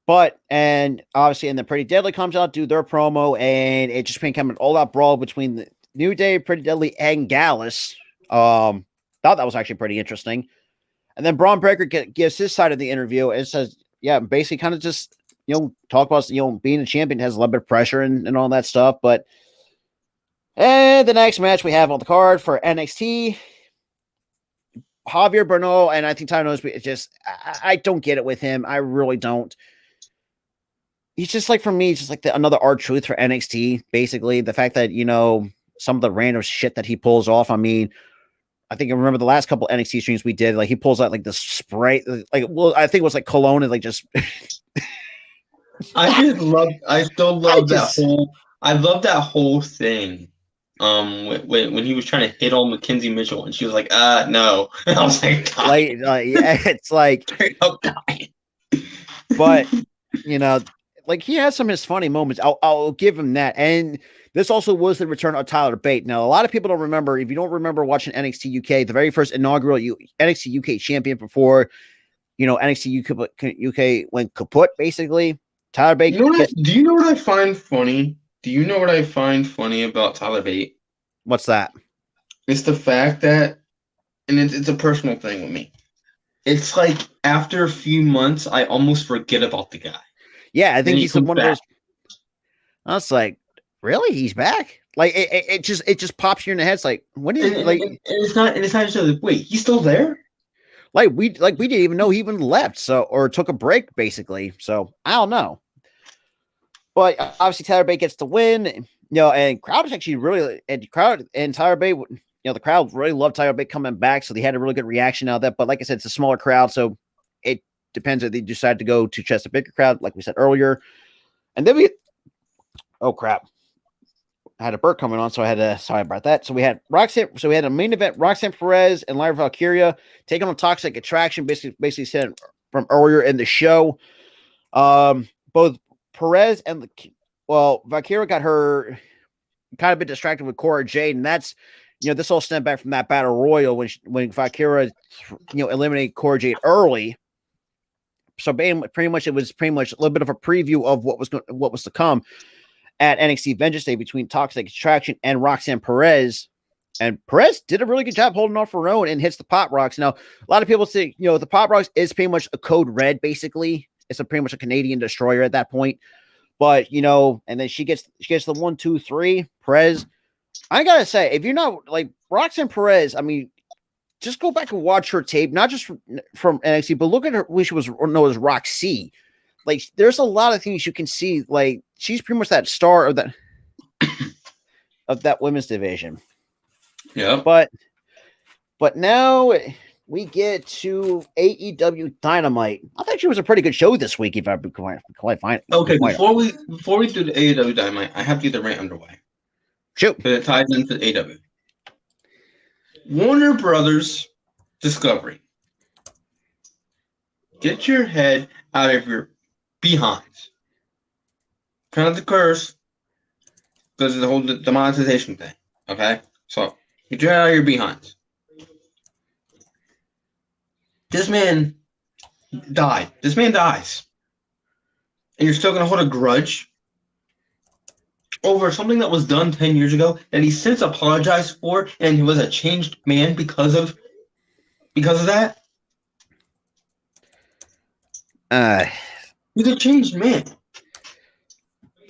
But, and obviously, and the Pretty Deadly comes out, do their promo, and it just became an all-out brawl between the New Day, Pretty Deadly, and Gallus. Thought that was actually pretty interesting. And then Braun Breaker gives his side of the interview and says, yeah, basically kind of just, talk about, being a champion has a little bit of pressure and all that stuff. But, and the next match we have on the card for NXT, Javier Bernal, and I think Tyler knows, it's just, I don't get it with him. I really don't. He's just for me, he's just another R-Truth for NXT, basically. The fact that, some of the random shit that he pulls off. I mean, I think I remember the last couple NXT streams we did, he pulls out the spray, I think it was cologne and just. I love that whole thing. When he was trying to hit on Mackenzie Mitchell, and she was like, no. And I was like, yeah, it's but, he has some of his funny moments. I'll give him that. And this also was the return of Tyler Bate. Now, a lot of people don't remember. If you don't remember watching NXT UK, the very first inaugural NXT UK champion before, NXT UK went kaput, basically. Tyler Bate. Do you know what I find funny? Do you know what I find funny about Tyler Bate? What's that? It's the fact that and it's a personal thing with me. It's like after a few months, I almost forget about the guy. Yeah, I Then think he he's comes one of back. those. I was like, really? He's back? Like it just pops you in the head. It's like, when did And, like and it's not just like, wait, he's still there? we didn't even know he even left, so or took a break basically. So I don't know. But obviously Tyler Bate gets the win, and crowd is actually really and Tyler Bate, the crowd really loved Tyler Bate coming back, so they had a really good reaction out of that. But like I said, it's a smaller crowd, so it depends if they decide to go to just a bigger crowd, like we said earlier. And then oh crap, I had a burp coming on, so I had to sorry about that. So we had Roxanne, so we had a main event, Roxanne Perez and Lyra Valkyria taking on Toxic Attraction, basically said from earlier in the show. Both Perez and Valkyria got her kind of bit distracted with Cora Jade, and that's this all stemmed back from that battle royal when Valkyria eliminated Cora Jade early. So pretty much it was a little bit of a preview of what was to come at NXT Vengeance Day between Toxic Attraction and Roxanne Perez. And Perez did a really good job holding off her own and hits the Pop Rocks. Now, a lot of people say, the Pop Rocks is pretty much a code red, basically. It's pretty much a Canadian destroyer at that point. But, and then she gets the 1, 2, 3. Perez, I gotta say, if you're not like Roxanne Perez, I mean, just go back and watch her tape, not just from NXT, but look at her when she was known as Roxy. Like, there's a lot of things you can see. Like, she's pretty much that star of that women's division. Yeah. But now we get to AEW Dynamite. I think it was a pretty good show this week, if I could quite find it. Okay, before we do the AEW Dynamite, I have to get the rant underway. Shoot. But it ties into AEW. Warner Brothers Discovery. Get your head out of your behinds. Kind of the curse because of the whole demonetization thing. Okay? So, get your head out of your behinds. This man died. This man dies. And you're still going to hold a grudge over something that was done 10 years ago that he since apologized for and he was a changed man because of that? He's a changed man.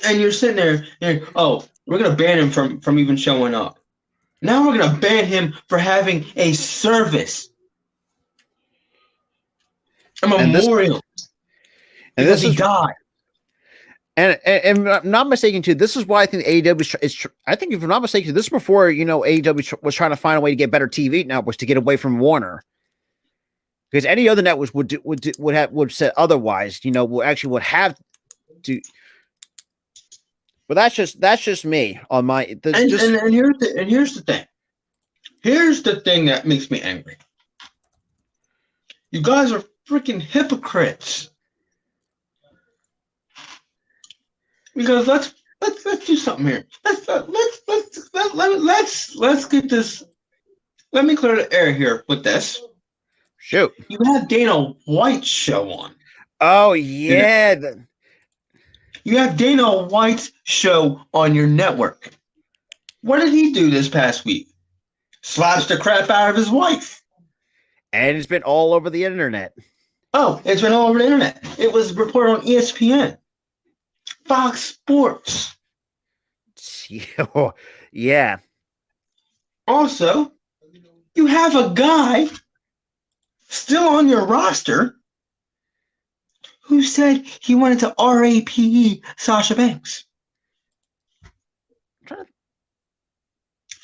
And you're sitting there and we're going to ban him from even showing up. Now we're going to ban him for having a service. A memorial. And this he died. And I'm not mistaken too. This is why I think AEW is. I think if I'm not mistaken, this is before AEW was trying to find a way to get better TV networks to get away from Warner. Because any other networks would say otherwise. Would have to. But that's just me on my. And here's the thing. Here's the thing that makes me angry. You guys are freaking hypocrites. Because let's do something here. Let's get this. Let me clear the air here with this. Shoot. You have Dana White's show on. Oh yeah. You have Dana White's show on your network. What did he do this past week? Slaps the crap out of his wife. And it's been all over the internet. Oh, it's been all over the internet. It was reported on ESPN. Fox Sports. Yeah. Also, you have a guy still on your roster who said he wanted to RAPE Sasha Banks.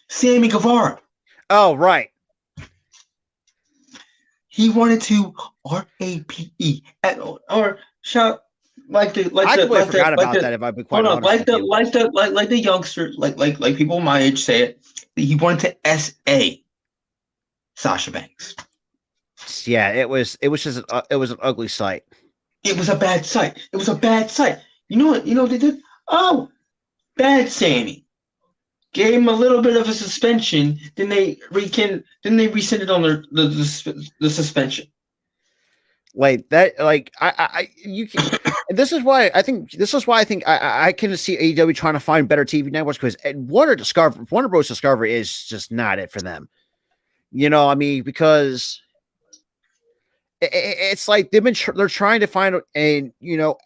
Sammy Guevara. Oh, right. He wanted to RAPE or shout like the youngsters, like people my age say it. He wanted to SA Sasha Banks. Yeah, it was just it was an ugly sight. It was a bad sight. It was a bad sight. You know what? You know what they did? Oh, bad Sammy. Gave him a little bit of a suspension. Then they rescinded on the suspension. Like that, like you can. And this is why I think I can see AEW trying to find better TV networks because Warner Bros. Discovery is just not it for them. I mean, because it's like they're trying to find and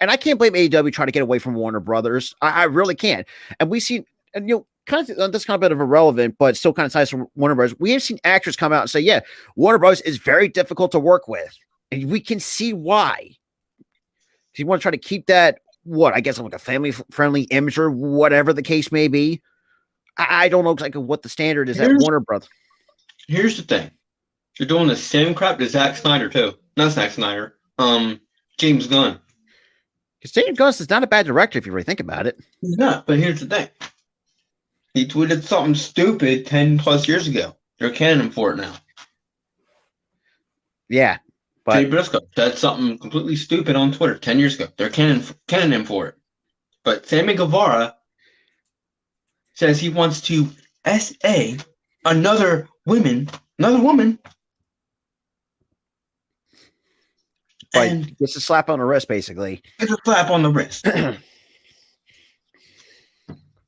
I can't blame AEW trying to get away from Warner Brothers. I really can't. And we see, and kind of that's kind of a bit of irrelevant, but still kind of ties to Warner Brothers. We have seen actors come out and say, yeah, Warner Brothers is very difficult to work with, and we can see why. If you want to try to keep that, I guess like a family friendly image or whatever the case may be. I don't know exactly what the standard is at Warner Brothers. Here's the thing. You're doing the same crap to Zack Snyder too. Not Zack Snyder. James Gunn. Because James Gunn is not a bad director if you really think about it. He's not, but here's the thing. He tweeted something stupid 10 plus years ago. They're canning him for it now. Yeah. But Jay Briscoe said something completely stupid on Twitter 10 years ago. They're canning him for it. But Sammy Guevara says he wants to SA another woman. But and it's a slap on the wrist, basically. it's a slap on the wrist.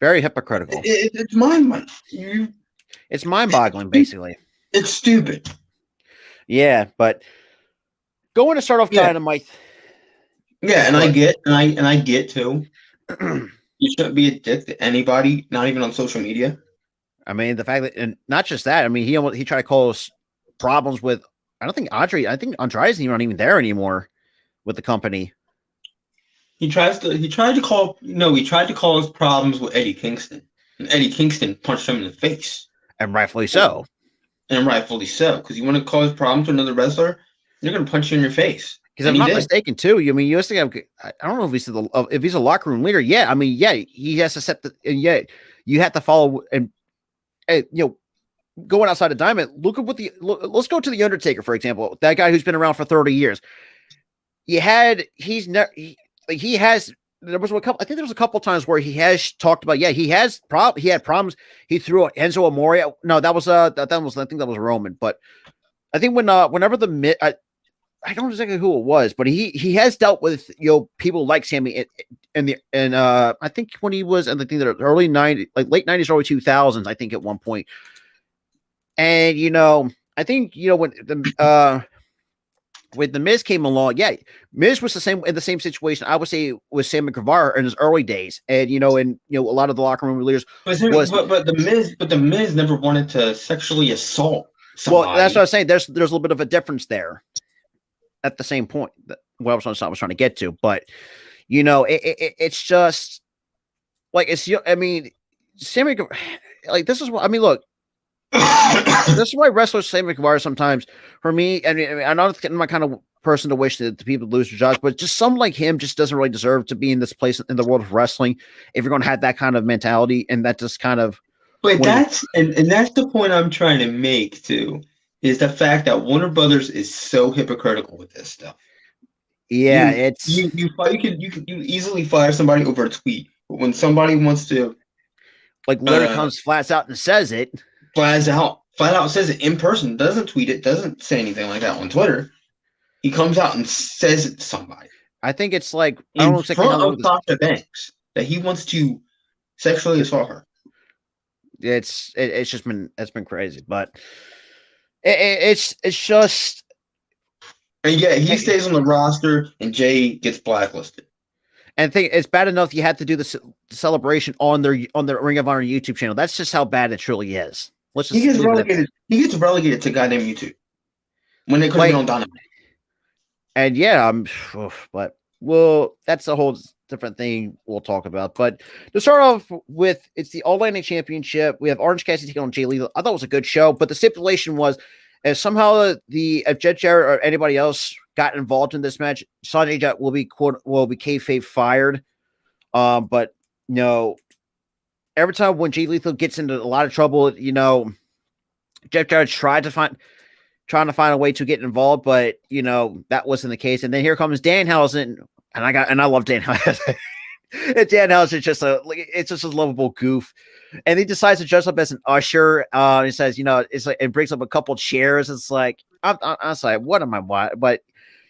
Very hypocritical. It's mind-boggling. It's mind-boggling, basically. It's stupid. Yeah, but going to start off Dynamite. Yeah, and I get too. You shouldn't be a dick to anybody, not even on social media. I mean, the fact that, and not just that. I mean, he tried to cause problems with. I don't think Andre. I think Andrade's not even there anymore with the company. He tried to cause problems with Eddie Kingston, and Eddie Kingston punched him in the face, And rightfully so. Because you want to cause problems to another wrestler, they're going to punch you in your face. Because I'm not mistaken, too. I mean, you used to have, I don't know if he's a locker room leader. Yeah, I mean, yeah, he has to set the, and yeah, you have to follow and going outside of Diamond. Let's go to the Undertaker, for example. That guy who's been around for 30 years. There was a couple times where he has talked about, he had problems. He threw Enzo Amore. No, I think that was Roman, but I think whenever I don't know exactly who it was, but he has dealt with people like Sammy and I think when he was in the early 90s, like late 90s, early 2000s, I think at one point. And I think when the Miz came along, Miz was in the same situation. I would say with Sammy Guevara in his early days, and a lot of the locker room leaders. But the Miz never wanted to sexually assault somebody. Well, that's what I was saying. There's a little bit of a difference there. At the same point, what I was trying to get to, but it's just like Sammy. Like this is what I mean. Look. This is why wrestlers say Guevara sometimes. For me, I mean, I'm not my kind of person to wish that the people lose their jobs, but just someone like him just doesn't really deserve to be in this place in the world of wrestling. If you're going to have that kind of mentality, and that just kind of. But that's the point I'm trying to make too, is the fact that Warner Brothers is so hypocritical with this stuff. Yeah, you can easily fire somebody over a tweet, but when somebody wants to, like, literally comes flat out and says it. Flat out says it in person, doesn't tweet it, doesn't say anything like that on Twitter. He comes out and says it to somebody. I think it's like in front of Sasha Banks that he wants to sexually assault her. It's been crazy, but it's just. And yeah, he stays on the roster, and Jay gets blacklisted. And I think it's bad enough you have to do the celebration on the Ring of Honor YouTube channel. That's just how bad it truly is. He gets relegated to goddamn YouTube when they could have been on Dynamite. And that's a whole different thing we'll talk about. But to start off with, it's the All Atlantic Championship. We have Orange Cassidy taking on Jay Lethal. I thought it was a good show, but the stipulation was, if somehow if Jeff Jarrett or anybody else got involved in this match, Sonjay Dutt will be kayfabe fired. But every time when Jay Lethal gets into a lot of trouble, Jeff Jarrett trying to find a way to get involved, but that wasn't the case. And then here comes Danhausen, and I love Danhausen. And Danhausen is just a lovable goof. And he decides to dress up as an usher. He says, it's like, and brings up a couple chairs. It's like, I'm sorry, what am I? But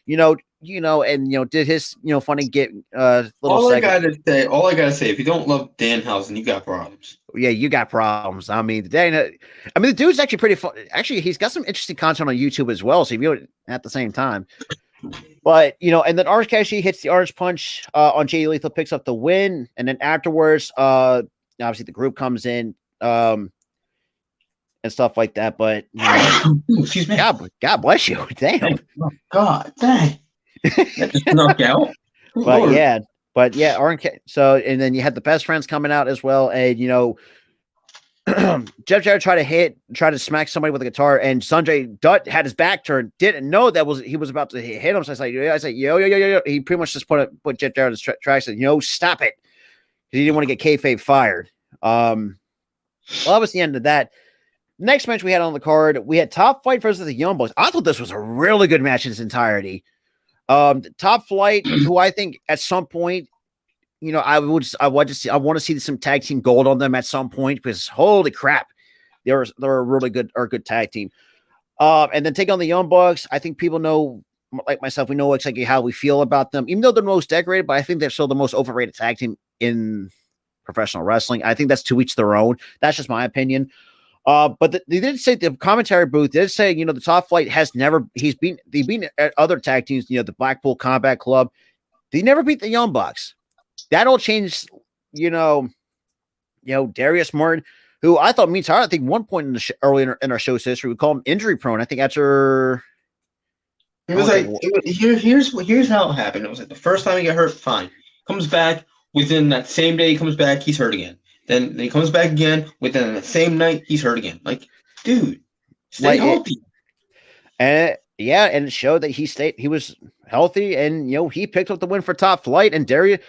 you and did his funny get little All segment. all I gotta say, if you don't love Danhausen, you got problems. Yeah, you got problems. I mean, the dude's actually pretty fun. Actually, he's got some interesting content on YouTube as well. So you view it at the same time. But and then Orange Cassidy hits the Orange Punch on Jay Lethal, picks up the win, and then afterwards, obviously the group comes in and stuff like that. But Excuse me. God bless you. Damn. Oh, God, dang. That just knocked out. But yeah, Orange. So and then you had the Best Friends coming out as well, and Jeff Jarrett tried to smack somebody with a guitar, and Sanjay Dutt had his back turned, didn't know he was about to hit him. So I said, yo. He pretty much just put Jeff Jarrett on his tracks and said, stop it. Because he didn't want to get kayfabe fired. Well, that was the end of that. Next match we had on the card, we had Top Flight versus the Young Bucks. I thought this was a really good match in its entirety. Top Flight, who I think at some point, I want to see some tag team gold on them at some point, because holy crap, they're a really good tag team. And then take on the Young Bucks. I think people know, like myself, we know exactly how we feel about them, even though they're the most decorated, but I think they're still the most overrated tag team in professional wrestling. I think that's to each their own. That's just my opinion. But they did say, the commentary booth did say, the Top Flight they've been at other tag teams, the Blackpool Combat Club. They never beat the Young Bucks. That'll change, Darius Martin, who I thought I think one point in the early in our show's history, we call him injury prone. I think after it was here's how it happened. It was like the first time he got hurt, fine. Comes back within that same day, he comes back, he's hurt again. Then he comes back again within the same night, he's hurt again. Like, dude, stay healthy. And it showed that he was healthy, and he picked up the win for Top Flight. And Darius,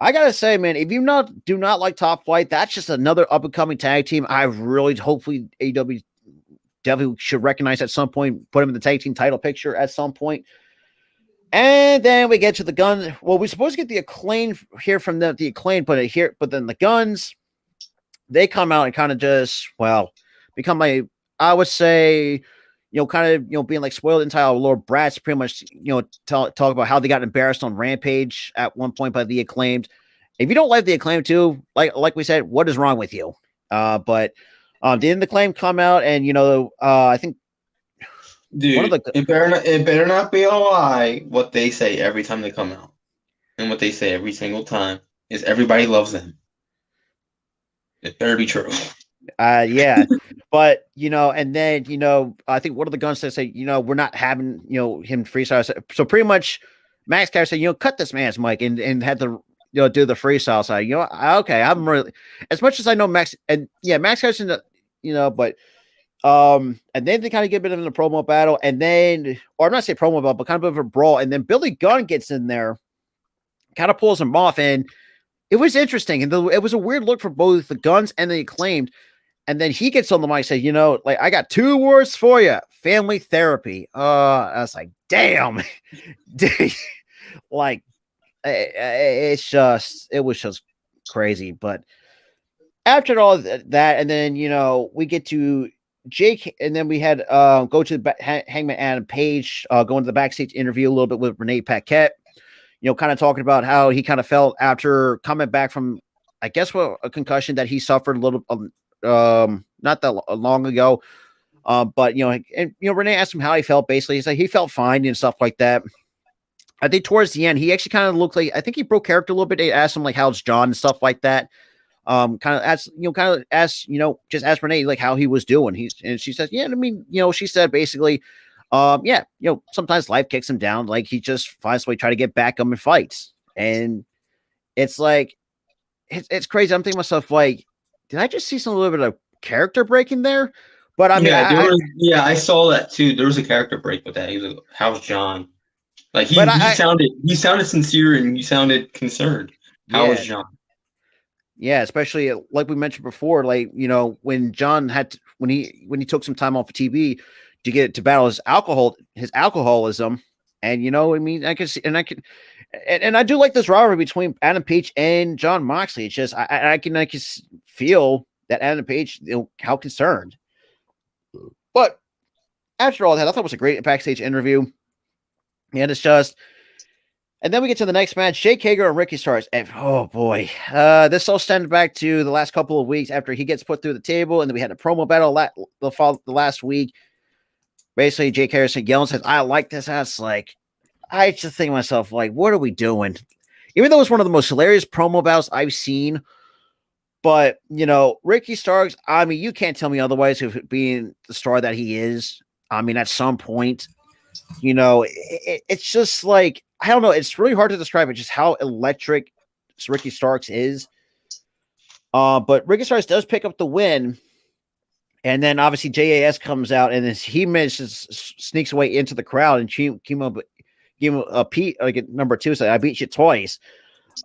I gotta say, man, if you do not like Top Flight, that's just another up and coming tag team. I really, hopefully, AEW definitely should recognize at some point, put him in the tag team title picture at some point. And then we get to the Guns. Well, we're supposed to get the Acclaim here from the Acclaim, but then the Guns, they come out and kind of just, become I would say, kind of, being like spoiled entitled Lord Brats, pretty much, talk about how they got embarrassed on Rampage at one point by the Acclaimed. If you don't like the Acclaimed too, like we said, what is wrong with you? But didn't the Acclaimed come out and, I think, dude, it better not be a lie what they say every time they come out. And what they say every single time is everybody loves them. It better be true. Yeah. But, and then, I think one of the Guns say, we're not having, him freestyle. So pretty much Max Caster said, cut this man's mic and had to, do the freestyle side. Okay, I'm really, as much as I know Max, and yeah, Max Caster, but, and then they kind of get a bit of a promo battle, and then, or I'm not saying promo battle, but kind of a brawl. And then Billy Gunn gets in there, kind of pulls him off, and it was interesting. And it was a weird look for both the Guns and the Acclaimed. And then he gets on the mic and says, I got 2 words for you: family therapy. I was like, damn. It was just crazy. But after all that, and then, we get to Jake, and then we had go to the Hangman Adam Page, go into the backstage interview a little bit with Renee Paquette, kind of talking about how he kind of felt after coming back from, I guess, a concussion that he suffered a little not that long ago. But Renee asked him how he felt. Basically, he said he felt fine and stuff like that. I think towards the end, he actually kind of looked like, I think he broke character a little bit. They asked him how's John and stuff like that. Just ask Renee how he was doing. And she said, yeah, I mean, she said basically, sometimes life kicks him down. He just finds a way to try to get back up and fights. And it's it's crazy. I'm thinking to myself, did I just see a little bit of character breaking there? But I mean, I saw that too. There was a character break with that. He was like, "How's John?" He sounded sincere and he sounded concerned. How is John? Yeah, especially like we mentioned before, when John when he took some time off of TV to get to battle his alcoholism, and I mean, I can see, and I do like this rivalry between Adam Page and John Moxley. It's just I can feel that Adam Page, how concerned. But after all that, I thought it was a great backstage interview. And it's just, And then we get to the next match, Jake Hager and Ricky Starks. And oh boy, this all stemmed back to the last couple of weeks after he gets put through the table, and then we had a promo battle the last week. Basically, Jake Harrison yells, says, "I like this ass." Like, I just think to myself, like, what are we doing? Even though it's one of the most hilarious promo battles I've seen, but Ricky Starks, I mean, you can't tell me otherwise of being the star that he is. I mean, at some point, it's just like, I don't know. It's really hard to describe it, just how electric Ricky Starks is. But Ricky Starks does pick up the win. And then obviously JAS comes out and he sneaks away into the crowd and gave him a number 2. So I beat you twice.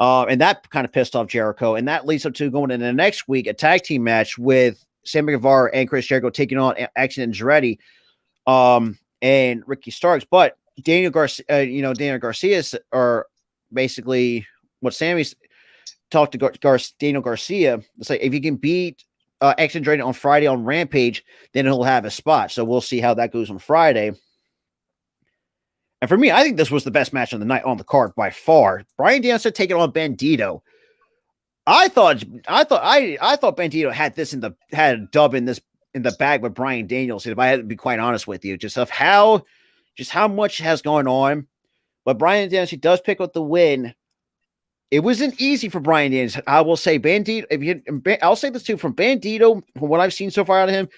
And that kind of pissed off Jericho. And that leads up to going into the next week, a tag team match with Sammy Guevara and Chris Jericho taking on Action Andretti and Ricky Starks. But Daniel Garcia are basically what Sammy's talked to Daniel Garcia. It's like, if you can beat Action Andretti on Friday on Rampage, then he'll have a spot. So we'll see how that goes on Friday. And for me, I think this was the best match of the night on the card by far. Bryan Danielson taking on Bandito. I thought Bandito had a dub in the bag with Bryan Danielson, if I had to be quite honest with you, just how much has gone on. But Bryan Danielson does pick up the win. It wasn't easy for Bryan Danielson. I will say Bandito. I'll say this too, from Bandito, from what I've seen so far out of him,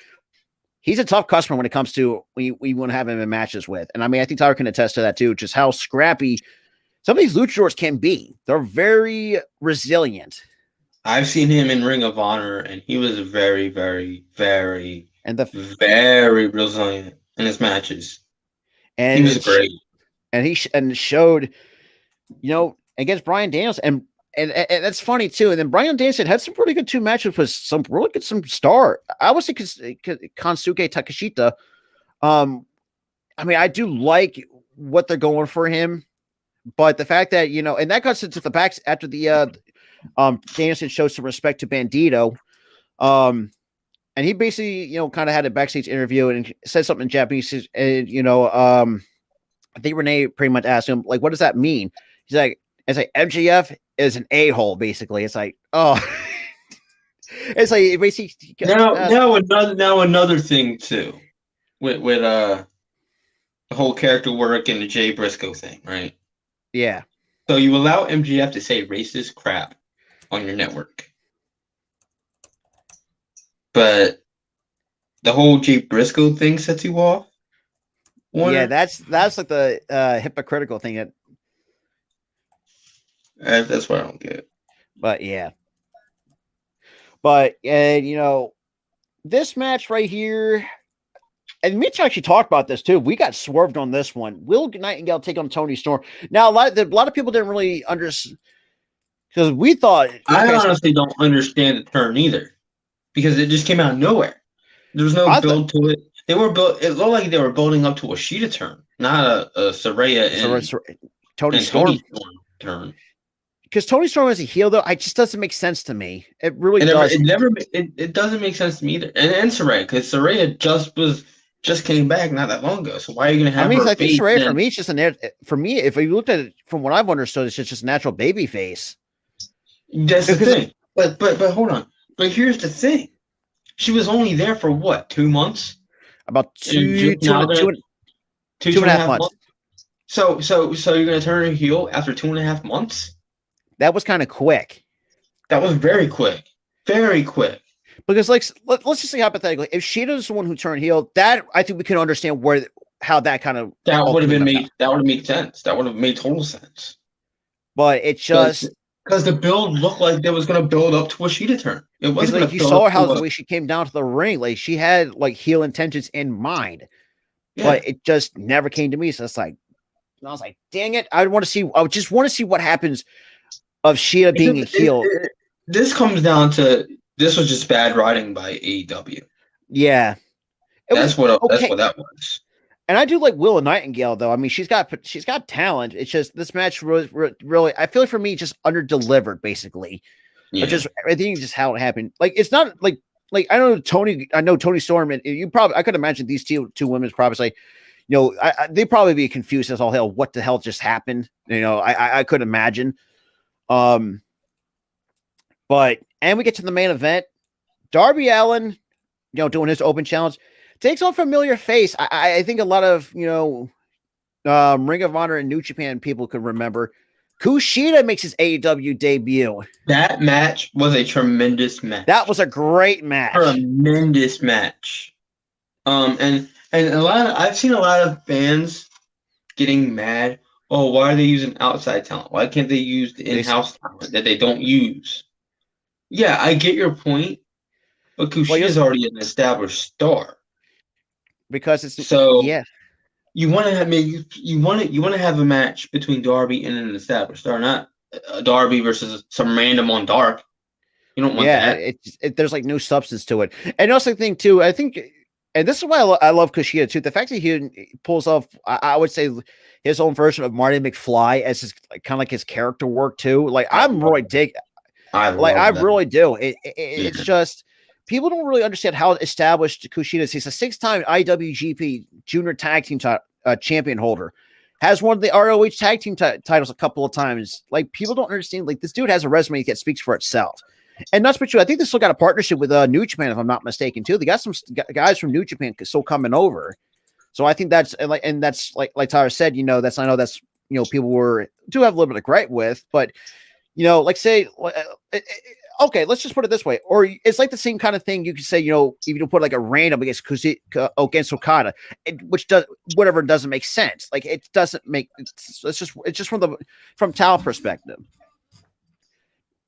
he's a tough customer when it comes to when you want to have him in matches with. And I mean, I think Tyler can attest to that too, just how scrappy some of these luchadors can be. They're very resilient. I've seen him in Ring of Honor, and he was very, very, very, very resilient in his matches. And he was great. And he showed, against Bryan Danielson, and that's funny too. And then Bryan Danielson had some really good 2 matches with some star. I would say Konosuke Takeshita. I mean, I do like what they're going for him, but the fact that and that got into the backs after the Danielson showed some respect to Bandito, and he basically kind of had a backstage interview and said something in Japanese, and I think Renee pretty much asked him, like, what does that mean? He's like, it's like MJF is an a-hole, basically. It's like, oh, it's like basically. Now another thing too, with the whole character work and the Jay Briscoe thing, right? Yeah. So you allow MJF to say racist crap on your network, but the whole Jay Briscoe thing sets you off. Yeah, that's like the hypocritical thing that's what I don't get. But yeah. But this match right here, and Mitch actually talked about this too. We got swerved on this one. Will Nightingale take on Tony Storm? Now, a lot of people didn't really understand, because we thought. I honestly don't understand the turn either, because it just came out of nowhere. There was no build to it. They were built. It looked like they were building up to a Shida turn, not a Saraya and Tony Storm turn. Because Tony Storm as a heel, though, it just doesn't make sense to me. It really doesn't. It doesn't make sense to me either. And Saraya, because Saraya just came back not that long ago. So why are you going to have? I think Saraya for me, it's just for me. If you looked at it from what I've understood, it's just a natural baby face. That's the thing. But hold on. But here's the thing. She was only there for what, 2 months? About two and a half months. So you're gonna turn her heel after 2.5 months? That was kind of quick. That was very quick. Very quick. Because let's just say hypothetically, if Shida's the one who turned heel, that I think we can understand how that kind of that would have made sense. That would have made total sense. But it just because the build looked like they was going to build up to a Shida turn. It wasn't like you saw how the way she came down to the ring, like she had like heel intentions in mind, but it just never came to me. So it's like, I was like, dang it! I just want to see what happens of Shida being a heel. This comes down to this was just bad writing by AEW. Yeah, that's what that was. And I do like Willow Nightingale, though. I mean, she's got talent. It's just this match really, I feel like for me, just under delivered basically. Yeah. I think just how it happened. Like it's not like I know Tony Storm, and I could imagine these two women's probably say, they'd probably be confused as all hell. What the hell just happened? I could imagine. But we get to the main event. Darby Allin, doing his open challenge, takes on familiar face. I think a lot of Ring of Honor and New Japan people could remember. Kushida makes his AEW debut. That match was a tremendous match. That was a great match. Tremendous match. And I've seen a lot of fans getting mad. Oh, why are they using outside talent? Why can't they use the in-house talent that they don't use? Yeah, I get your point, but Kushida's already an established star. Because it's you want to have a match between Darby and an established star, not Darby versus some random on Dark. You don't want that. There's like no substance to it. And also think too, I think, and this is why I love Kushida too. The fact that he pulls off, I would say, his own version of Marty McFly as his kind of like his character work too. Like I'm really dig. I really do. It's just people don't really understand how established Kushida is. He's a 6-time IWGP Junior Tag Team champion holder. Has won the ROH Tag Team titles a couple of times. Like people don't understand. Like this dude has a resume that speaks for itself. And that's what I think they still got a partnership with New Japan, if I'm not mistaken, too. They got some guys from New Japan still coming over. So I think that's like Tyler said, I know that's people do have a little bit of gripe with, but okay, let's just put it this way, or it's like the same kind of thing you could say, if you put like a random against Okada, which doesn't make sense. Like it doesn't make it's just from talent perspective.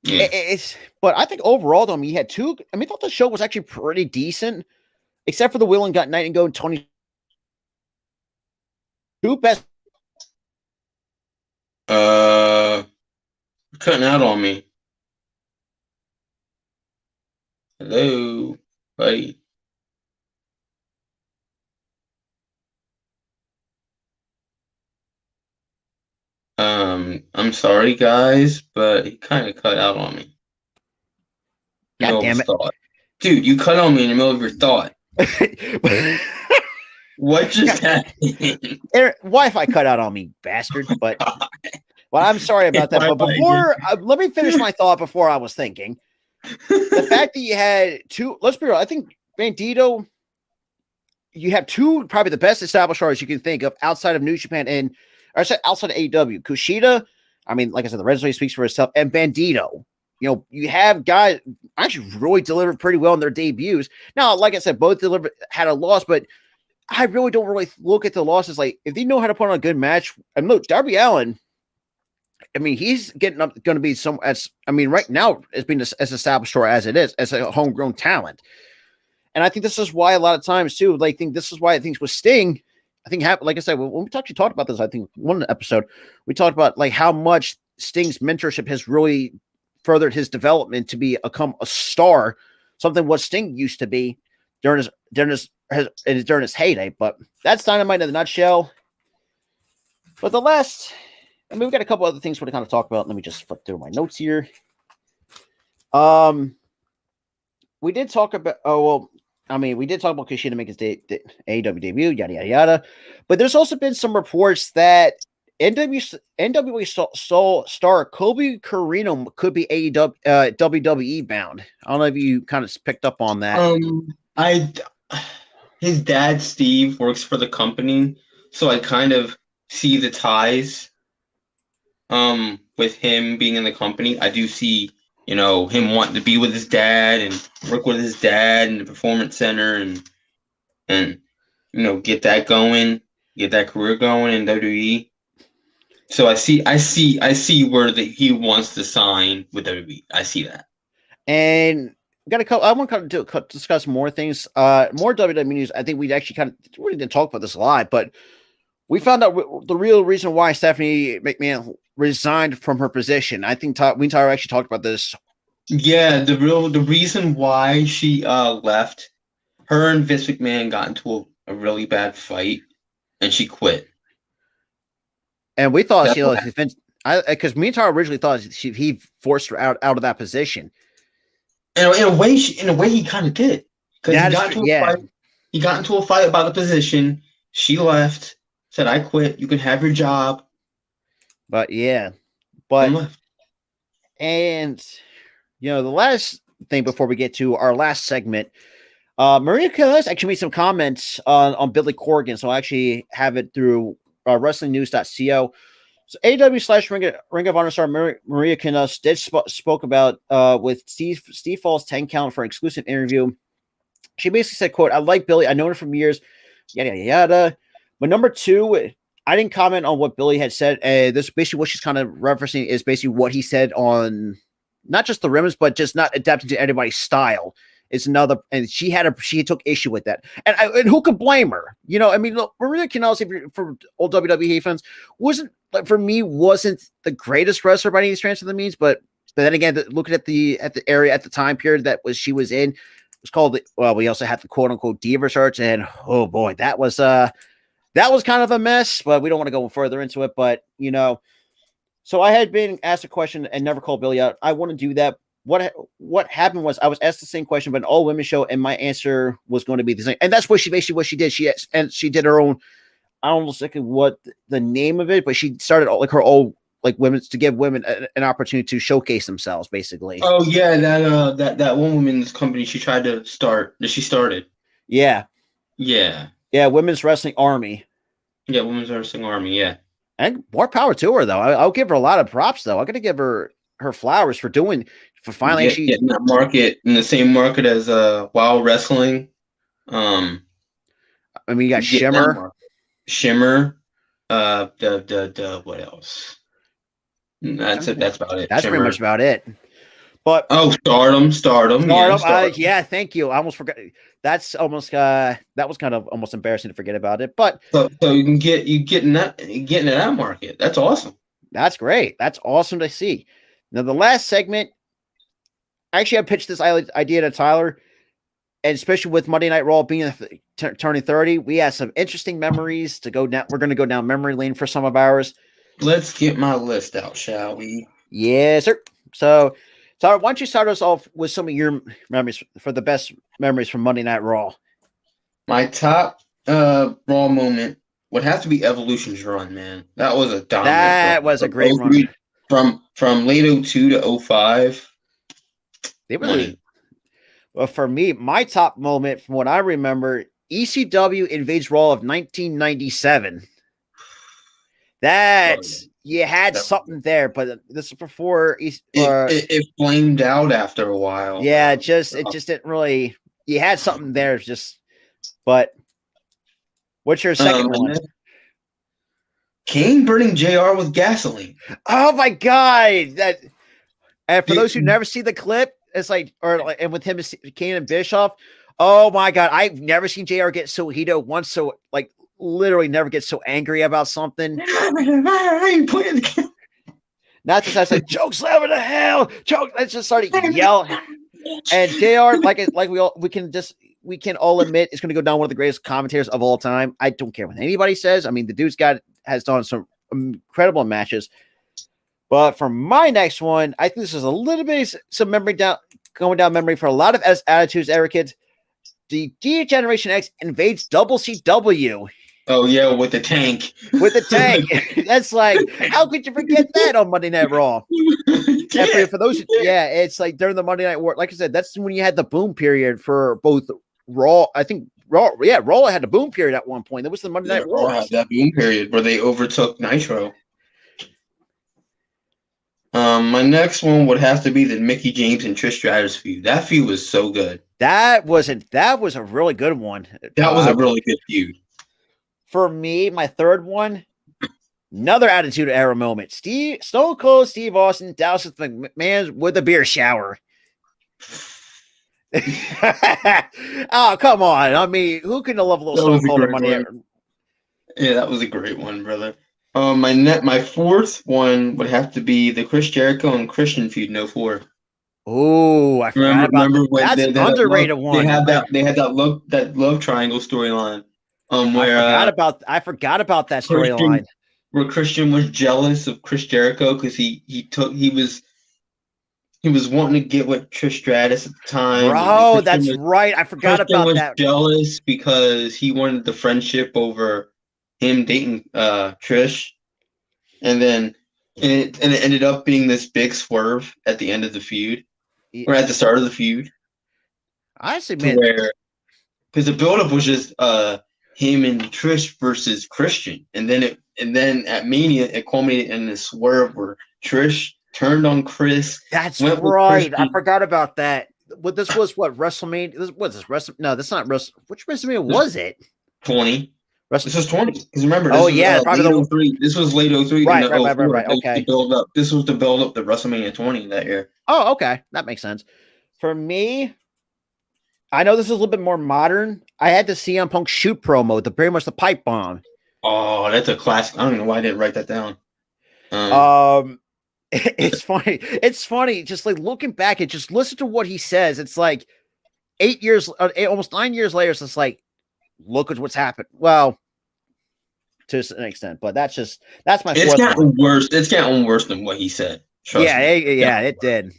Yeah. But I think overall, though, he had two. I thought the show was actually pretty decent, except for the Will and Gut Night and Go and Tony. Two best. Cutting out on me. Hello, buddy. I'm sorry, guys, but he kind of cut out on me. God damn it. Thought. Dude, you cut on me in the middle of your thought. What just happened? Wi-Fi cut out on me, bastard. But well, I'm sorry about that. But before, let me finish my thought before I was thinking. The fact that you had two, let's be real, I think Bandito, you have two probably the best established stars you can think of outside of New Japan and outside of AEW. Kushida, like I said, the resume speaks for itself, and Bandito. You have guys actually really delivered pretty well in their debuts. Now, like I said, both had a loss, but I really don't look at the losses like if they know how to put on a good match. And look, Darby Allin, he's getting up, going to be right now as being as established as it is, as a homegrown talent. And I think this is why a lot of times too, with Sting, I think like I said, when we actually talked about this, I think one episode, we talked about like how much Sting's mentorship has really furthered his development to become a star, something what Sting used to be during his heyday. But that's Dynamite in a nutshell. But the last, we've got a couple other things to kind of talk about. Let me just flip through my notes here. We did talk about, we did talk about Kushida make his AEW debut, yada, yada, yada. But there's also been some reports that NWA star Kobe Carino could be WWE bound. I don't know if you kind of picked up on that. His dad, Steve, works for the company, so I kind of see the ties with him being in the company. I do see, him wanting to be with his dad and work with his dad in the performance center and get that going, get that career going in WWE. So I see where he wants to sign with WWE. I see that. And got a couple. I want to discuss more things, more WWE news. I think we actually we didn't talk about this a lot, but we found out the real reason why Stephanie McMahon resigned from her position. I think we actually talked about this. Yeah, the reason why she left, her and Vince McMahon got into a really bad fight, and she quit. And we thought because me and Tara originally thought he forced her out of that position. In a way, he kind of did. Because he got into a fight about the position, She left, said, "I quit. You can have your job," But yeah, and but left. and the last thing before we get to our last segment, Maria Kanellis actually made some comments on Billy Corgan, so I actually have it through WrestlingNews.co. So AW/Ring of Honor star Maria Kanellis did spoke about with Steve Fall's 10 count for an exclusive interview. She basically said, "quote I like Billy. I know him from years, yada yada yada." But number two, I didn't comment on what Billy had said. This basically what she's kind of referencing is basically what he said on not just the rims, but just not adapting to anybody's style. It's another, and she took issue with that, and who could blame her? I mean, look, Maria Kanellis, if you're for old WWE fans, wasn't the greatest wrestler by any stretch of the means, but then again, looking at the area at the time period that she was in, it was called. Well, we also had the quote unquote diva search, and oh boy, that was kind of a mess. But we don't want to go further into it. But so I had been asked a question and never called Billy out. I want to do that. What happened was I was asked the same question, but an all women show, and my answer was going to be the same. And that's what she did. She did her own. I don't know what the name of it, but she started like her own women's to give women an opportunity to showcase themselves, basically. Oh yeah, that one woman's company she tried to start. That she started. Yeah. Women's Wrestling Army. Yeah, Women's Wrestling Army. Yeah. And more power to her, though. I'll give her a lot of props, though. I'm gonna give her flowers for finally getting that market in the same market as Wild Wrestling. I mean, you got Shimmer. The what else? That's it. That's about it. That's Shimmer. Pretty much about it. But Stardom. Yeah, thank you. I almost forgot. That's almost that was kind of almost embarrassing to forget about it. But so you can getting in that market. That's awesome. That's great. That's awesome to see. Now the last segment, actually, I pitched this idea to Tyler, and especially with Monday Night Raw being turning 30, we have some interesting memories to go down. We're going to go down memory lane for some of ours. Let's get my list out, shall we? Yes, sir. So, Tyler, why don't you start us off with some of your memories for the best memories from Monday Night Raw? My top Raw moment would have to be Evolution's run, man. That was a dominant. That was a great run. From late 02 to 05. They really. Well, for me, my top moment from what I remember, ECW invades Raw of 1997. You had something there, but this is before it flamed out after a while. Yeah, it just didn't really. You had something there, but what's your second one? Kane burning JR with gasoline. Oh my god! And for those who never see the clip, it's and with him, Kane and Bischoff. Oh my god! I've never seen JR get so heated once. So literally never get so angry about something. Not just I said, "Choke slam to hell!" Choke. I just started yelling. And JR, we can all admit, is going to go down one of the greatest commentators of all time. I don't care what anybody says. I mean, the dude's has done some incredible matches. But for my next one, I think this is a little bit some memory going down memory for a lot of Attitudes era kids. The D-Generation X invades WCW. Oh yeah, with the tank. With the tank. That's how could you forget that on Monday Night Raw? Yeah. For those, it's during the Monday Night War. Like I said, that's when you had the boom period for both Raw. I think Raw had a boom period at one point. That was the Monday Night Raw. Had that boom period where they overtook Nitro. My next one would have to be the Mickie James and Trish Stratus feud. That feud was so good. That was a really good one. That was a really good feud. For me, my third one, another Attitude Era moment. Stone Cold Steve Austin douses the McMahon with a beer shower. Oh, come on. I mean, who can love a little Stone Cold Monday? Yeah, that was a great one, brother. My fourth one would have to be the Chris Jericho and Christian feud in 04. Oh, I forgot about that. That's an underrated one. They had that love triangle storyline. I forgot about that storyline. Where Christian was jealous of Chris Jericho because he he was wanting to get with Trish Stratus at the time. Bro, that's right. I forgot Christian about was that. jealous because he wanted the friendship over him dating Trish, and then it ended up being this big swerve at the end of the feud, or at the start of the feud. Honestly, To man, where, because the buildup was just him and Trish versus Christian, and then at Mania it culminated in this swerve where Trish turned on Chris. that's went with right. I Christian. forgot about that. What this was? What WrestleMania? What's this? No, that's not Wrestle. Which WrestleMania was it? 20. This was 20. Because remember, Oh, this yeah, was probably late 03. This was late 03. Right, into right, 04. right. Okay. This was the build up to WrestleMania 20 that year. Oh, okay. That makes sense. For me, I know this is a little bit more modern. I had the CM Punk shoot promo, very much the pipe bomb. Oh, that's a classic. I don't know why I didn't write that down. It's funny. It's funny. Just like looking back and just listen to what he says. It's like 8 years, almost 9 years later. So it's like, look at what's happened. Well, to an extent, but that's my. It's gotten worse. It's gotten worse than what he said. Trust me. Yeah, it did.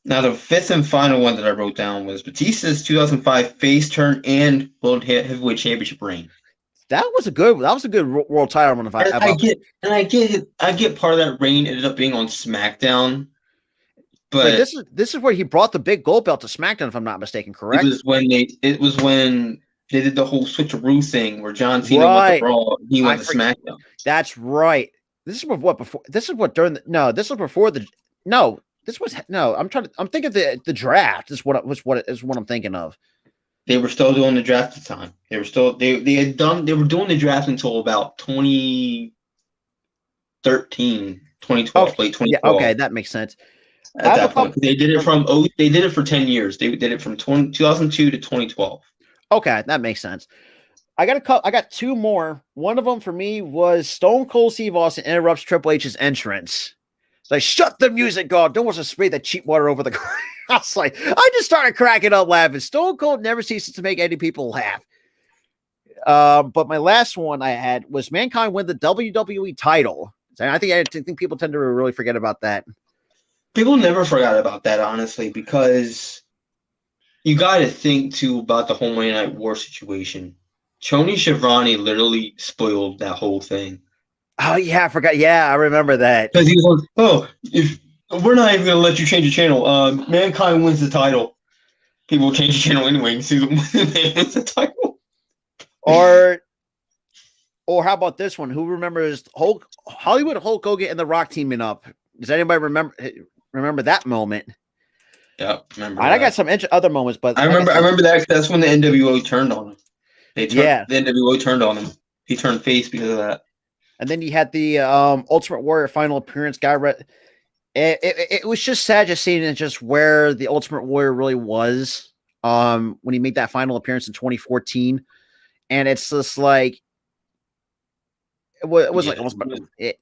Now the fifth and final one that I wrote down was Batista's 2005 face turn and World Heavyweight Championship reign. That was a good world title run. I get part of that reign ended up being on SmackDown, but this is where he brought the big gold belt to SmackDown, if I'm not mistaken. Correct? It was when they did the whole switcheroo thing where John Cena went to Raw, he went to SmackDown. That's right. This was before. This is what during the This was before the I'm thinking the draft is what I'm thinking of. They were still doing the draft at the time. They were doing the draft until about 2013, 2012, late 2012. Yeah, okay, that makes sense. At that point, they did it for 10 years. They did it from 2002 to 2012. Okay, that makes sense. I got two more. One of them for me was Stone Cold Steve Austin interrupts Triple H's entrance. It's like, shut the music off. Don't want to spray that cheap water over the ground. I was like, I just started cracking up laughing. Stone Cold never ceases to make any people laugh. But my last one I had was Mankind win the WWE title. And I think people tend to really forget about that. People never forgot about that, honestly, because you got to think, too, about the whole Monday Night War situation. Tony Schiavone literally spoiled that whole thing. Oh, yeah, I forgot. Yeah, I remember that. Because he was like, if we're not even going to let you change the channel. Mankind wins the title. People will change the channel anyway and see the man wins the title. Or how about this one? Who remembers Hollywood Hulk Hogan and The Rock teaming up? Does anybody remember that moment? Yeah, remember. I got some other moments, but I remember that. That's when the NWO turned on him. The NWO turned on him. He turned face because of that. And then you had the Ultimate Warrior final appearance guy. It was just sad just seeing just where the Ultimate Warrior really was when he made that final appearance in 2014. And it's just like it was like almost it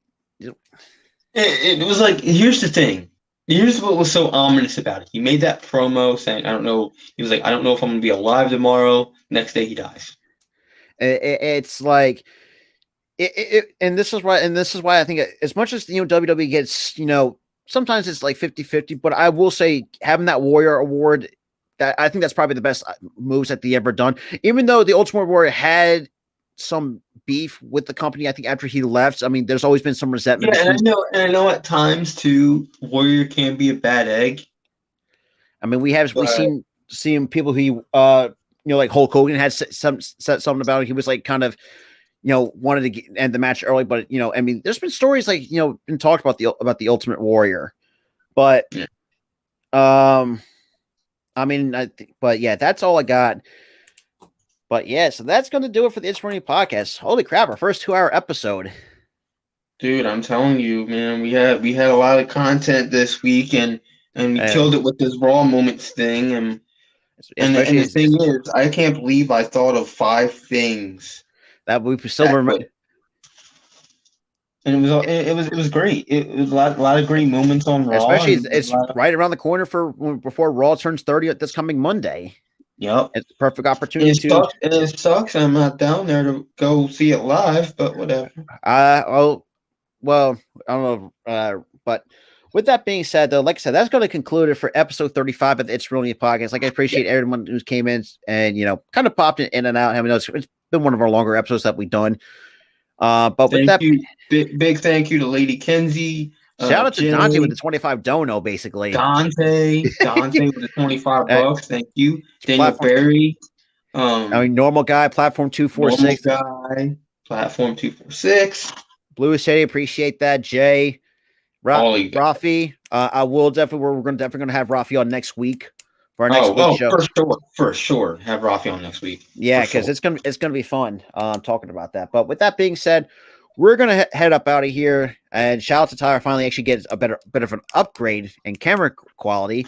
was like, here's the thing. Here's what was so ominous about it. He made that promo saying, I don't know. He was like, I don't know if I'm going to be alive tomorrow. Next day he dies. It's like and this is why I think as much as WWE gets, sometimes it's like 50-50, but I will say having that Warrior Award, that I think that's probably the best moves that they ever done. Even though the Ultimate Warrior had some beef with the company, I think after he left, I mean, there's always been some resentment. Yeah, and I know at times too, Warrior can be a bad egg. I mean, we've seen people who like Hulk Hogan had said something about it. He was like kind of, wanted to end the match early, but I mean, there's been stories like been talked about the Ultimate Warrior, but I mean, but yeah, that's all I got. But yeah, so that's going to do it for the It's Running podcast. Holy crap, our first 2-hour episode. Dude, I'm telling you, man, we had a lot of content this week, and we killed it with this Raw Moments thing, and the thing is, I can't believe I thought of 5 things that we still remember. And it was great. It was a lot of great moments on Raw. Especially it's right around the corner before Raw turns 30 this coming Monday. Yep. It's a perfect opportunity it sucks I'm not down there to go see it live, but whatever. Well, I don't know, but with that being said, though, like I said, that's going to conclude it for episode 35 of the It's Real Neat podcast. Like, I appreciate everyone who came in and, kind of popped in and out. I mean, it's been one of our longer episodes that we've done. But with that, big thank you to Lady Kenzie. Shout out to Jay, Dante with the 25 dono, basically. Dante with the $25. Thank you. Daniel Platform, Berry. Normal guy, Platform 246. Guy, Platform 246. Blue City, appreciate that. Jay, Rafi. I will definitely. We're definitely going to have Rafi on next week for our next week show. For sure. Have Rafi on next week. Yeah, because it's gonna be fun talking about that. But with that being said, we're gonna head up out of here. And shout out to Tyler, finally actually gets a bit of an upgrade in camera quality.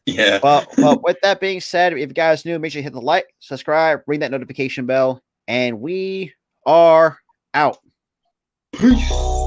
Yeah. But with that being said, if you guys new, make sure you hit the like, subscribe, ring that notification bell, and we are out. Peace.